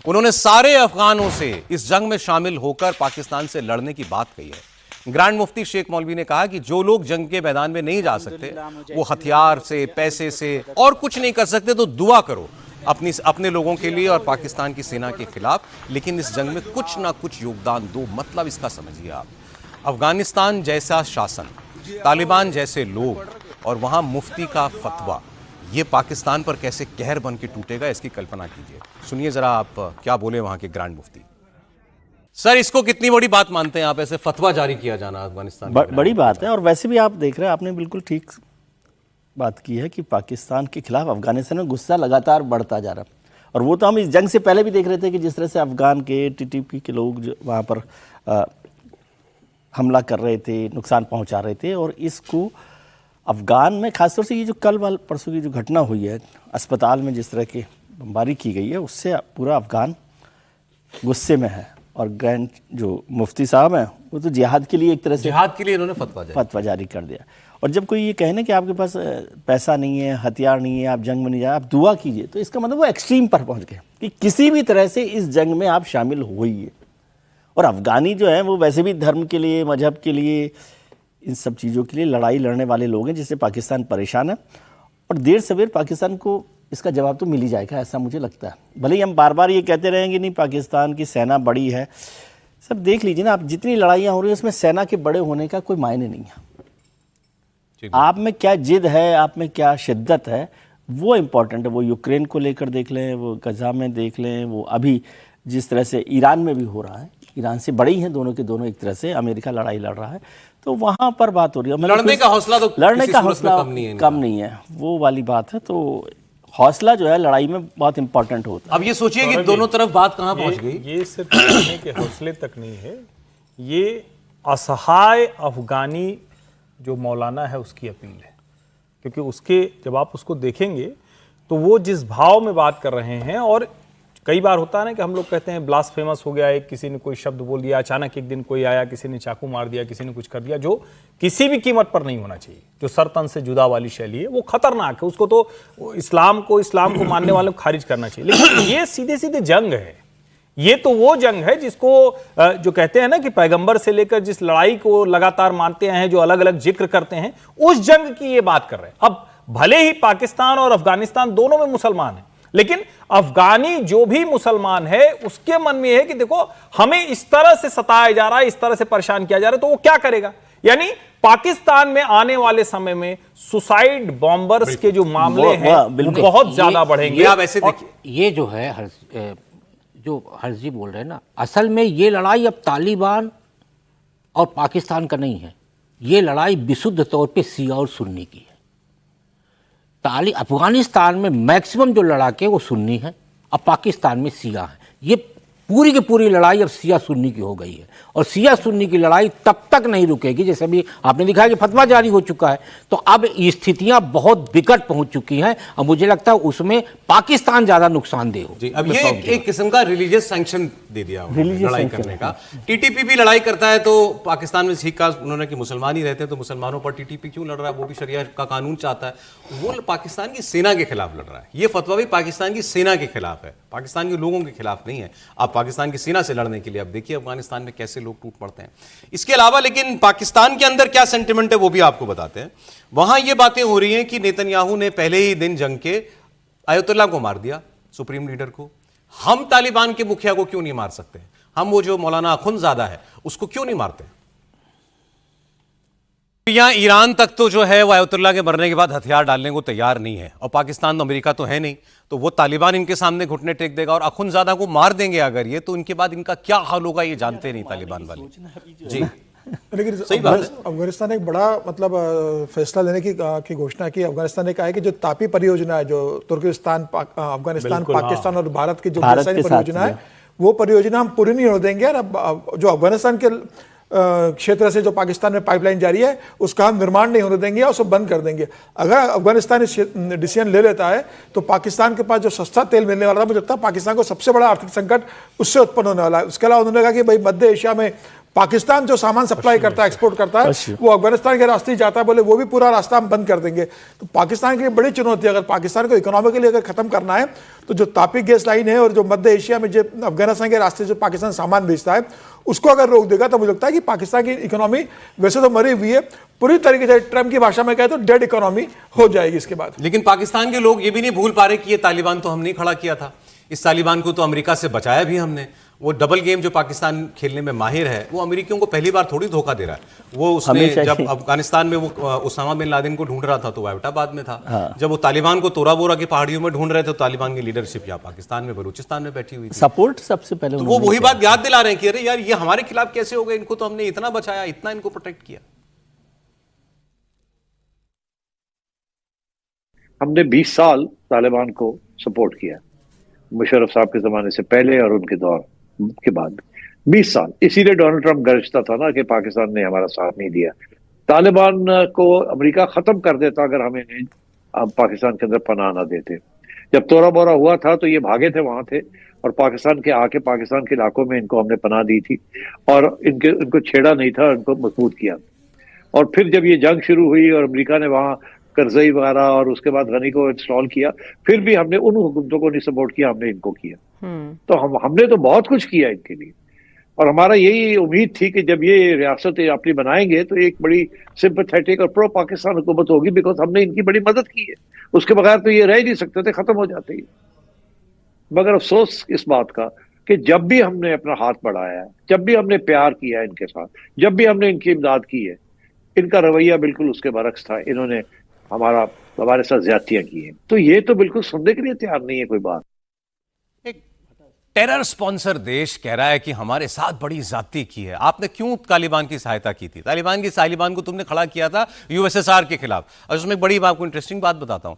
उन्होंने सारे अफगानों से इस जंग में शामिल होकर पाकिस्तान से लड़ने की बात कही है। ग्रैंड मुफ्ती शेख मौलवी ने कहा कि जो लोग जंग के मैदान में नहीं जा सकते, वो हथियार से, पैसे से और कुछ नहीं कर सकते, तो दुआ करो अपने लोगों के लिए और पाकिस्तान की सेना के खिलाफ, लेकिन इस जंग में कुछ ना कुछ योगदान दो। मतलब इसका समझिए आप, अफगानिस्तान जैसा शासन, तालिबान जैसे लोग और वहां मुफ्ती का फतवा, ये पाकिस्तान पर कैसे कहर बन के टूटेगा, इसकी कल्पना कीजिए। सुनिए जरा आप क्या बोले वहां के ग्रैंड मुफ्ती। सर, इसको कितनी बड़ी बात मानते हैं आप, ऐसे फतवा जारी किया जाना अफगानिस्तान? बड़ी बात है, और वैसे भी आप देख रहे हैं, आपने बिल्कुल ठीक बात की है कि पाकिस्तान के खिलाफ अफगानिस्तान में गुस्सा लगातार बढ़ता जा रहा है। और वो तो हम इस जंग से पहले भी देख रहे थे कि जिस तरह से अफगान के टीटीपी के लोग जो वहाँ पर हमला कर रहे थे, नुकसान पहुँचा रहे थे, और इसको अफगान में खासतौर से ये जो कल परसों की जो घटना हुई है अस्पताल में, जिस तरह की बमबारी की गई है, उससे पूरा अफगान गुस्से में है। और ग्रैंड जो मुफ्ती साहब हैं, वो तो जिहाद के लिए एक तरह से जिहाद के लिए इन्होंने फतवा जारी कर दिया। और जब कोई ये कहने कि आपके पास पैसा नहीं है, हथियार नहीं है, आप जंग में नहीं जाए, आप दुआ कीजिए, तो इसका मतलब वो एक्सट्रीम पर पहुंच गए कि किसी भी तरह से इस जंग में आप शामिल होइए। और अफगानी जो है वो वैसे भी धर्म के लिए, मजहब के लिए, इन सब चीज़ों के लिए लड़ाई लड़ने वाले लोग हैं, जिससे पाकिस्तान परेशान है। और देर सवेर पाकिस्तान को इसका जवाब तो मिल ही जाएगा, ऐसा मुझे लगता है। भले ही हम बार बार ये कहते रहेंगे नहीं पाकिस्तान की सेना बड़ी है, सब देख लीजिए ना आप, जितनी लड़ाइयाँ हो रही हैं उसमें सेना के बड़े होने का कोई मायने नहीं है। आप में क्या जिद है, आप में क्या शिद्दत है, वो इम्पोर्टेंट है। वो यूक्रेन को लेकर देख लें, वो गजा में देख लें, वो अभी जिस तरह से ईरान में भी हो रहा है, ईरान से बड़ी हैं दोनों के दोनों एक तरह से, अमेरिका लड़ाई लड़ रहा है, तो वहाँ पर बात हो रही है। लड़ने का हौसला तो लड़ने का हौसला कम नहीं है, वो वाली बात है। तो हौसला जो है लड़ाई में बहुत इंपॉर्टेंट होता है। अब ये सोचिए कि दोनों तरफ बात कहाँ पहुँच गई। ये सिर्फ लड़ने के हौसले तक नहीं है, ये असहाय अफगानी जो मौलाना है उसकी अपील है। क्योंकि उसके जब आप उसको देखेंगे तो वो जिस भाव में बात कर रहे हैं, और कई बार होता है ना कि हम लोग कहते हैं ब्लास्फेमस हो गया, एक किसी ने कोई शब्द बोल दिया, अचानक एक दिन कोई आया, किसी ने चाकू मार दिया, किसी ने कुछ कर दिया, जो किसी भी कीमत पर नहीं होना चाहिए। जो सरतन से जुदा वाली शैली है वो खतरनाक है, उसको तो इस्लाम को मानने वालों को खारिज करना चाहिए। लेकिन ये सीधे सीधे जंग है, ये तो वो जंग है जिसको जो कहते हैं ना कि पैगंबर से लेकर जिस लड़ाई को लगातार मानते हैं, जो अलग अलग जिक्र करते हैं, उस जंग की ये बात कर रहे हैं। अब भले ही पाकिस्तान और अफगानिस्तान दोनों में मुसलमान हैं, लेकिन अफगानी जो भी मुसलमान है उसके मन में है कि देखो हमें इस तरह से सताया जा रहा है, इस तरह से परेशान किया जा रहा है, तो वो क्या करेगा। यानी पाकिस्तान में आने वाले समय में सुसाइड बॉम्बर्स के जो मामले हैं बहुत ज्यादा बढ़ेंगे। आप ऐसे देखिए, ये जो है जो हर्ष जी बोल रहे हैं ना, असल में ये लड़ाई अब तालिबान और पाकिस्तान का नहीं है, ये लड़ाई विशुद्ध तौर पे शिया और सुन्नी की है। अफगानिस्तान में मैक्सिमम जो लड़ाके वो सुन्नी हैं, अब पाकिस्तान में शिया हैं। ये पूरी की पूरी लड़ाई अब शिया सुन्नी की हो गई है, और शिया सुन्नी की लड़ाई तब तक नहीं रुकेगी, जैसे अभी आपने दिखा कि फतवा जारी हो चुका है, तो अब स्थितियां बहुत विकट पहुंच चुकी हैं, और मुझे लगता है उसमें पाकिस्तान ज्यादा नुकसानदेह हो। जी, अब ये एक किस्म का रिलीजियस सैंक्शन दे दिया लड़ाई करने का। टीटीपी भी लड़ाई करता है तो पाकिस्तान में सीख का उन्होंने कि मुसलमान ही रहते हैं, तो मुसलमानों पर टीटीपी क्यों लड़ रहा है, वो भी शरिया का कानून चाहता है, वो पाकिस्तान की सेना के खिलाफ लड़ रहा है। ये फतवा भी पाकिस्तान की सेना के खिलाफ है, पाकिस्तान के लोगों के खिलाफ नहीं है। आप पाकिस्तान की सेना से लड़ने के लिए अब देखिए अफगानिस्तान में कैसे लोग टूट पड़ते हैं। इसके अलावा लेकिन पाकिस्तान के अंदर क्या सेंटिमेंट है वो भी आपको बताते हैं। वहां ये बातें हो रही हैं कि नेतन्याहू ने पहले ही दिन जंग के अयतुल्ला को मार दिया, सुप्रीम लीडर को। हम तालिबान के मुखिया को क्यों नहीं मार सकते? हम वो जो मौलाना अखुंज़ादा है उसको क्यों नहीं मारते? यहां ईरान तक तो जो है वो अयतुल्ला के मरने के बाद हथियार डालने को तैयार नहीं है, और पाकिस्तान तो अमेरिका तो है नहीं, तो वो तालिबान इनके सामने घुटने टेक देगा और अखुंज़ादा को मार देंगे अगर ये, तो इनके बाद इनका क्या हाल होगा ये जानते नहीं तालिबान वाले। जी लेकिन सही बात है। अफगानिस्तान ने एक बड़ा मतलब फैसला लेने की घोषणा की। अफगानिस्तान ने कहा है कि जो तापी परियोजना है, जो तुर्किस्तान अफगानिस्तान पाकिस्तान और भारत की जो परियोजना है, वो परियोजना हम पूरी नहीं होने देंगे। और अब जो अफगानिस्तान के क्षेत्र से जो पाकिस्तान में पाइपलाइन जारी है उसका हम निर्माण नहीं होने देंगे और उसको बंद कर देंगे। अगर अफगानिस्तान इस डिसीजन ले लेता है तो पाकिस्तान के पास जो सस्ता तेल मिलने वाला था, मुझे लगता है पाकिस्तान को सबसे बड़ा आर्थिक संकट उससे उत्पन्न होने वाला है। उसके अलावा उन्होंने कहा कि भाई मध्य एशिया में पाकिस्तान जो सामान सप्लाई करता है, एक्सपोर्ट करता है, वो अफगानिस्तान के रास्ते ही जाता है, बोले वो भी पूरा रास्ता हम बंद कर देंगे। तो पाकिस्तान के लिए बड़ी चुनौती है। अगर पाकिस्तान को इकोनॉमिकली अगर खत्म करना है तो जो तापी गैस लाइन है और जो मध्य एशिया में जो अफगानिस्तान के रास्ते से पाकिस्तान सामान भेजता है उसको अगर रोक देगा तो मुझे लगता है कि पाकिस्तान की इकोनॉमी वैसे तो मरी हुई है, पूरी तरीके से ट्रम्प की भाषा में कहे तो डेड इकोनॉमी हो जाएगी इसके बाद। लेकिन पाकिस्तान के लोग ये भी नहीं भूल पा रहे कि ये तालिबान तो हमने खड़ा किया था, इस तालिबान को तो अमेरिका से बचाया भी हमने। वो डबल गेम जो पाकिस्तान खेलने में माहिर है, वो अमेरिकियों को पहली बार थोड़ी धोखा दे रहा है। वो उसने जब अफगानिस्तान में वो उसामा बिन लादेन को ढूंढ रहा था तो एबटाबाद में था। हाँ। जब वो तालिबान को तोरा बोरा की पहाड़ियों में ढूंढ रहे थे तो तालिबान की लीडरशिप यहाँ पाकिस्तान में बलूचिस्तान में बैठी हुई थी। सपोर्ट सबसे पहले तो वो वही बात याद दिला रहे हैं कि अरे यार ये हमारे खिलाफ कैसे हो गए, इनको तो हमने इतना बचाया, इतना इनको प्रोटेक्ट किया। हमने 20 साल तालिबान को सपोर्ट किया, मुशर्रफ साहब के जमाने से पहले और उनके दौर के बाद 20 साल। इसीलिए डोनाल्ड ट्रंप गरजता था ना कि पाकिस्तान ने हमारा साथ नहीं दिया। तालिबान को अमेरिका खत्म कर देता अगर हमें पाकिस्तान के अंदर पनाह ना देते। जब तोरा बोरा हुआ था तो ये भागे थे वहां थे, और पाकिस्तान के आके पाकिस्तान के इलाकों में इनको हमने पनाह दी थी, और इनको छेड़ा नहीं था, इनको मजबूत किया। और फिर जब ये जंग शुरू हुई और अमेरिका ने वहां करजई वगैरह और उसके बाद गनी को इंस्टॉल किया, फिर भी हमने उन हुकूमतों को नहीं सपोर्ट किया, हमने इनको किया। तो हमने तो बहुत कुछ किया इनके लिए, और हमारा यही उम्मीद थी कि जब ये रियासत अपनी बनाएंगे तो एक बड़ी सिंपैथेटिक और प्रो पाकिस्तान हुकूमत होगी, बिकॉज हमने इनकी बड़ी मदद की है। उसके बगैर तो ये रह नहीं सकते थे, खत्म हो जाते ही। मगर अफसोस इस बात का कि जब भी हमने अपना हाथ बढ़ाया है, जब भी हमने प्यार किया इनके साथ, जब भी हमने इनकी इमदाद की है, इनका रवैया बिल्कुल उसके बरक्स था। इन्होंने हमारे साथ ज्यादतियां की हैं। तो ये तो बिल्कुल सुनने के लिए तैयार नहीं है कोई बात। एक टेरर स्पॉन्सर देश कह रहा है कि हमारे साथ बड़ी ज्यादती की है। आपने क्यों तालिबान की सहायता की थी? तालिबान को तुमने खड़ा किया था यूएसएसआर के खिलाफ। और उसमें एक बड़ी आपको इंटरेस्टिंग बात बताता हूं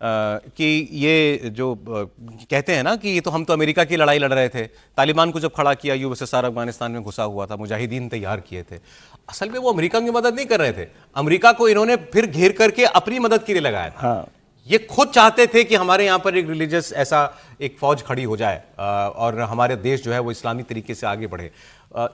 कि ये जो कहते हैं ना कि ये तो हम तो अमेरिका की लड़ाई लड़ रहे थे, तालिबान को जब खड़ा किया यूएसएसआर अफगानिस्तान में घुसा हुआ था, मुजाहिदीन तैयार किए थे। असल में वो अमेरिका की मदद नहीं कर रहे थे, अमेरिका को इन्होंने फिर घेर करके अपनी मदद के लिए लगाया था। हाँ। ये खुद चाहते थे कि हमारे यहाँ पर एक रिलीजियस ऐसा एक फौज खड़ी हो जाए और हमारे देश जो है वो इस्लामी तरीके से आगे बढ़े।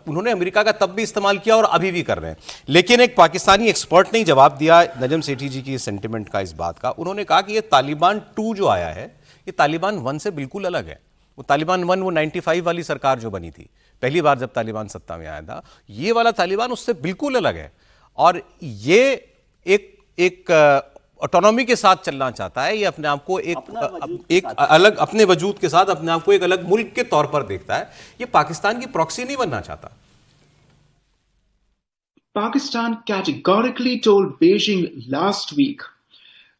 उन्होंने अमेरिका का तब भी इस्तेमाल किया और अभी भी कर रहे हैं। लेकिन एक पाकिस्तानी एक्सपर्ट ने जवाब दिया नजम सेठी जी की सेंटिमेंट का, इस बात का। उन्होंने कहा कि ये तालिबान 2 जो आया है ये तालिबान 1 से बिल्कुल अलग है। वो तालिबान 1 वो 95 वाली सरकार जो बनी थी पहली बार जब तालिबान सत्ता में आया था, ये वाला तालिबान उससे बिल्कुल अलग है। और ये एक ऑटोनॉमी के साथ चलना चाहता है, ये अपने आप को एक अलग अपने वजूद के साथ अपने आप को एक अलग मुल्क के तौर पर देखता है। ये पाकिस्तान की प्रॉक्सी नहीं बनना चाहता। Pakistan categorically told Beijing last week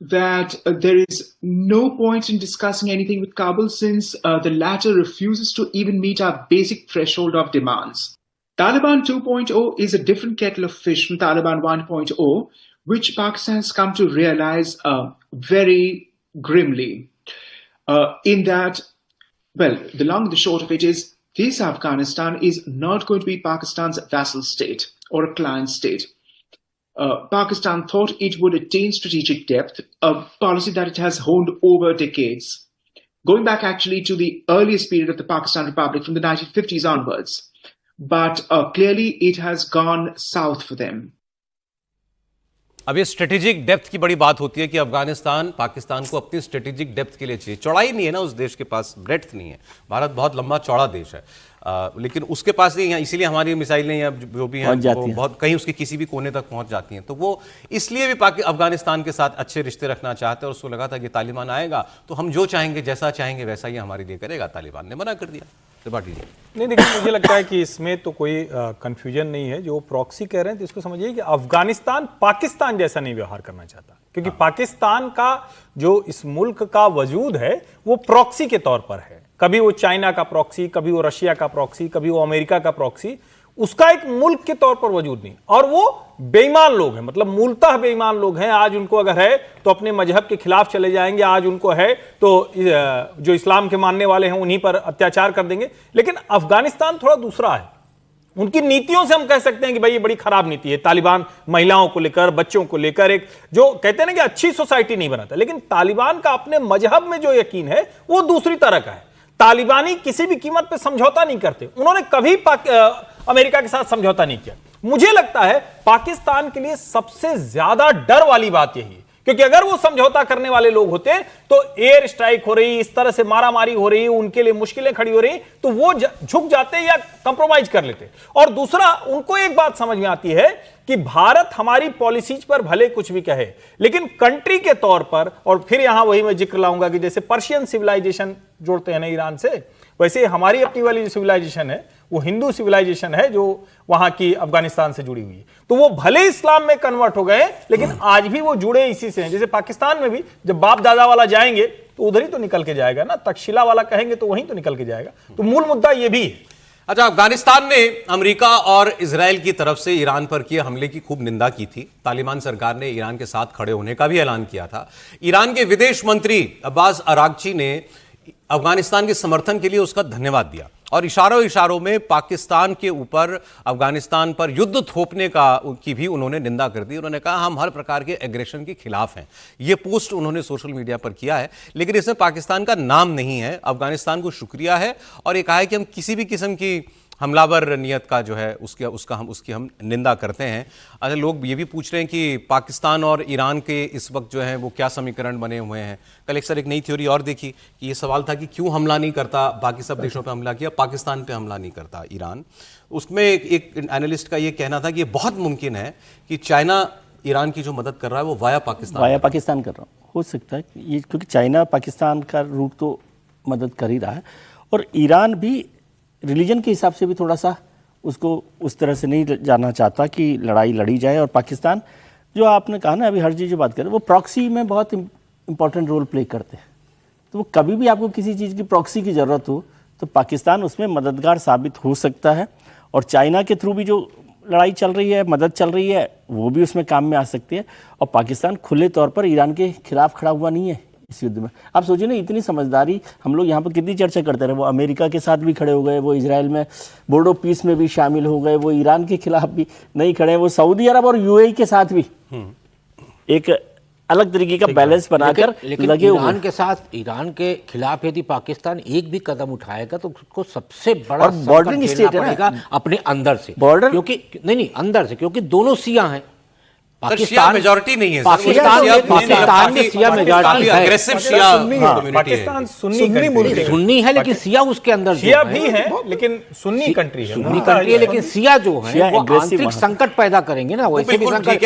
that there is no point in discussing anything with Kabul since the latter refuses to even meet our basic threshold of demands. Taliban 2.0 is a different kettle of fish from Taliban 1.0, which Pakistan has come to realize very grimly. In that, well, the long and the short of it is, this Afghanistan is not going to be Pakistan's vassal state or a client state. Pakistan thought it would attain strategic depth, a policy that it has honed over decades, going back actually to the earliest period of the Pakistan Republic from the 1950s onwards. But clearly it has gone south for them. अब ये strategic depth की बड़ी बात होती है कि अफगानिस्तान पाकिस्तान को अपनी स्ट्रेटेजिक डेप्थ के लिए चाहिए। चौड़ाई नहीं है ना उस देश के पास, ब्रेड्थ नहीं है। भारत बहुत लंबा चौड़ा देश है, लेकिन उसके पास नहीं है, इसीलिए हमारी मिसाइलें या जो भी हैं वो बहुत कहीं उसके किसी भी कोने तक पहुंच जाती हैं। तो वो इसलिए भी अफगानिस्तान के साथ अच्छे रिश्ते रखना चाहते हैं और उसको लगा था कि तालिबान आएगा तो हम जो चाहेंगे, जैसा चाहेंगे वैसा ही हमारे लिए करेगा। तालिबान ने मना कर दिया। नहीं, देखिए मुझे लगता है कि इसमें तो कोई कंफ्यूजन नहीं है। जो प्रॉक्सी कह रहे हैं तो इसको समझिए कि अफगानिस्तान पाकिस्तान जैसा नहीं व्यवहार करना चाहता, क्योंकि पाकिस्तान का जो इस मुल्क का वजूद है वो प्रॉक्सी के तौर पर है। कभी वो चाइना का प्रॉक्सी, कभी वो रशिया का प्रॉक्सी, कभी वो अमेरिका का प्रॉक्सी, उसका एक मुल्क के तौर पर वजूद नहीं। और वो बेईमान लोग हैं, मतलब मूलतः बेईमान लोग हैं। आज उनको अगर है तो अपने मजहब के खिलाफ चले जाएंगे, आज उनको है तो जो इस्लाम के मानने वाले हैं उन्हीं पर अत्याचार कर देंगे। लेकिन अफगानिस्तान थोड़ा दूसरा है। उनकी नीतियों से हम कह सकते हैं कि भाई ये बड़ी खराब नीति है। तालिबान महिलाओं को लेकर, बच्चों को लेकर एक जो कहते हैं ना कि अच्छी सोसाइटी नहीं बनाता, लेकिन तालिबान का अपने मजहब में जो यकीन है वो दूसरी तरह का है। तालिबानी किसी भी कीमत पे समझौता नहीं करते। उन्होंने कभी अमेरिका के साथ समझौता नहीं किया। मुझे लगता है पाकिस्तान के लिए सबसे ज्यादा डर वाली बात यही है, क्योंकि अगर वो समझौता करने वाले लोग होते तो एयर स्ट्राइक हो रही, इस तरह से मारामारी हो रही, उनके लिए मुश्किलें खड़ी हो रही, तो वो झुक जाते या कंप्रोमाइज कर लेते। और दूसरा, उनको एक बात समझ में आती है कि भारत हमारी पॉलिसीज पर भले कुछ भी कहे, लेकिन कंट्री के तौर पर, और फिर यहां वही मैं जिक्र लाऊंगा कि जैसे पर्शियन सिविलाइजेशन जोड़ते हैं ना ईरान से, वैसे हमारी अपनी वाली जो सिविलाइजेशन है वो हिंदू सिविलाइजेशन है जो वहां की अफगानिस्तान से जुड़ी हुई है। तो वो भले इस्लाम में कन्वर्ट हो गए, लेकिन आज भी वो जुड़े इसी से हैं। जैसे पाकिस्तान में भी जब बाप दादा वाला जाएंगे तो उधर ही तो निकल के जाएगा ना, तक्षशिला वाला कहेंगे तो वहीं तो निकल के जाएगा। तो मूल मुद्दा ये भी है। अच्छा, अफगानिस्तान ने अमेरिका और इजराइल की तरफ से ईरान पर किए हमले की खूब निंदा की थी। तालिबान सरकार ने ईरान के साथ खड़े होने का भी ऐलान किया था। ईरान के विदेश मंत्री अब्बास अरागची ने अफगानिस्तान के समर्थन के लिए उसका धन्यवाद दिया और इशारों में पाकिस्तान के ऊपर, अफगानिस्तान पर युद्ध थोपने की भी उन्होंने निंदा कर दी। उन्होंने कहा हम हर प्रकार के एग्रेशन के खिलाफ हैं। ये पोस्ट उन्होंने सोशल मीडिया पर किया है, लेकिन इसमें पाकिस्तान का नाम नहीं है। अफगानिस्तान को शुक्रिया है और ये कहा है कि हम किसी भी किस्म की हमलावर नियत का जो है उसकी हम निंदा करते हैं। अच्छा, लोग ये भी पूछ रहे हैं कि पाकिस्तान और ईरान के इस वक्त जो है वो क्या समीकरण बने हुए हैं। कल एक नई थ्योरी और देखी कि ये सवाल था कि क्यों हमला नहीं करता, बाकी सब देशों पे हमला किया, पाकिस्तान पे हमला नहीं करता ईरान। उसमें एक एनालिस्ट का ये कहना था कि ये बहुत मुमकिन है कि चाइना ईरान की जो मदद कर रहा है वो वाया पाकिस्तान कर रहा हो सकता है ये, क्योंकि चाइना पाकिस्तान का रूट तो मदद कर ही रहा है और ईरान भी रिलीजन के हिसाब से भी थोड़ा सा उसको उस तरह से नहीं जाना चाहता कि लड़ाई लड़ी जाए। और पाकिस्तान, जो आपने कहा ना अभी हर चीज़ जो बात करें, वो प्रॉक्सी में बहुत इंपॉर्टेंट रोल प्ले करते हैं। तो वो कभी भी आपको किसी चीज़ की प्रॉक्सी की ज़रूरत हो तो पाकिस्तान उसमें मददगार साबित हो सकता है। और चाइना के थ्रू भी जो लड़ाई चल रही है, मदद चल रही है, वो भी उसमें काम में आ सकती है। और पाकिस्तान खुले तौर पर ईरान के खिलाफ खड़ा हुआ नहीं है इस युद्ध में। आप सोचिए ना, इतनी समझदारी हम लोग यहाँ पर कितनी चर्चा करते रहे। वो अमेरिका के साथ भी खड़े हो गए, वो इजराइल में बोर्ड ऑफ पीस में भी शामिल हो गए, वो ईरान के खिलाफ भी नहीं खड़े, वो सऊदी अरब और यूएई के साथ भी एक अलग तरीके का बैलेंस बनाकर लगे हुए। ईरान के साथ, ईरान के खिलाफ यदि पाकिस्तान एक भी कदम उठाएगा तो उसको सबसे बड़ा बॉर्डरिंग स्टेट है अपने अंदर से, बॉर्डर, क्योंकि नहीं अंदर से, क्योंकि दोनों सिया हैं। पाकिस्तान मेजॉरिटी नहीं है, पाकिस्तान में शिया मेजॉरिटी है, अग्रेसिव शिया पाकिस्तान सुन्नी है, लेकिन शिया उसके अंदर शिया भी है, लेकिन सुन्नी कंट्री है, सुन्नी कंट्री है, लेकिन शिया जो है वो आंतरिक संकट पैदा करेंगे ना, वैसे भी संकट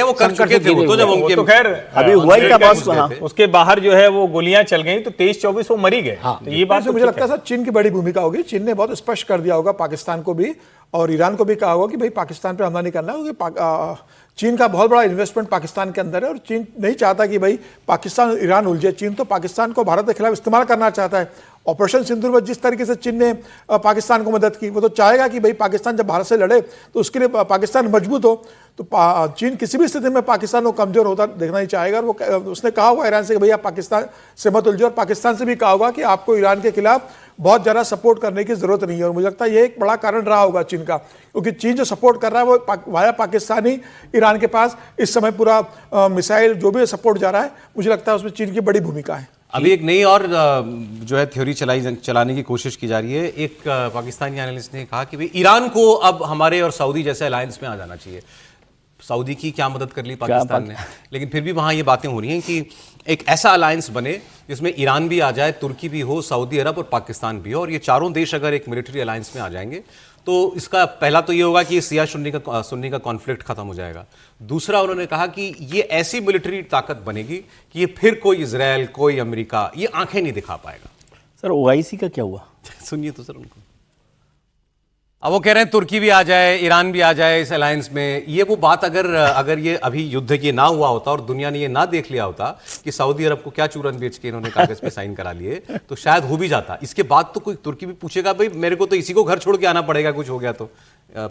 तो खैर अभी हुआ ही था। उसके बाहर जो है वो गोलियां चल गई तो 23-24 वो मरी गए। तो ये बात मुझे लगता है सर चीन की बड़ी भूमिका होगी। चीन ने बहुत स्पष्ट कर दिया होगा पाकिस्तान को भी और ईरान को भी कहा होगा कि भाई पाकिस्तान पे हमला नहीं करना, क्योंकि चीन का बहुत बड़ा इन्वेस्टमेंट पाकिस्तान के अंदर है और चीन नहीं चाहता कि भाई पाकिस्तान ईरान उलझे। चीन तो पाकिस्तान को भारत के खिलाफ इस्तेमाल करना चाहता है। ऑपरेशन सिंदूर में जिस तरीके से चीन ने पाकिस्तान को मदद की, वो तो चाहेगा कि भाई पाकिस्तान जब भारत से लड़े तो उसके लिए पाकिस्तान मजबूत हो। तो चीन किसी भी स्थिति में पाकिस्तान को कमजोर होता देखना नहीं चाहेगा। और वो उसने कहा हुआ ईरान से कि भैया पाकिस्तान से मत उलझो, और पाकिस्तान से भी कहा होगा कि आपको ईरान के खिलाफ बहुत ज़्यादा सपोर्ट करने की जरूरत नहीं है। और मुझे लगता है ये एक बड़ा कारण रहा होगा चीन का, क्योंकि चीन जो सपोर्ट कर रहा है वो वाया पाकिस्तान ही ईरान के पास इस समय पूरा मिसाइल जो भी सपोर्ट जा रहा है, मुझे लगता है उसमें चीन की बड़ी भूमिका है। अभी एक नई और जो है थ्योरी चलाने की कोशिश की जा रही है। एक पाकिस्तानी एनालिस्ट ने कहा कि भाई ईरान को अब हमारे और सऊदी जैसे अलायंस में आ जाना चाहिए। सऊदी की क्या मदद कर ली पाकिस्तान ने, लेकिन फिर भी वहाँ ये बातें हो रही हैं कि एक ऐसा अलायंस बने जिसमें ईरान भी आ जाए, तुर्की भी हो, सऊदी अरब और पाकिस्तान भी हो, और ये चारों देश अगर एक मिलिट्री अलायंस में आ जाएंगे तो इसका पहला तो ये होगा कि सिया सुन्नी का कॉन्फ्लिक्ट खत्म हो जाएगा। दूसरा उन्होंने कहा कि ये ऐसी मिलिट्री ताकत बनेगी कि ये फिर कोई इजराइल, कोई अमेरिका ये आंखें नहीं दिखा पाएगा। सर ओआईसी का क्या हुआ? सुनिए तो सर उनको। अब वो कह रहे हैं तुर्की भी आ जाए, ईरान भी आ जाए इस अलायंस में। ये वो बात अगर ये अभी युद्ध ये ना हुआ होता और दुनिया ने ये ना देख लिया होता कि सऊदी अरब को क्या चूरन बेच के इन्होंने कागज पे साइन करा लिए, तो शायद हो भी जाता। इसके बाद तो कोई तुर्की भी पूछेगा भाई मेरे को तो इसी को घर छोड़ के आना पड़ेगा कुछ हो गया तो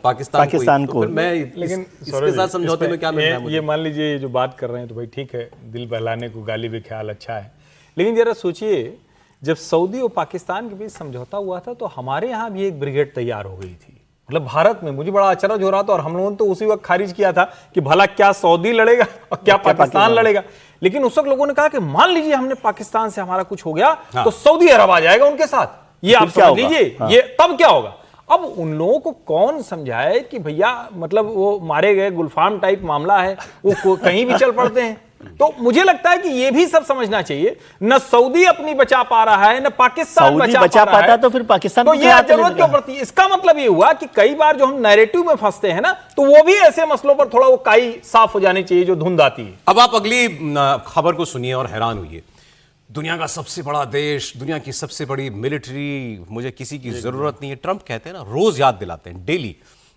पाकिस्तान को। तो मैं लेकिन इसके साथ समझौते में क्या मिलना है मुझे? ये मान लीजिए जो बात कर रहे हैं तो भाई ठीक है, दिल बहलाने को गाली भी ख्याल अच्छा है, लेकिन जरा सोचिए जब सऊदी और पाकिस्तान के बीच समझौता हुआ था तो हमारे यहाँ भी एक ब्रिगेड तैयार हो गई थी। मतलब भारत में मुझे बड़ा अचरज हो रहा था और हम लोगों ने तो उसी वक्त खारिज किया था कि भला क्या सऊदी लड़ेगा और क्या पाकिस्तान लड़ेगा। लेकिन उस वक्त लोगों ने कहा कि मान लीजिए हमने पाकिस्तान से हमारा कुछ हो गया तो सऊदी अरब आ जाएगा उनके साथ, ये आप समझ लीजिए। ये तब क्या होगा? अब उन लोगों को कौन समझाए कि भैया मतलब वो मारे गए गुलफाम टाइप मामला है, वो कहीं भी चल पड़ते हैं। तो मुझे लगता है कि ये भी सब समझना चाहिए, न सऊदी अपनी बचा पा रहा है न पाकिस्तान बचा पा रहा है, तो फिर पाकिस्तान तो ये जरूरत क्यों पड़ती है? इसका मतलब ये हुआ कि कई बार जो हम नैरेटिव में फंसते हैं ना, तो वो भी ऐसे मसलों पर थोड़ा वो काई साफ हो जानी चाहिए जो धुंध आती है। अब आप अगली खबर को सुनिए और हैरान हुई। दुनिया का सबसे बड़ा देश, दुनिया की सबसे बड़ी मिलिट्री, मुझे किसी की जरूरत नहीं है। ट्रंप कहते हैं ना, रोज याद दिलाते हैं, डेली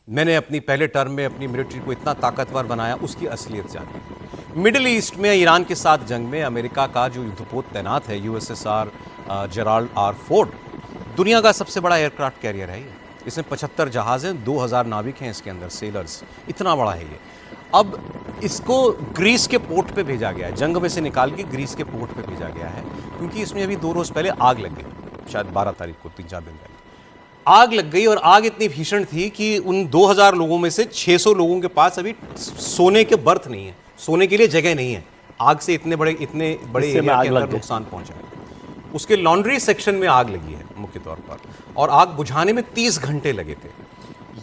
मैंने अपनी पहले टर्म में अपनी मिलिट्री को इतना ताकतवर बनाया, उसकी असलियत जानी। मिडिल ईस्ट में ईरान के साथ जंग में अमेरिका का जो युद्धपोत तैनात है यूएसएसआर जेराल्ड आर फोर्ड, दुनिया का सबसे बड़ा एयरक्राफ्ट कैरियर है ये। इसमें 75 जहाज हैं, 2000 नाविक हैं इसके अंदर, सेलर्स, इतना बड़ा है ये। अब इसको ग्रीस के पोर्ट पे भेजा गया है, जंग में से निकाल के ग्रीस के पोर्ट पे भेजा गया है, क्योंकि इसमें अभी 2 रोज पहले आग लग गई, शायद 12 तारीख को, 3-4 दिन पहले आग लग गई। और आग इतनी भीषण थी कि उन 2000 लोगों में से 600 लोगों के पास अभी सोने के बर्थ नहीं है, सोने के लिए जगह नहीं है। आग से इतने बड़े एरिया के अंदर नुकसान पहुंचा है। उसके लॉन्ड्री सेक्शन में आग लगी है मुख्य तौर पर, और आग बुझाने में 30 घंटे लगे थे।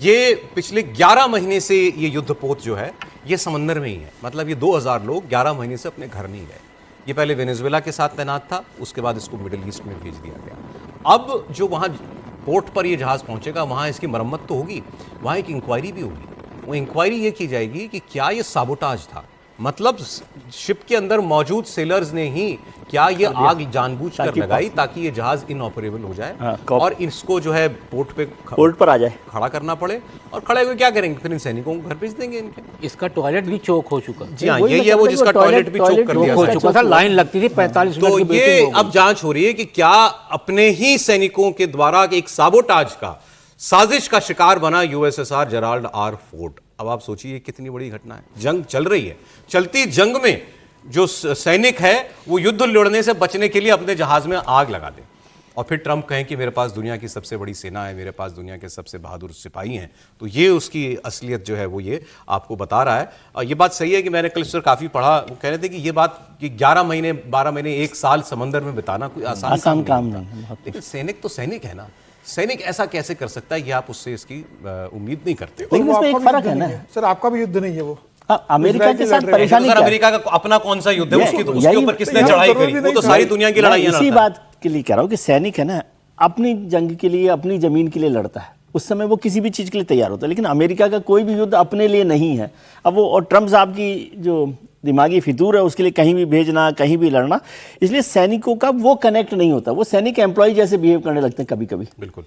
ये पिछले 11 महीने से ये युद्धपोत जो है ये समंदर में ही है। मतलब ये 2000 लोग 11 महीने से अपने घर नहीं गए। ये पहले वेनेजुएला के साथ तैनात था, उसके बाद इसको मिडिल ईस्ट में भेज दिया गया। अब जो वहाँ पोर्ट पर ये जहाज़ पहुंचेगा वहाँ इसकी मरम्मत तो होगी, वहाँ एक इंक्वायरी भी होगी। वो इंक्वायरी ये की जाएगी कि क्या ये साबोटाज था, मतलब शिप के अंदर मौजूद सेलर्स ने ही क्या ये आग जानबूझकर लगाई ताकि ये जहाज इनऑपरेबल हो जाए और इसको जो है पोर्ट पर आ जाए, खड़ा करना पड़े। और खड़े हुए क्या करेंगे फिर? इन सैनिकों को घर भेज देंगे इनके। इसका टॉयलेट भी चोक हो चुका। जी हाँ, यही है वो जिसका टॉयलेट भी चोक कर दिया चुका था। लाइन लगती थी 45 मिनट की। तो ये अब जांच हो रही है कि क्या अपने ही सैनिकों के द्वारा एक साबोटाज का साजिश का शिकार बना यूएसएसआर जेराल्ड आर फोर्ड। अब आप सोचिए कितनी बड़ी घटना है। जंग चल रही है, चलती जंग में जो सैनिक है वो युद्ध लड़ने से बचने के लिए अपने जहाज में आग लगा दे, और फिर ट्रंप कहें कि मेरे पास दुनिया की सबसे बड़ी सेना है, मेरे पास दुनिया के सबसे बहादुर सिपाही हैं। तो ये उसकी असलियत जो है वो ये आपको बता रहा है। और ये बात सही है कि मैंने कल इस पर काफ़ी पढ़ा, वो कह रहे थे कि ये बात कि 11 महीने 12 महीने 1 साल समंदर में बिताना कोई आसान काम नहीं। लेकिन सैनिक तो सैनिक है ना, सैनिक ऐसा कैसे कर सकता है, ये आप उससे इसकी उम्मीद नहीं करते। लेकिन इसमें एक फर्क है ना सर, आपका भी युद्ध नहीं है वो। अमेरिका के साथ परेशानी, अमेरिका का अपना कौन सा युद्ध है? उसके ऊपर किसने चढ़ाई करी? वो तो सारी दुनिया की लड़ाई है। इसी बात के लिए कह रहा हूँ कि सैनिक है ना, अपनी जंग के लिए अपनी जमीन के लिए लड़ता है, उस समय वो किसी भी चीज के लिए तैयार होता है। लेकिन अमेरिका का कोई भी युद्ध अपने लिए नहीं है। अब वो और ट्रम्प साहब की जो दिमागी फितूर है उसके लिए कहीं भी भेजना, कहीं भी लड़ना, इसलिए सैनिकों का वो कनेक्ट नहीं होता। वो सैनिक एम्प्लॉय जैसे बिहेव करने लगते हैं कभी कभी। बिल्कुल।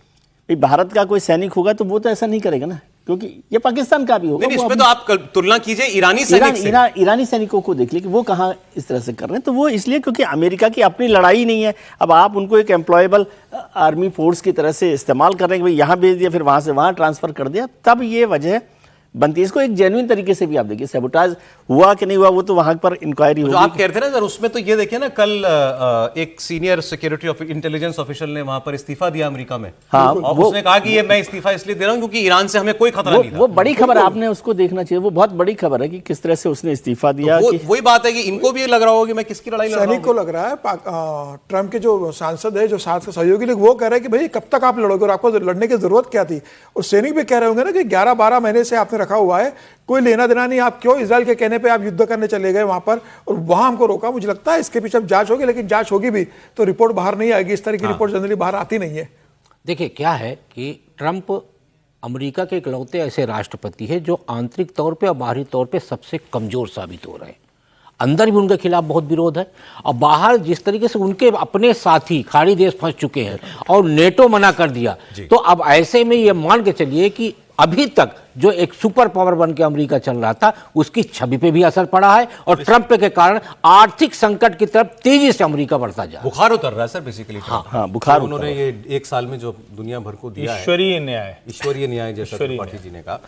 भाई भारत का कोई सैनिक होगा तो वो तो ऐसा नहीं करेगा ना, क्योंकि ये पाकिस्तान का भी होगा। नहीं, इसमें तो आप तुलना कीजिए ईरानी सैनिक से। ईरानी सैनिकों को देख लीजिए कि वो कहाँ इस तरह से कर रहे हैं। तो वो इसलिए क्योंकि अमेरिका की अपनी लड़ाई नहीं है। अब आप उनको एक एम्प्लॉयबल आर्मी फोर्स की तरह से इस्तेमाल कर रहे हैं कि भाई यहाँ भेज दिया फिर वहाँ से वहाँ ट्रांसफर कर दिया, तब ये वजह बनती है। इसको एक जेन्युइन तरीके से भी आप देखिए, सैबोटाज हुआ कि नहीं हुआ वो तो वहां पर इंक्वायरी होगी। जो आप कह रहे थे ना सर, उसमें तो ये देखिए ना, कल एक सीनियर सिक्योरिटी इंटेलिजेंस ऑफिशियल ने वहां पर इस्तीफा दिया अमेरिका में। हाँ, और उसने कहा कि ये मैं इस्तीफा इसलिए दे रहा हूं क्योंकि ईरान से हमें कोई खतरा नहीं था। वो बड़ी खबर है, आपने उसको देखना चाहिए। वो बहुत बड़ी खबर है कि किस तरह से उसने इस्तीफा दिया। वही बात है कि इनको भी लग रहा होगा कि मैं किसकी लड़ाई लड़ रहा हूं। सैनिक को लग रहा है ट्रम्प के जो सांसद है, जो साथ के सहयोगी लोग, वो कह रहे हैं कि भाई कब तक आप लड़ोगे और आपको लड़ने की जरूरत क्या थी। और सैनिक भी कह रहे होंगे ना कि 11-12 महीने से आपने रखा हुआ है, कोई लेना देना नहीं, आप क्यों इजराइल के कहने पे आप युद्ध करने चले गए वहां पर और वहां हमको रोका। मुझे लगता है इसके पीछे अब जांच होगी, लेकिन जांच होगी भी तो रिपोर्ट बाहर नहीं आएगी। इस तरह की रिपोर्ट जनरली बाहर आती नहीं है। देखिए क्या है कि ट्रंप अमेरिका के इकलौते ऐसे राष्ट्रपति है जो आंतरिक तौर पे और बाहरी तौर पे सबसे कमजोर साबित हो रहे हैं। अंदर भी उनके खिलाफ बहुत विरोध है और बाहर जिस तरीके से उनके अपने साथी खाड़ी देश फंस चुके हैं और नेटो मना कर दिया, तो अब ऐसे में ये मान के चलिए कि अभी तक जो एक सुपर पावर बन के अमेरिका चल रहा था उसकी छवि पे भी असर पड़ा है और ट्रंप के कारण आर्थिक संकट की तरफ तेजी से अमेरिका बढ़ता जा रहा है। बुखार उतर रहा है सर बेसिकली। हाँ, बुखार उन्होंने ये 1 साल में जो दुनिया भर को दिया है, ईश्वरीय न्याय जैसा त्रिपाठी जी ने कहा।